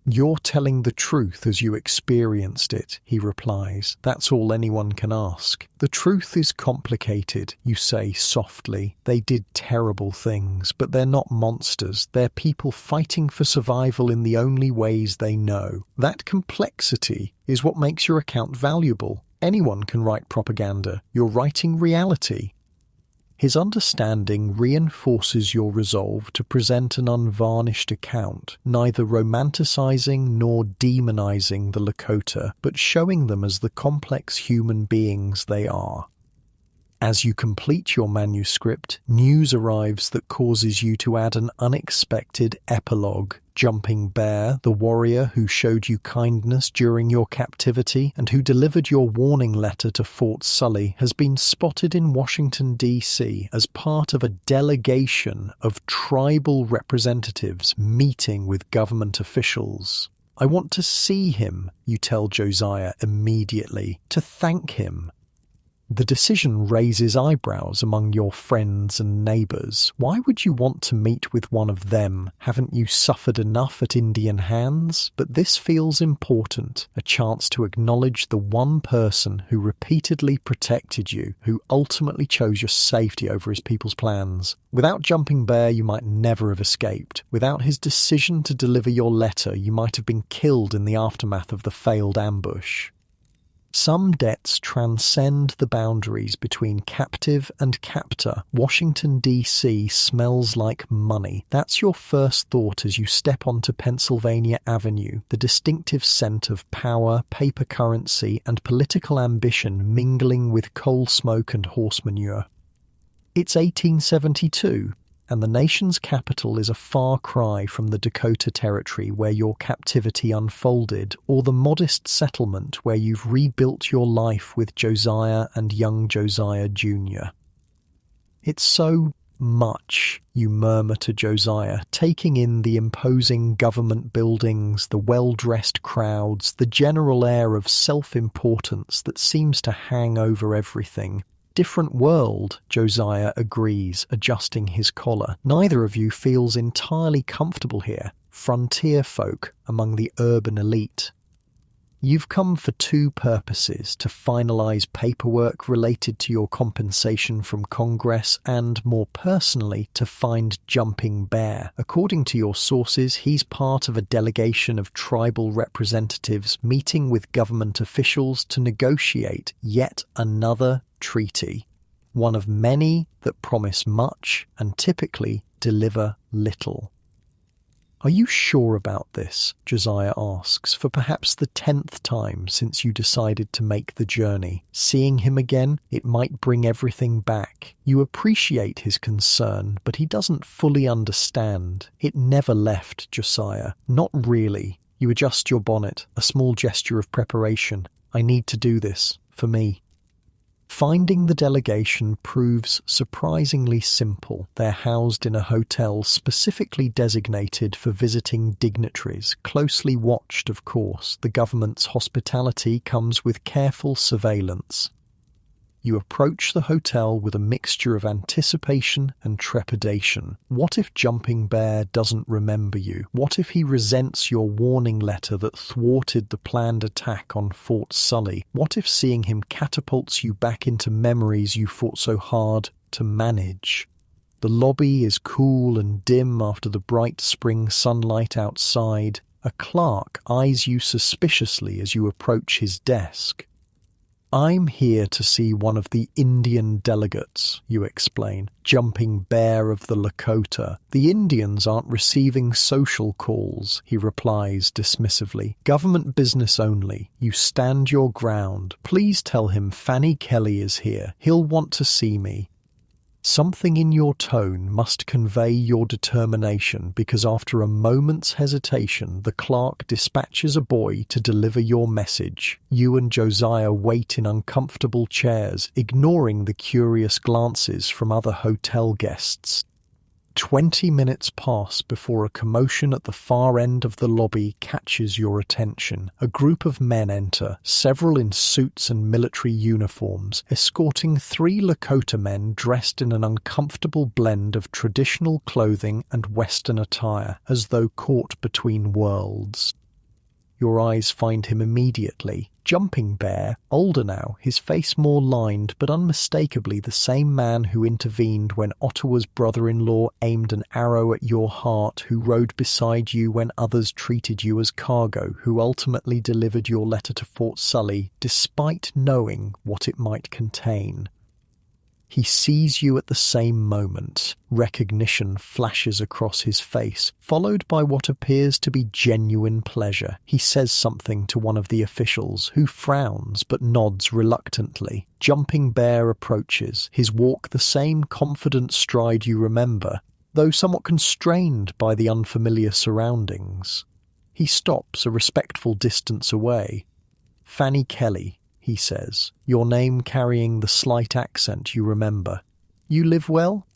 A: You're telling the truth as you experienced it, he replies. That's all anyone can ask. The truth is complicated, you say softly. They did terrible things, but they're not monsters. They're people fighting for survival in the only ways they know. That complexity is what makes your account valuable. Anyone can write propaganda. You're writing reality. His understanding reinforces your resolve to present an unvarnished account, neither romanticizing nor demonizing the Lakota, but showing them as the complex human beings they are. As you complete your manuscript, news arrives that causes you to add an unexpected epilogue. Jumping Bear, the warrior who showed you kindness during your captivity and who delivered your warning letter to Fort Sully, has been spotted in Washington, D.C. as part of a delegation of tribal representatives meeting with government officials. I want to see him, you tell Josiah immediately, to thank him. The decision raises eyebrows among your friends and neighbours. Why would you want to meet with one of them? Haven't you suffered enough at Indian hands? But this feels important, a chance to acknowledge the one person who repeatedly protected you, who ultimately chose your safety over his people's plans. Without Jumping Bear, you might never have escaped. Without his decision to deliver your letter, you might have been killed in the aftermath of the failed ambush. Some debts transcend the boundaries between captive and captor. Washington, D.C. smells like money. That's your first thought as you step onto Pennsylvania Avenue, the distinctive scent of power, paper currency, and political ambition mingling with coal smoke and horse manure. It's 1872. And the nation's capital is a far cry from the Dakota Territory where your captivity unfolded, or the modest settlement where you've rebuilt your life with Josiah and young Josiah Jr. It's so much, you murmur to Josiah, taking in the imposing government buildings, the well-dressed crowds, the general air of self-importance that seems to hang over everything. Different world, Josiah agrees, adjusting his collar. Neither of you feels entirely comfortable here, frontier folk among the urban elite. You've come for two purposes: to finalise paperwork related to your compensation from Congress and, more personally, to find Jumping Bear. According to your sources, he's part of a delegation of tribal representatives meeting with government officials to negotiate yet another treaty, one of many that promise much and typically deliver little. Are you sure about this? Josiah asks, for perhaps the 10th time since you decided to make the journey. Seeing him again, it might bring everything back. You appreciate his concern, but he doesn't fully understand. It never left, Josiah. Not really. You adjust your bonnet, a small gesture of preparation. I need to do this, for me. Finding the delegation proves surprisingly simple. They're housed in a hotel specifically designated for visiting dignitaries, closely watched, of course. The government's hospitality comes with careful surveillance. You approach the hotel with a mixture of anticipation and trepidation. What if Jumping Bear doesn't remember you? What if he resents your warning letter that thwarted the planned attack on Fort Sully? What if seeing him catapults you back into memories you fought so hard to manage? The lobby is cool and dim after the bright spring sunlight outside. A clerk eyes you suspiciously as you approach his desk. I'm here to see one of the Indian delegates, you explain. Jumping Bear of the Lakota. The Indians aren't receiving social calls, he replies dismissively. Government business only. You stand your ground. Please tell him Fanny Kelly is here. He'll want to see me. Something in your tone must convey your determination, because after a moment's hesitation, the clerk dispatches a boy to deliver your message. You and Josiah wait in uncomfortable chairs, ignoring the curious glances from other hotel guests. 20 minutes pass before a commotion at the far end of the lobby catches your attention. A group of men enter, several in suits and military uniforms, escorting 3 Lakota men dressed in an uncomfortable blend of traditional clothing and Western attire, as though caught between worlds. Your eyes find him immediately. Jumping Bear, older now, his face more lined, but unmistakably the same man who intervened when Ottawa's brother-in-law aimed an arrow at your heart, who rode beside you when others treated you as cargo, who ultimately delivered your letter to Fort Sully, despite knowing what it might contain. He sees you at the same moment. Recognition flashes across his face, followed by what appears to be genuine pleasure. He says something to one of the officials, who frowns but nods reluctantly. Jumping Bear approaches, his walk the same confident stride you remember, though somewhat constrained by the unfamiliar surroundings. He stops a respectful distance away. Fanny Kelly, he says, your name carrying the slight accent you remember. You live well?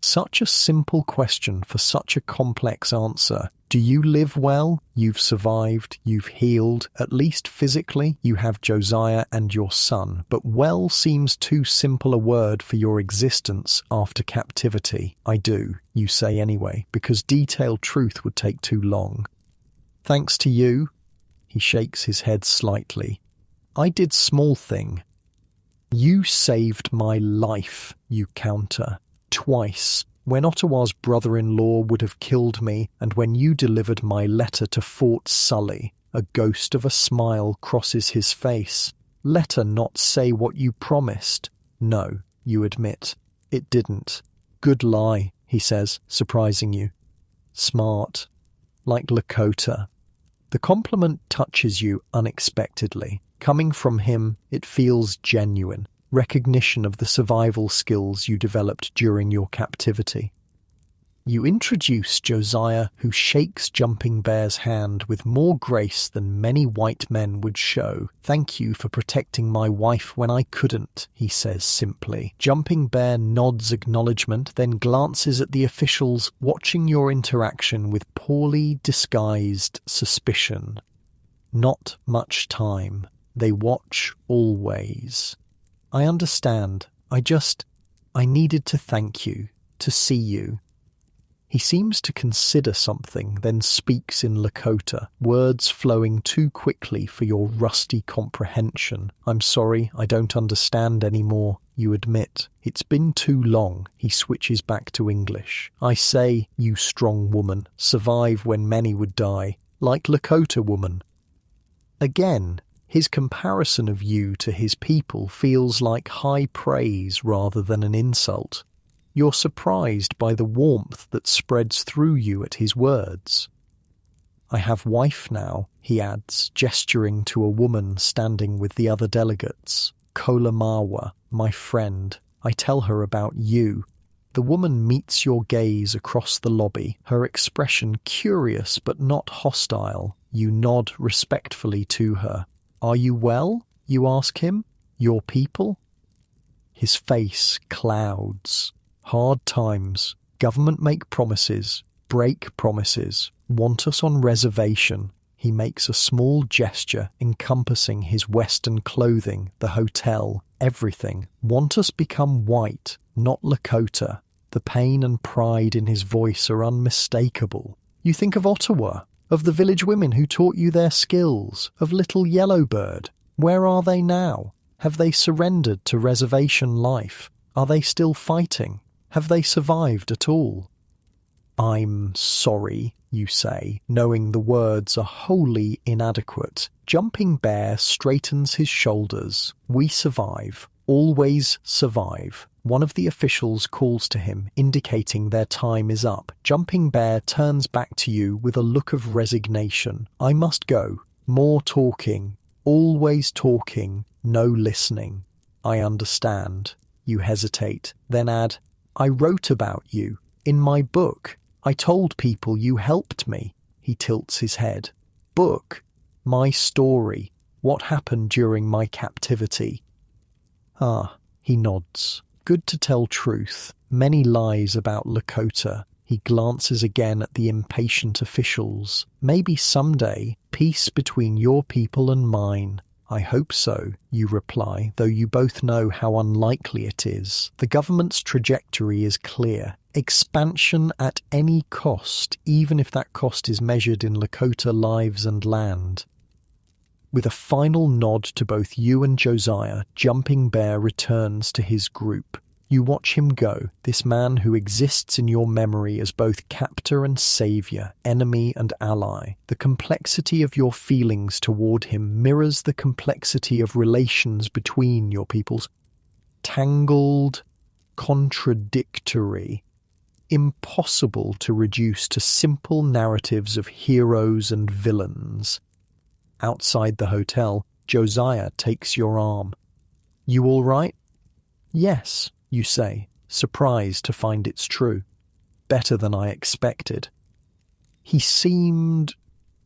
A: Such a simple question for such a complex answer. Do you live well? You've survived, you've healed, at least physically. You have Josiah and your son, but well seems too simple a word for your existence after captivity. I do, you say anyway, because detailed truth would take too long. Thanks to you, he shakes his head slightly. I did small thing. You saved my life, you counter. Twice, when Ottawa's brother-in-law would have killed me, and when you delivered my letter to Fort Sully. A ghost of a smile crosses his face. Letter not say what you promised. No, you admit. It didn't. Good lie, he says, surprising you. Smart. Like Lakota. The compliment touches you unexpectedly. Coming from him, it feels genuine. Recognition of the survival skills you developed during your captivity. You introduce Josiah, who shakes Jumping Bear's hand with more grace than many white men would show. Thank you for protecting my wife when I couldn't, he says simply. Jumping Bear nods acknowledgement, then glances at the officials, watching your interaction with poorly disguised suspicion. Not much time. They watch always. I understand. I needed to thank you, to see you. He seems to consider something, then speaks in Lakota, words flowing too quickly for your rusty comprehension. I'm sorry, I don't understand anymore, you admit. It's been too long, he switches back to English. I say, you strong woman, survive when many would die, like Lakota woman. Again, his comparison of you to his people feels like high praise rather than an insult. You're surprised by the warmth that spreads through you at his words. I have wife now, he adds, gesturing to a woman standing with the other delegates. Kolamawa, my friend. I tell her about you. The woman meets your gaze across the lobby, her expression curious but not hostile. You nod respectfully to her. Are you well? You ask him. Your people? His face clouds. Hard times. Government make promises. Break promises. Want us on reservation. He makes a small gesture encompassing his Western clothing, the hotel, everything. Want us become white, not Lakota. The pain and pride in his voice are unmistakable. You think of Ottawa, of the village women who taught you their skills, of little Yellowbird. Where are they now? Have they surrendered to reservation life? Are they still fighting? Have they survived at all? I'm sorry, you say, knowing the words are wholly inadequate. Jumping Bear straightens his shoulders. We survive. Always survive. One of the officials calls to him, indicating their time is up. Jumping Bear turns back to you with a look of resignation. I must go. More talking. Always talking. No listening. I understand. You hesitate. Then add, I wrote about you. In my book. I told people you helped me. He tilts his head. Book. My story. What happened during my captivity. Ah, he nods. Good to tell truth. Many lies about Lakota. He glances again at the impatient officials. Maybe someday, peace between your people and mine. I hope so, you reply, though you both know how unlikely it is. The government's trajectory is clear. Expansion at any cost, even if that cost is measured in Lakota lives and land. With a final nod to both you and Josiah, Jumping Bear returns to his group. You watch him go, this man who exists in your memory as both captor and savior, enemy and ally. The complexity of your feelings toward him mirrors the complexity of relations between your peoples. Tangled, contradictory, impossible to reduce to simple narratives of heroes and villains. Outside the hotel, Josiah takes your arm. You all right? Yes, you say, surprised to find it's true. Better than I expected. He seemed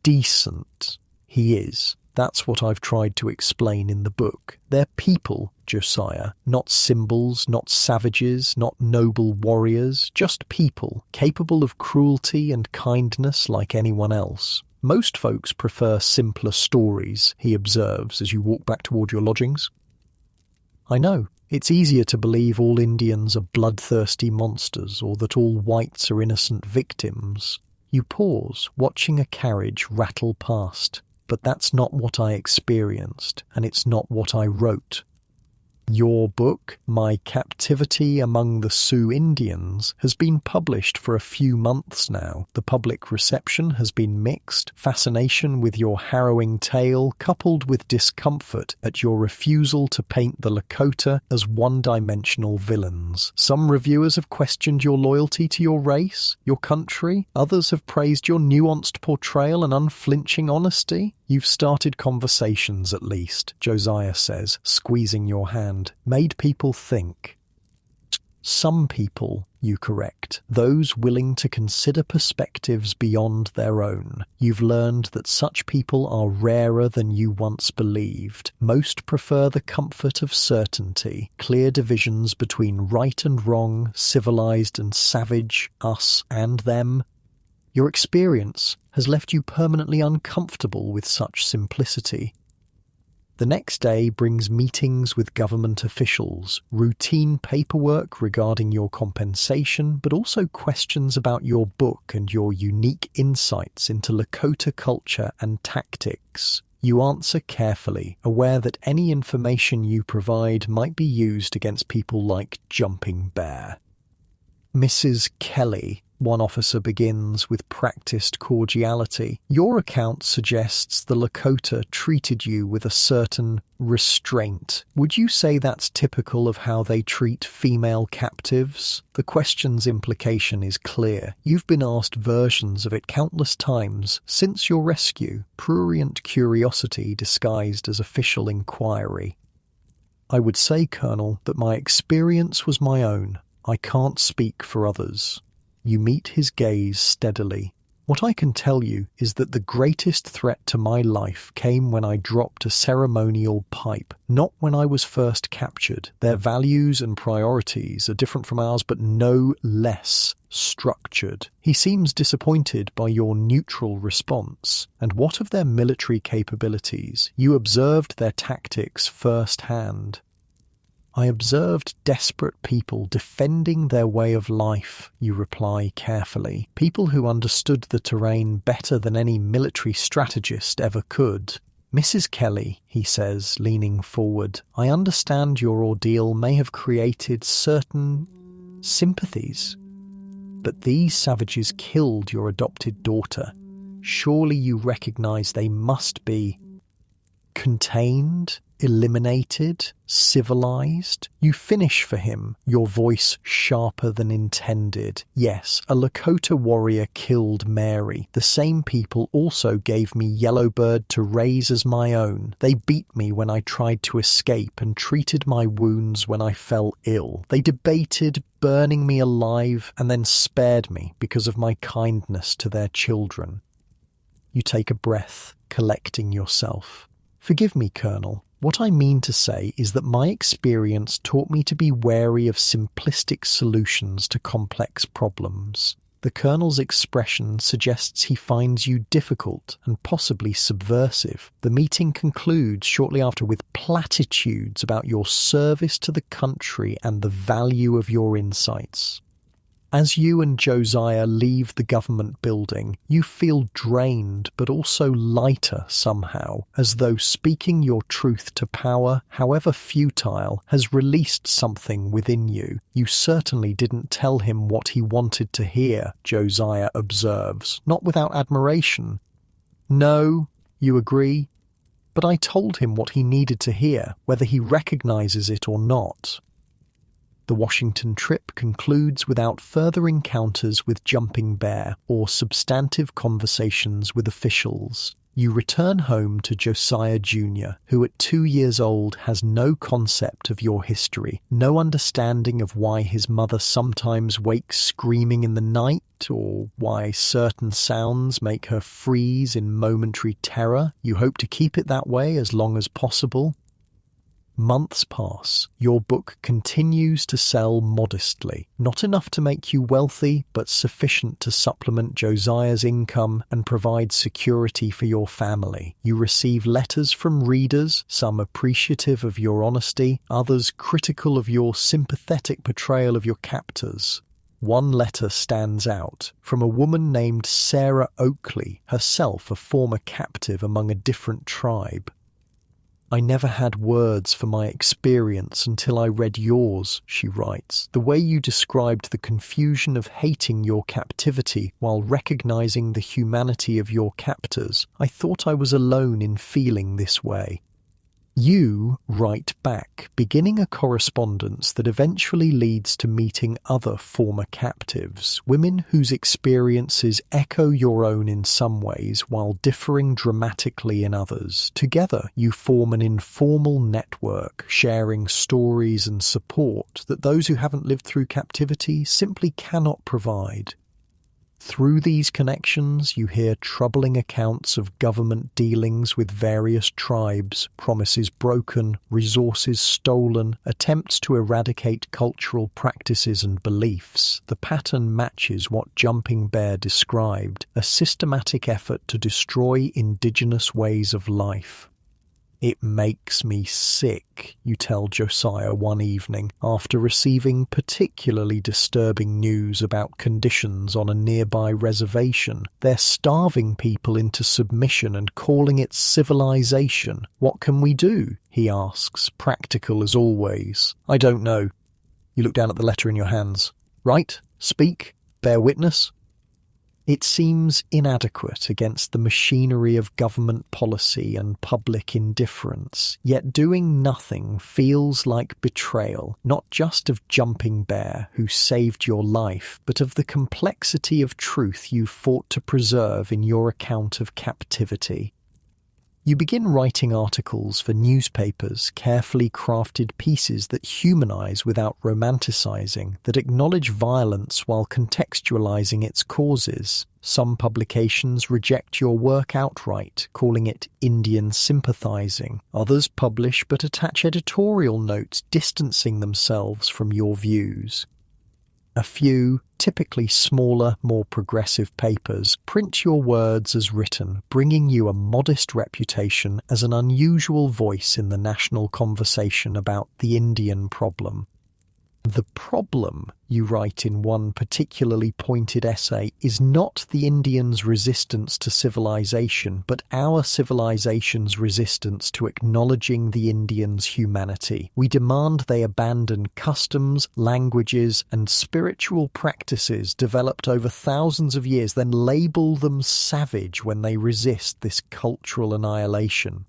A: decent. He is. That's what I've tried to explain in the book. They're people, Josiah, not symbols, not savages, not noble warriors, just people, capable of cruelty and kindness like anyone else. Most folks prefer simpler stories, he observes as you walk back toward your lodgings. I know. It's easier to believe all Indians are bloodthirsty monsters or that all whites are innocent victims. You pause, watching a carriage rattle past. But that's not what I experienced, and it's not what I wrote. Your book, My Captivity Among the Sioux Indians, has been published for a few months now. The public reception has been mixed, fascination with your harrowing tale coupled with discomfort at your refusal to paint the Lakota as one-dimensional villains. Some reviewers have questioned your loyalty to your race, your country. Others have praised your nuanced portrayal and unflinching honesty. You've started conversations, at least, Josiah says, squeezing your hand. Made people think. Some people, you correct, those willing to consider perspectives beyond their own. You've learned that such people are rarer than you once believed. Most prefer the comfort of certainty, clear divisions between right and wrong, civilized and savage, us and them. Your experience has left you permanently uncomfortable with such simplicity. The next day brings meetings with government officials, routine paperwork regarding your compensation, but also questions about your book and your unique insights into Lakota culture and tactics. You answer carefully, aware that any information you provide might be used against people like Jumping Bear. Mrs. Kelly, one officer begins with practiced cordiality. Your account suggests the Lakota treated you with a certain restraint. Would you say that's typical of how they treat female captives? The question's implication is clear. You've been asked versions of it countless times since your rescue, prurient curiosity disguised as official inquiry. I would say, Colonel, that my experience was my own. I can't speak for others. You meet his gaze steadily. What I can tell you is that the greatest threat to my life came when I dropped a ceremonial pipe, not when I was first captured. Their values and priorities are different from ours, but no less structured. He seems disappointed by your neutral response. And what of their military capabilities? You observed their tactics firsthand. I observed desperate people defending their way of life, you reply carefully. People who understood the terrain better than any military strategist ever could. Mrs. Kelly, he says, leaning forward, I understand your ordeal may have created certain sympathies. But these savages killed your adopted daughter. Surely you recognize they must be contained, eliminated, civilized. You finish for him, your voice sharper than intended. Yes, a Lakota warrior killed Mary. The same people also gave me Yellowbird to raise as my own. They beat me when I tried to escape and treated my wounds when I fell ill. They debated burning me alive and then spared me because of my kindness to their children. You take a breath, collecting yourself. Forgive me, Colonel. What I mean to say is that my experience taught me to be wary of simplistic solutions to complex problems. The Colonel's expression suggests he finds you difficult and possibly subversive. The meeting concludes shortly after with platitudes about your service to the country and the value of your insights. As you and Josiah leave the government building, you feel drained but also lighter somehow, as though speaking your truth to power, however futile, has released something within you. You certainly didn't tell him what he wanted to hear, Josiah observes, not without admiration. No, you agree, but I told him what he needed to hear, whether he recognizes it or not. The Washington trip concludes without further encounters with Jumping Bear or substantive conversations with officials. You return home to Josiah Jr., who at 2 years old has no concept of your history, no understanding of why his mother sometimes wakes screaming in the night, or why certain sounds make her freeze in momentary terror. You hope to keep it that way as long as possible. Months pass. Your book continues to sell modestly. Not enough to make you wealthy, but sufficient to supplement Josiah's income and provide security for your family. You receive letters from readers, some appreciative of your honesty, others critical of your sympathetic portrayal of your captors. One letter stands out, from a woman named Sarah Oakley, herself a former captive among a different tribe. "I never had words for my experience until I read yours," she writes. "The way you described the confusion of hating your captivity while recognizing the humanity of your captors, I thought I was alone in feeling this way." You write back, beginning a correspondence that eventually leads to meeting other former captives, women whose experiences echo your own in some ways while differing dramatically in others. Together, you form an informal network, sharing stories and support that those who haven't lived through captivity simply cannot provide. Through these connections, you hear troubling accounts of government dealings with various tribes, promises broken, resources stolen, attempts to eradicate cultural practices and beliefs. The pattern matches what Jumping Bear described, a systematic effort to destroy indigenous ways of life. "It makes me sick," you tell Josiah one evening, after receiving particularly disturbing news about conditions on a nearby reservation. "They're starving people into submission and calling it civilization. What can we do?" he asks, practical as always. "I don't know." You look down at the letter in your hands. "Write, speak, bear witness." It seems inadequate against the machinery of government policy and public indifference, yet doing nothing feels like betrayal, not just of Jumping Bear, who saved your life, but of the complexity of truth you fought to preserve in your account of captivity. You begin writing articles for newspapers, carefully crafted pieces that humanize without romanticizing, that acknowledge violence while contextualizing its causes. Some publications reject your work outright, calling it Indian sympathizing. Others publish but attach editorial notes distancing themselves from your views. A few, typically smaller, more progressive papers, print your words as written, bringing you a modest reputation as an unusual voice in the national conversation about the Indian problem. "The problem," you write in one particularly pointed essay, "is not the Indians' resistance to civilization, but our civilization's resistance to acknowledging the Indians' humanity. We demand they abandon customs, languages, and spiritual practices developed over thousands of years, then label them savage when they resist this cultural annihilation."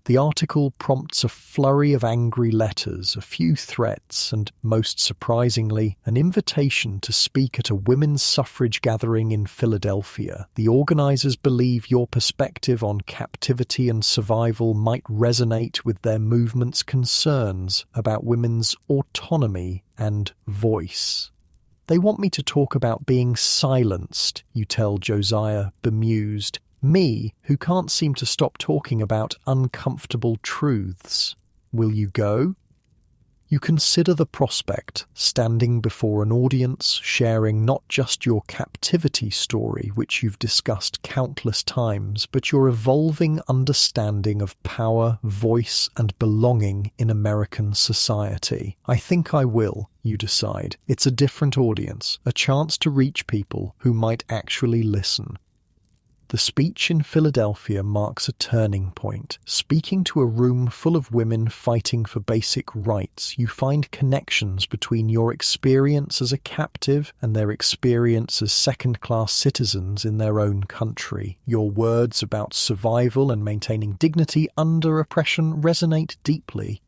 A: The article prompts a flurry of angry letters, a few threats, and, most surprisingly, an invitation to speak at a women's suffrage gathering in Philadelphia. The organizers believe your perspective on captivity and survival might resonate with their movement's concerns about women's autonomy and voice. "They want me to talk about being silenced," you tell Josiah, bemused. "Me, who can't seem to stop talking about uncomfortable truths. Will you go?" You consider the prospect, standing before an audience, sharing not just your captivity story, which you've discussed countless times, but your evolving understanding of power, voice, and belonging in American society. "I think I will," you decide. "It's a different audience, a chance to reach people who might actually listen." The speech in Philadelphia marks a turning point. Speaking to a room full of women fighting for basic rights, you find connections between your experience as a captive and their experience as second-class citizens in their own country. Your words about survival and maintaining dignity under oppression resonate deeply.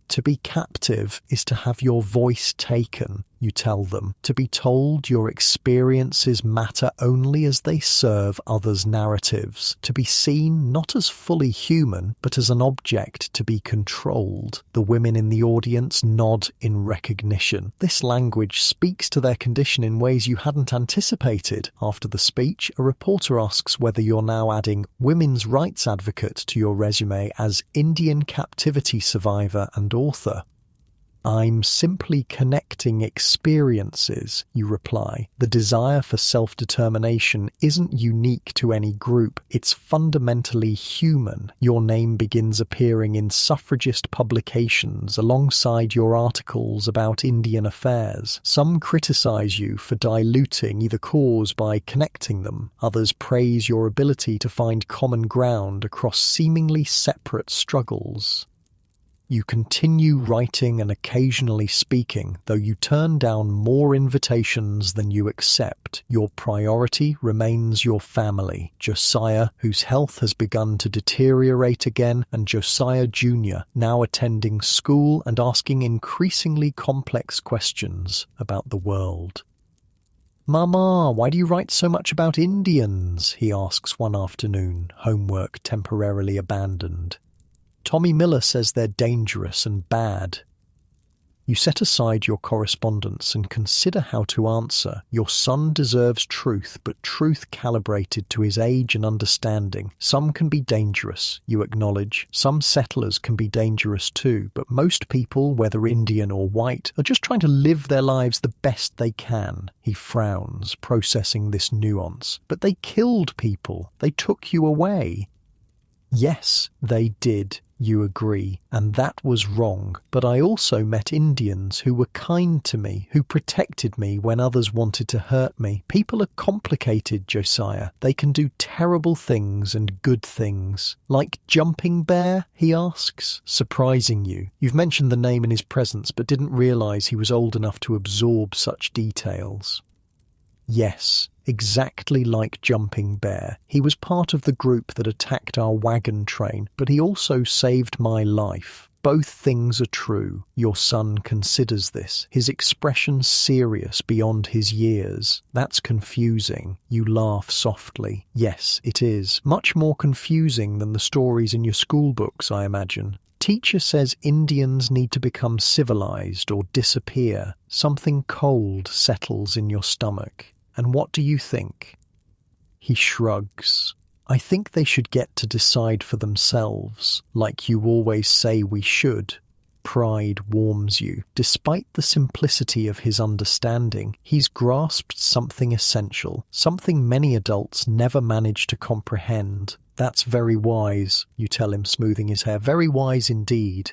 A: To be captive is to have your voice taken. you tell them, to be told your experiences matter only as they serve others' narratives, to be seen not as fully human, but as an object to be controlled. The women in the audience nod in recognition. This language speaks to their condition in ways you hadn't anticipated. After the speech, a reporter asks whether you're now adding women's rights advocate to your resume as Indian captivity survivor and author. I'm simply connecting experiences, you reply. The desire for self-determination isn't unique to any group, it's fundamentally human. Your name begins appearing in suffragist publications alongside your articles about Indian affairs. Some criticize you for diluting either cause by connecting them. Others praise your ability to find common ground across seemingly separate struggles. You continue writing and occasionally speaking, though you turn down more invitations than you accept. Your priority remains your family. Josiah, whose health has begun to deteriorate again, and Josiah Jr., now attending school and asking increasingly complex questions about the world. "Mama, why do you write so much about Indians?" he asks one afternoon, homework temporarily abandoned. "Tommy Miller says they're dangerous and bad." You set aside your correspondence and consider how to answer. Your son deserves truth, but truth calibrated to his age and understanding. Some can be dangerous, you acknowledge. Some settlers can be dangerous too, but most people, whether Indian or white, are just trying to live their lives the best they can. He frowns, processing this nuance. "But they killed people. They took you away." "Yes, they did," you agree, "and that was wrong. But I also met Indians who were kind to me, who protected me when others wanted to hurt me. People are complicated, Josiah. They can do terrible things and good things." "Like Jumping Bear?" he asks, surprising you. You've mentioned the name in his presence, but didn't realize he was old enough to absorb such details. "Yes, exactly like Jumping Bear. He was part of the group that attacked our wagon train, but he also saved my life. Both things are true." Your son considers this, his expression serious beyond his years. "That's confusing." You laugh softly. "Yes, it is. Much more confusing than the stories in your school books, I imagine. Teacher says Indians need to become civilized or disappear. Something cold settles in your stomach. And what do you think?" He shrugs. "I think they should get to decide for themselves, like you always say we should." Pride warms you. Despite the simplicity of his understanding, he's grasped something essential, something many adults never manage to comprehend. "That's very wise," you tell him, smoothing his hair. "Very wise indeed."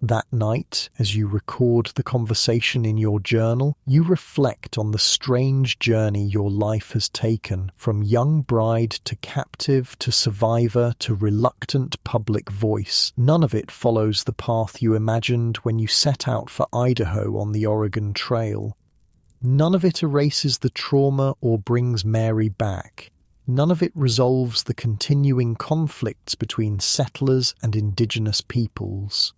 A: That night, as you record the conversation in your journal, you reflect on the strange journey your life has taken, from young bride to captive to survivor to reluctant public voice. None of it follows the path you imagined when you set out for Idaho on the Oregon Trail. None of it erases the trauma or brings Mary back. None of it resolves the continuing conflicts between settlers and indigenous peoples.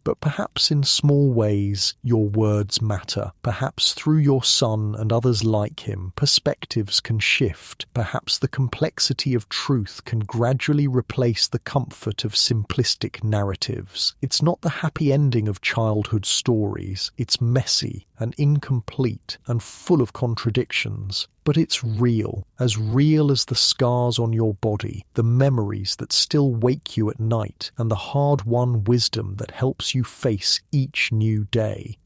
A: But perhaps in small ways your words matter. Perhaps through your son and others like him, perspectives can shift. Perhaps the complexity of truth can gradually replace the comfort of simplistic narratives. It's not the happy ending of childhood stories. It's messy and incomplete and full of contradictions. But it's real as the scars on your body, the memories that still wake you at night, and the hard-won wisdom that helps you face each new day.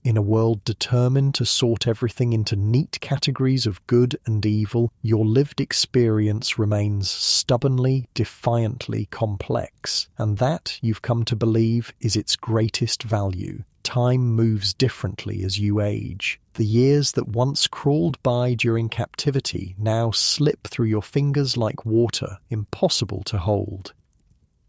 A: In a world determined to sort everything into neat categories of good and evil, your lived experience remains stubbornly, defiantly complex, and that, you've come to believe, is its greatest value. Time moves differently as you age. The years that once crawled by during captivity now slip through your fingers like water, impossible to hold.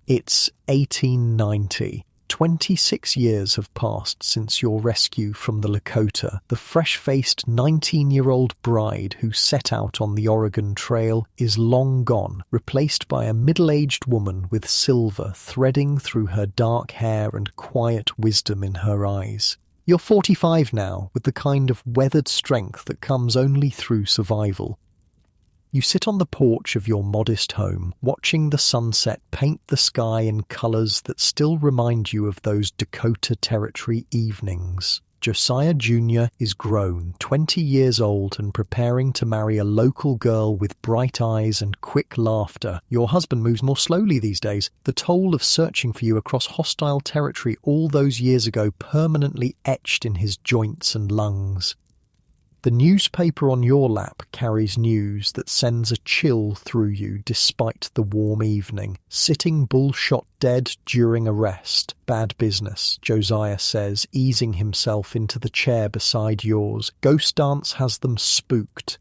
A: It's 1890. 26 years have passed since your rescue from the Lakota. The fresh-faced 19-year-old bride who set out on the Oregon Trail is long gone, replaced by a middle-aged woman with silver threading through her dark hair and quiet wisdom in her eyes. You're 45 now, with the kind of weathered strength that comes only through survival. You sit on the porch of your modest home, watching the sunset paint the sky in colours that still remind you of those Dakota Territory evenings. Josiah Jr. is grown, 20 years old, and preparing to marry a local girl with bright eyes and quick laughter. Your husband moves more slowly these days. The toll of searching for you across hostile territory all those years ago permanently etched in his joints and lungs. The newspaper on your lap carries news that sends a chill through you despite the warm evening. Sitting Bull shot dead during arrest. Bad business, Josiah says, easing himself into the chair beside yours. Ghost dance has them spooked.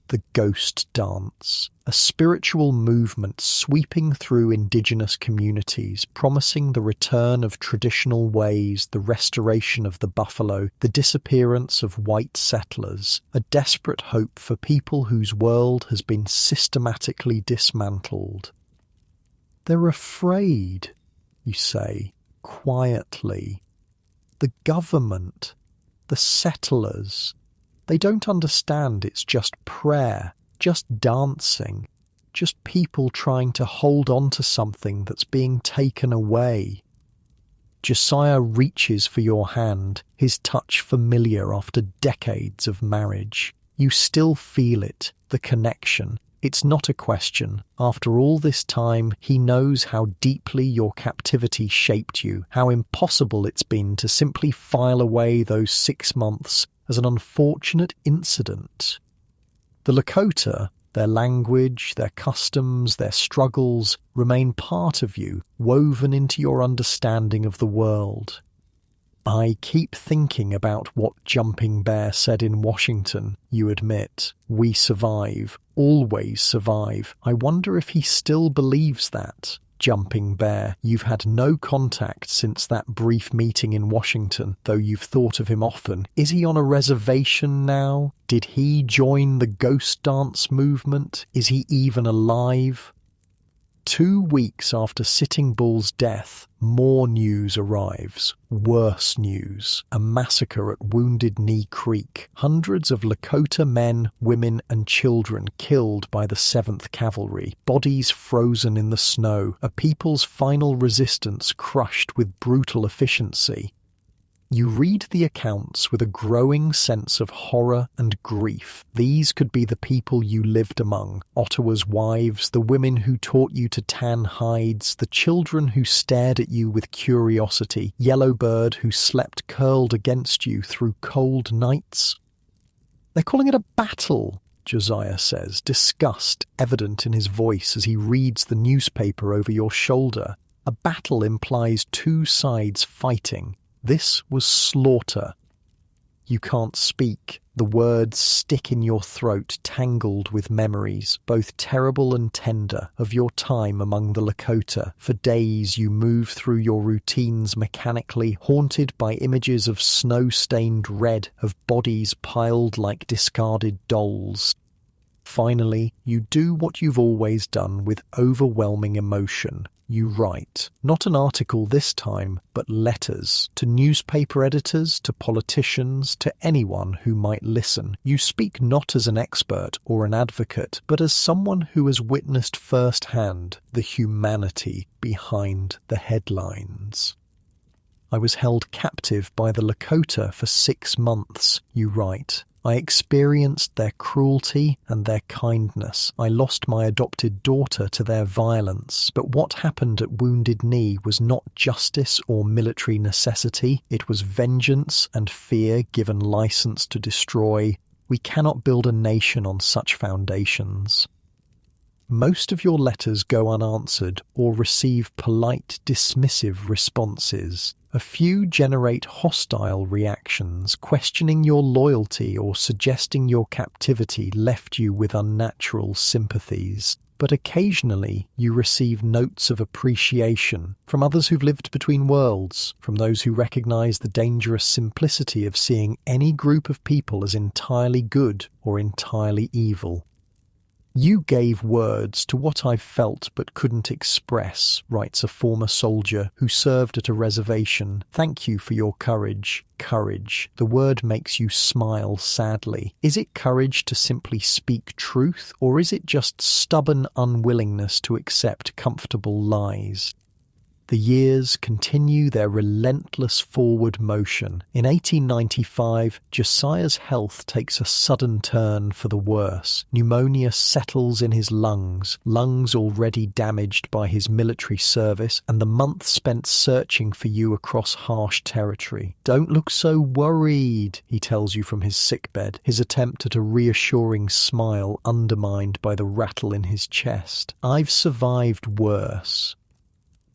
A: The ghost dance, a spiritual movement sweeping through indigenous communities, promising the return of traditional ways, the restoration of the buffalo, the disappearance of white settlers, a desperate hope for people whose world has been systematically dismantled. They're afraid, you say, quietly. The government, the settlers. They don't understand it's just prayer, just dancing, just people trying to hold on to something that's being taken away. Josiah reaches for your hand, his touch familiar after decades of marriage. You still feel it, the connection. It's not a question. After all this time, he knows how deeply your captivity shaped you, how impossible it's been to simply file away those 6 months as an unfortunate incident. The Lakota, their language, their customs, their struggles, remain part of you, woven into your understanding of the world. I keep thinking about what Jumping Bear said in Washington, you admit. We survive, always survive. I wonder if he still believes that. Jumping Bear, you've had no contact since that brief meeting in Washington, though you've thought of him often. Is he on a reservation now? Did he join the ghost dance movement? Is he even alive? 2 weeks after Sitting Bull's death, more news arrives. Worse news. A massacre at Wounded Knee Creek. Hundreds of Lakota men, women and children killed by the 7th Cavalry. Bodies frozen in the snow. A people's final resistance crushed with brutal efficiency. You read the accounts with a growing sense of horror and grief. These could be the people you lived among, Ottawa's wives, the women who taught you to tan hides, the children who stared at you with curiosity, Yellowbird who slept curled against you through cold nights. They're calling it a battle, Josiah says, disgust evident in his voice as he reads the newspaper over your shoulder. A battle implies 2 sides fighting. This was slaughter. You can't speak. The words stick in your throat, tangled with memories, both terrible and tender, of your time among the Lakota. For days you move through your routines mechanically, haunted by images of snow-stained red, of bodies piled like discarded dolls. Finally, you do what you've always done with overwhelming emotion. You write, not an article this time, but letters, to newspaper editors, to politicians, to anyone who might listen. You speak not as an expert or an advocate, but as someone who has witnessed firsthand the humanity behind the headlines. I was held captive by the Lakota for 6 months, you write. I experienced their cruelty and their kindness. I lost my adopted daughter to their violence. But what happened at Wounded Knee was not justice or military necessity. It was vengeance and fear given license to destroy. We cannot build a nation on such foundations. Most of your letters go unanswered or receive polite, dismissive responses. A few generate hostile reactions, questioning your loyalty or suggesting your captivity left you with unnatural sympathies. But occasionally you receive notes of appreciation from others who've lived between worlds, from those who recognize the dangerous simplicity of seeing any group of people as entirely good or entirely evil. "You gave words to what I've felt but couldn't express," writes a former soldier who served at a reservation. "Thank you for your courage." Courage. The word makes you smile sadly. Is it courage to simply speak truth, or is it just stubborn unwillingness to accept comfortable lies? The years continue their relentless forward motion. In 1895, Josiah's health takes a sudden turn for the worse. Pneumonia settles in his lungs already damaged by his military service, and the months spent searching for you across harsh territory. "Don't look so worried," he tells you from his sickbed, his attempt at a reassuring smile undermined by the rattle in his chest. "I've survived worse."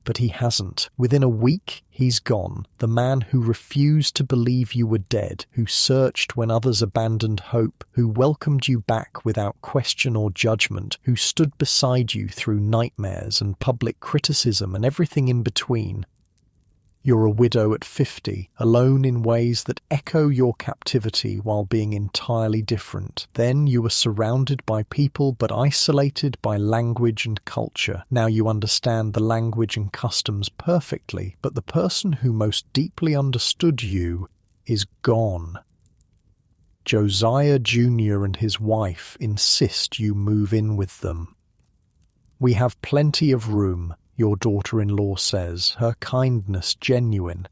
A: But he hasn't. Within a week, he's gone. The man who refused to believe you were dead, who searched when others abandoned hope, who welcomed you back without question or judgment, who stood beside you through nightmares and public criticism and everything in between. You're a widow at 50, alone in ways that echo your captivity while being entirely different. Then you were surrounded by people but isolated by language and culture. Now you understand the language and customs perfectly, but the person who most deeply understood you is gone. Josiah Jr. and his wife insist you move in with them. "We have plenty of room," your daughter-in-law says, her kindness genuine,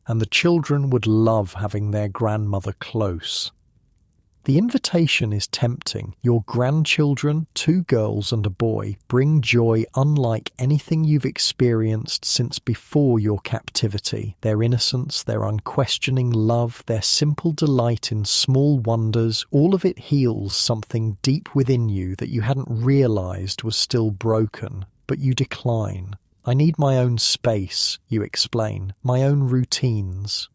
A: "and the children would love having their grandmother close." The invitation is tempting. Your grandchildren, 2 girls and a boy, bring joy unlike anything you've experienced since before your captivity. Their innocence, their unquestioning love, their simple delight in small wonders, all of it heals something deep within you that you hadn't realized was still broken. But you decline. "I need my own space," you explain, "my own routines."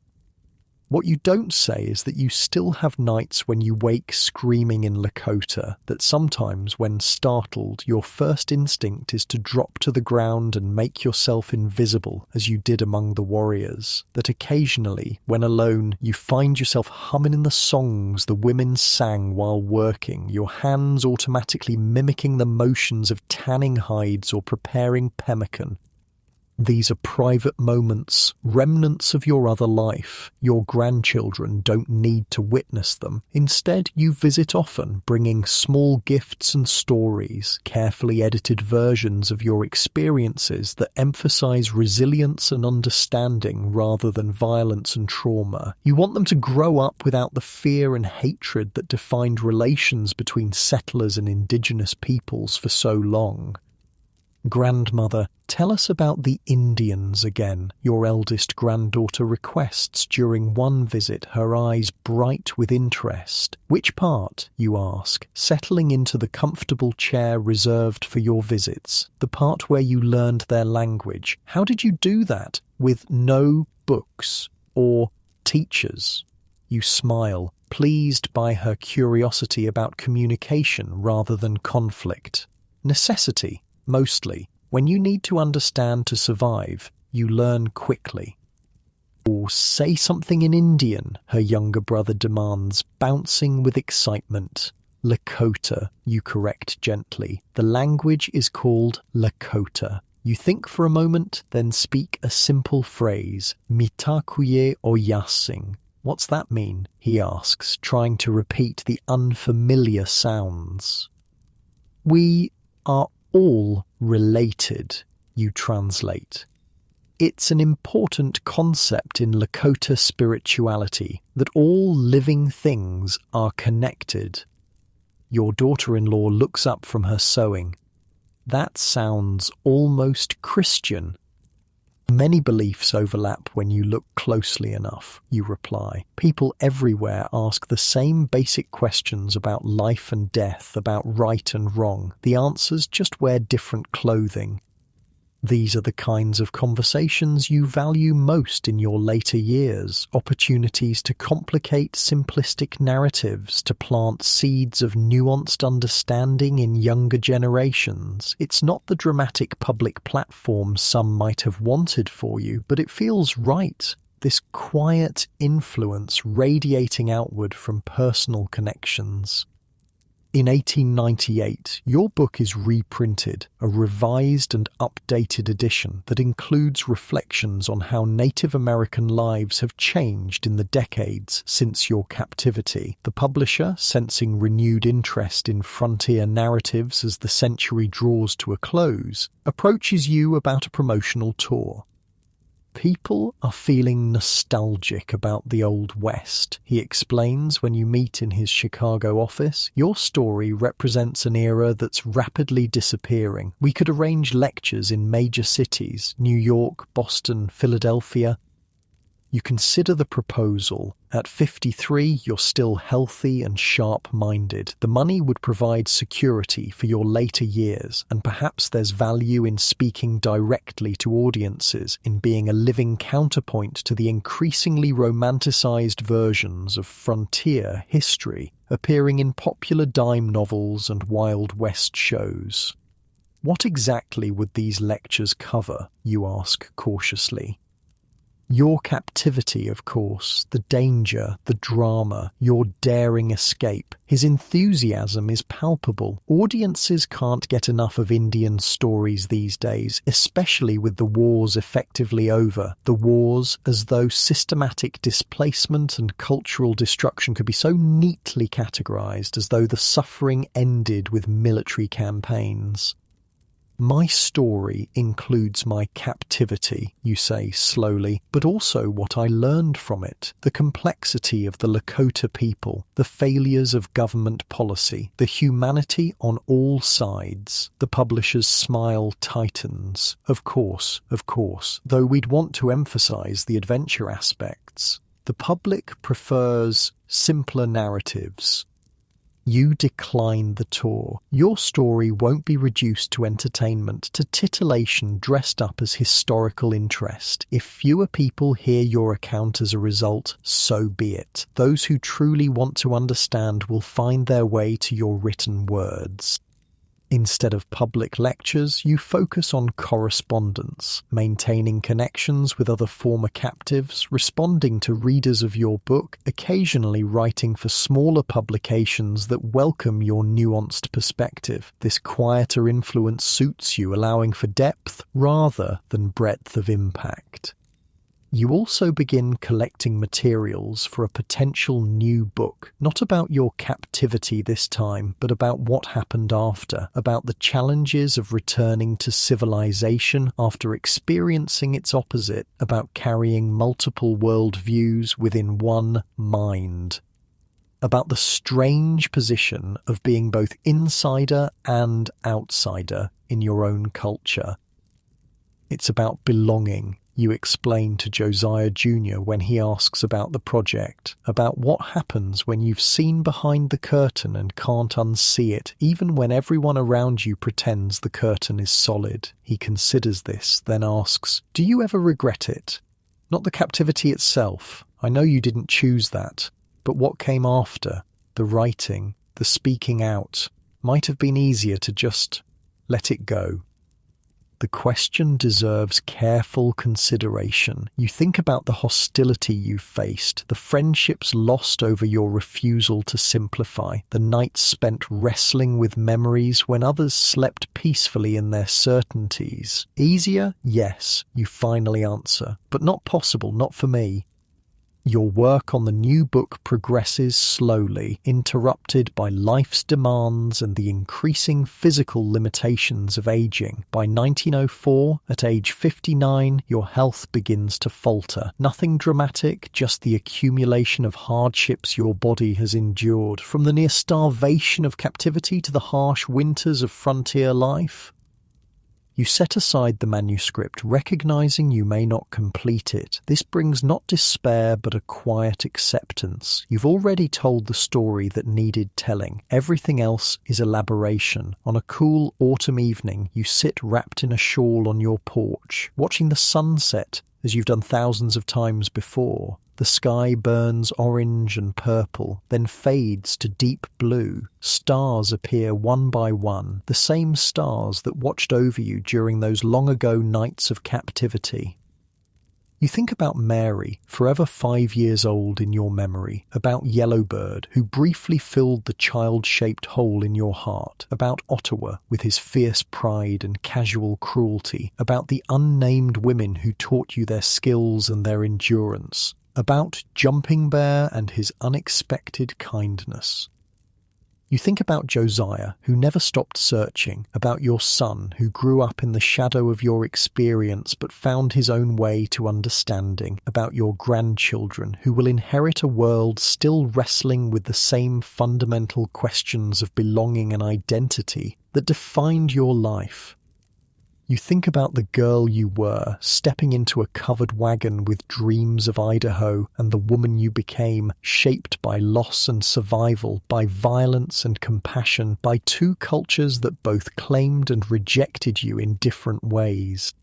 A: What you don't say is that you still have nights when you wake screaming in Lakota, that sometimes, when startled, your first instinct is to drop to the ground and make yourself invisible, as you did among the warriors. That occasionally, when alone, you find yourself humming in the songs the women sang while working, your hands automatically mimicking the motions of tanning hides or preparing pemmican. These are private moments, remnants of your other life. Your grandchildren don't need to witness them. Instead, you visit often, bringing small gifts and stories, carefully edited versions of your experiences that emphasize resilience and understanding rather than violence and trauma. You want them to grow up without the fear and hatred that defined relations between settlers and indigenous peoples for so long. "Grandmother, tell us about the Indians again," your eldest granddaughter requests during one visit, her eyes bright with interest. "Which part?" you ask, settling into the comfortable chair reserved for your visits. "The part where you learned their language. How did you do that? With no books or teachers?" You smile, pleased by her curiosity about communication rather than conflict. "Necessity. Mostly. When you need to understand to survive, you learn quickly." "Or say something in Indian," her younger brother demands, bouncing with excitement. "Lakota," you correct gently. The language is called Lakota. You think for a moment, then speak a simple phrase, "Mitakuye o yasing." "What's that mean?" he asks, trying to repeat the unfamiliar sounds. "We are all related," you translate. It's an important concept in Lakota spirituality, that all living things are connected. Your daughter-in-law looks up from her sewing. "That sounds almost Christian." "Many beliefs overlap when you look closely enough," you reply. "People everywhere ask the same basic questions about life and death, about right and wrong. The answers just wear different clothing." These are the kinds of conversations you value most in your later years, opportunities to complicate simplistic narratives, to plant seeds of nuanced understanding in younger generations. It's not the dramatic public platform some might have wanted for you, but it feels right. This quiet influence radiating outward from personal connections. In 1898, your book is reprinted, a revised and updated edition that includes reflections on how Native American lives have changed in the decades since your captivity. The publisher, sensing renewed interest in frontier narratives as the century draws to a close, approaches you about a promotional tour. People are feeling nostalgic about the Old West, he explains when you meet in his Chicago office. Your story represents an era that's rapidly disappearing. We could arrange lectures in major cities, New York, Boston, Philadelphia. You consider the proposal. At 53, you're still healthy and sharp-minded. The money would provide security for your later years, and perhaps there's value in speaking directly to audiences, in being a living counterpoint to the increasingly romanticized versions of frontier history appearing in popular dime novels and Wild West shows. What exactly would these lectures cover, you ask cautiously? Your captivity, of course, the danger, the drama, your daring escape. His enthusiasm is palpable. Audiences can't get enough of Indian stories these days, especially with the wars effectively over. The wars, as though systematic displacement and cultural destruction could be so neatly categorized, as though the suffering ended with military campaigns. My story includes my captivity, you say slowly, but also what I learned from it, the complexity of the Lakota people, the failures of government policy, the humanity on all sides. The publisher's smile tightens. Of course, though we'd want to emphasize the adventure aspects. The public prefers simpler narratives. You decline the tour. Your story won't be reduced to entertainment, to titillation dressed up as historical interest. If fewer people hear your account as a result, so be it. Those who truly want to understand will find their way to your written words. Instead of public lectures, you focus on correspondence, maintaining connections with other former captives, responding to readers of your book, occasionally writing for smaller publications that welcome your nuanced perspective. This quieter influence suits you, allowing for depth rather than breadth of impact. You also begin collecting materials for a potential new book, not about your captivity this time, but about what happened after, about the challenges of returning to civilization after experiencing its opposite, about carrying multiple worldviews within one mind, about the strange position of being both insider and outsider in your own culture. It's about belonging. You explain to Josiah Jr. when he asks about the project, about what happens when you've seen behind the curtain and can't unsee it, even when everyone around you pretends the curtain is solid. He considers this, then asks, "Do you ever regret it? Not the captivity itself. I know you didn't choose that. But what came after? The writing, the speaking out. Might have been easier to just let it go." The question deserves careful consideration. You think about the hostility you faced, the friendships lost over your refusal to simplify, the nights spent wrestling with memories when others slept peacefully in their certainties. Easier? Yes, you finally answer, but not possible, not for me. Your work on the new book progresses slowly, interrupted by life's demands and the increasing physical limitations of aging. By 1904, at age 59, your health begins to falter. Nothing dramatic, just the accumulation of hardships your body has endured, from the near starvation of captivity to the harsh winters of frontier life. You set aside the manuscript, recognizing you may not complete it. This brings not despair, but a quiet acceptance. You've already told the story that needed telling. Everything else is elaboration. On a cool autumn evening, you sit wrapped in a shawl on your porch, watching the sunset, as you've done thousands of times before. The sky burns orange and purple, then fades to deep blue. Stars appear one by one, the same stars that watched over you during those long-ago nights of captivity. You think about Mary, forever 5 years old in your memory, about Yellowbird, who briefly filled the child-shaped hole in your heart, about Otawa with his fierce pride and casual cruelty, about the unnamed women who taught you their skills and their endurance, about Jumping Bear and his unexpected kindness. You think about Josiah, who never stopped searching, about your son, who grew up in the shadow of your experience but found his own way to understanding, about your grandchildren, who will inherit a world still wrestling with the same fundamental questions of belonging and identity that defined your life. You think about the girl you were, stepping into a covered wagon with dreams of Idaho, and the woman you became, shaped by loss and survival, by violence and compassion, by two cultures that both claimed and rejected you in different ways.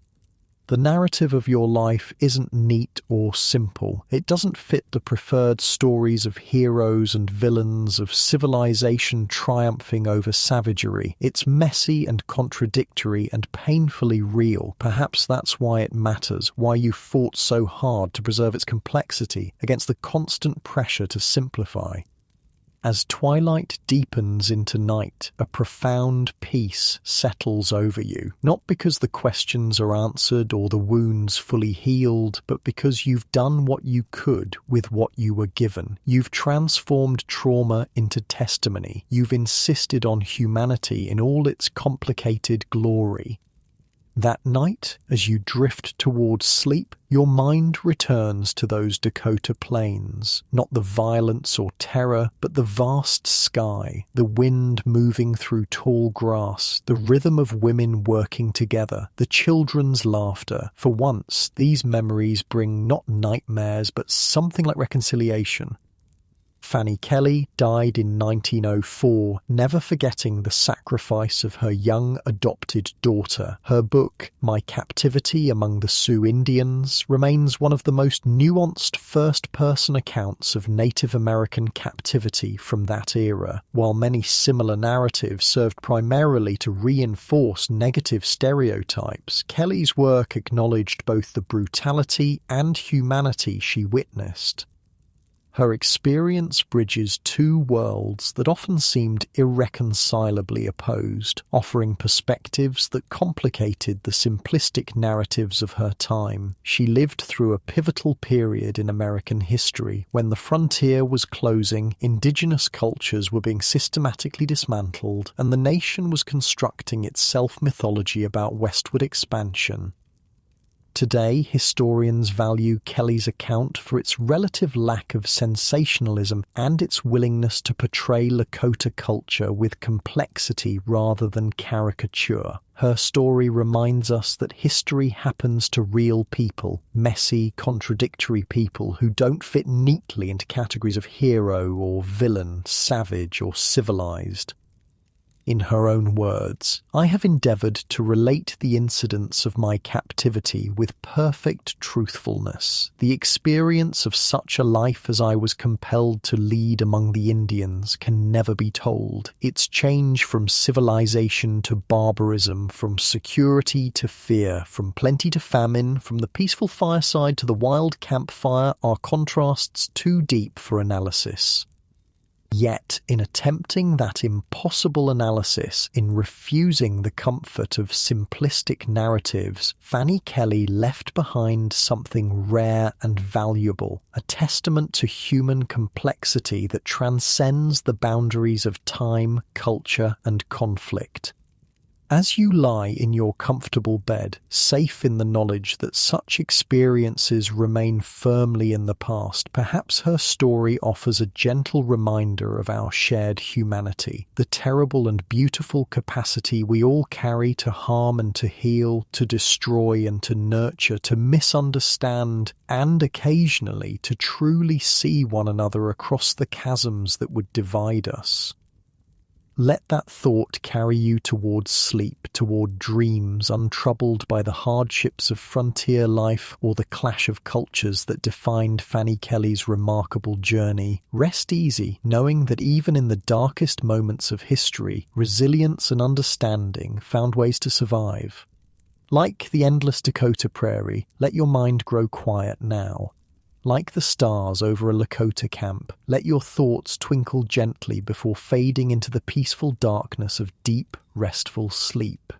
A: The narrative of your life isn't neat or simple. It doesn't fit the preferred stories of heroes and villains, of civilization triumphing over savagery. It's messy and contradictory and painfully real. Perhaps that's why it matters, why you fought so hard to preserve its complexity against the constant pressure to simplify. As twilight deepens into night, a profound peace settles over you, not because the questions are answered or the wounds fully healed, but because you've done what you could with what you were given. You've transformed trauma into testimony. You've insisted on humanity in all its complicated glory. That night, as you drift towards sleep, your mind returns to those Dakota plains, not the violence or terror, but the vast sky, the wind moving through tall grass, the rhythm of women working together, the children's laughter. For once, these memories bring not nightmares, but something like reconciliation. Fanny Kelly died in 1904, never forgetting the sacrifice of her young adopted daughter. Her book, My Captivity Among the Sioux Indians, remains one of the most nuanced first-person accounts of Native American captivity from that era. While many similar narratives served primarily to reinforce negative stereotypes, Kelly's work acknowledged both the brutality and humanity she witnessed. Her experience bridges two worlds that often seemed irreconcilably opposed, offering perspectives that complicated the simplistic narratives of her time. She lived through a pivotal period in American history when the frontier was closing, indigenous cultures were being systematically dismantled, and the nation was constructing its self-mythology about westward expansion. Today, historians value Kelly's account for its relative lack of sensationalism and its willingness to portray Lakota culture with complexity rather than caricature. Her story reminds us that history happens to real people, messy, contradictory people who don't fit neatly into categories of hero or villain, savage or civilized. In her own words, I have endeavoured to relate the incidents of my captivity with perfect truthfulness. The experience of such a life as I was compelled to lead among the Indians can never be told. Its change from civilization to barbarism, from security to fear, from plenty to famine, from the peaceful fireside to the wild campfire are contrasts too deep for analysis. Yet, in attempting that impossible analysis, in refusing the comfort of simplistic narratives, Fanny Kelly left behind something rare and valuable, a testament to human complexity that transcends the boundaries of time, culture, and conflict. As you lie in your comfortable bed, safe in the knowledge that such experiences remain firmly in the past, perhaps her story offers a gentle reminder of our shared humanity, the terrible and beautiful capacity we all carry to harm and to heal, to destroy and to nurture, to misunderstand, and occasionally to truly see one another across the chasms that would divide us. Let that thought carry you towards sleep, toward dreams untroubled by the hardships of frontier life or the clash of cultures that defined Fanny Kelly's remarkable journey. Rest easy, knowing that even in the darkest moments of history, resilience and understanding found ways to survive. Like the endless Dakota prairie, let your mind grow quiet now. Like the stars over a Lakota camp, let your thoughts twinkle gently before fading into the peaceful darkness of deep, restful sleep.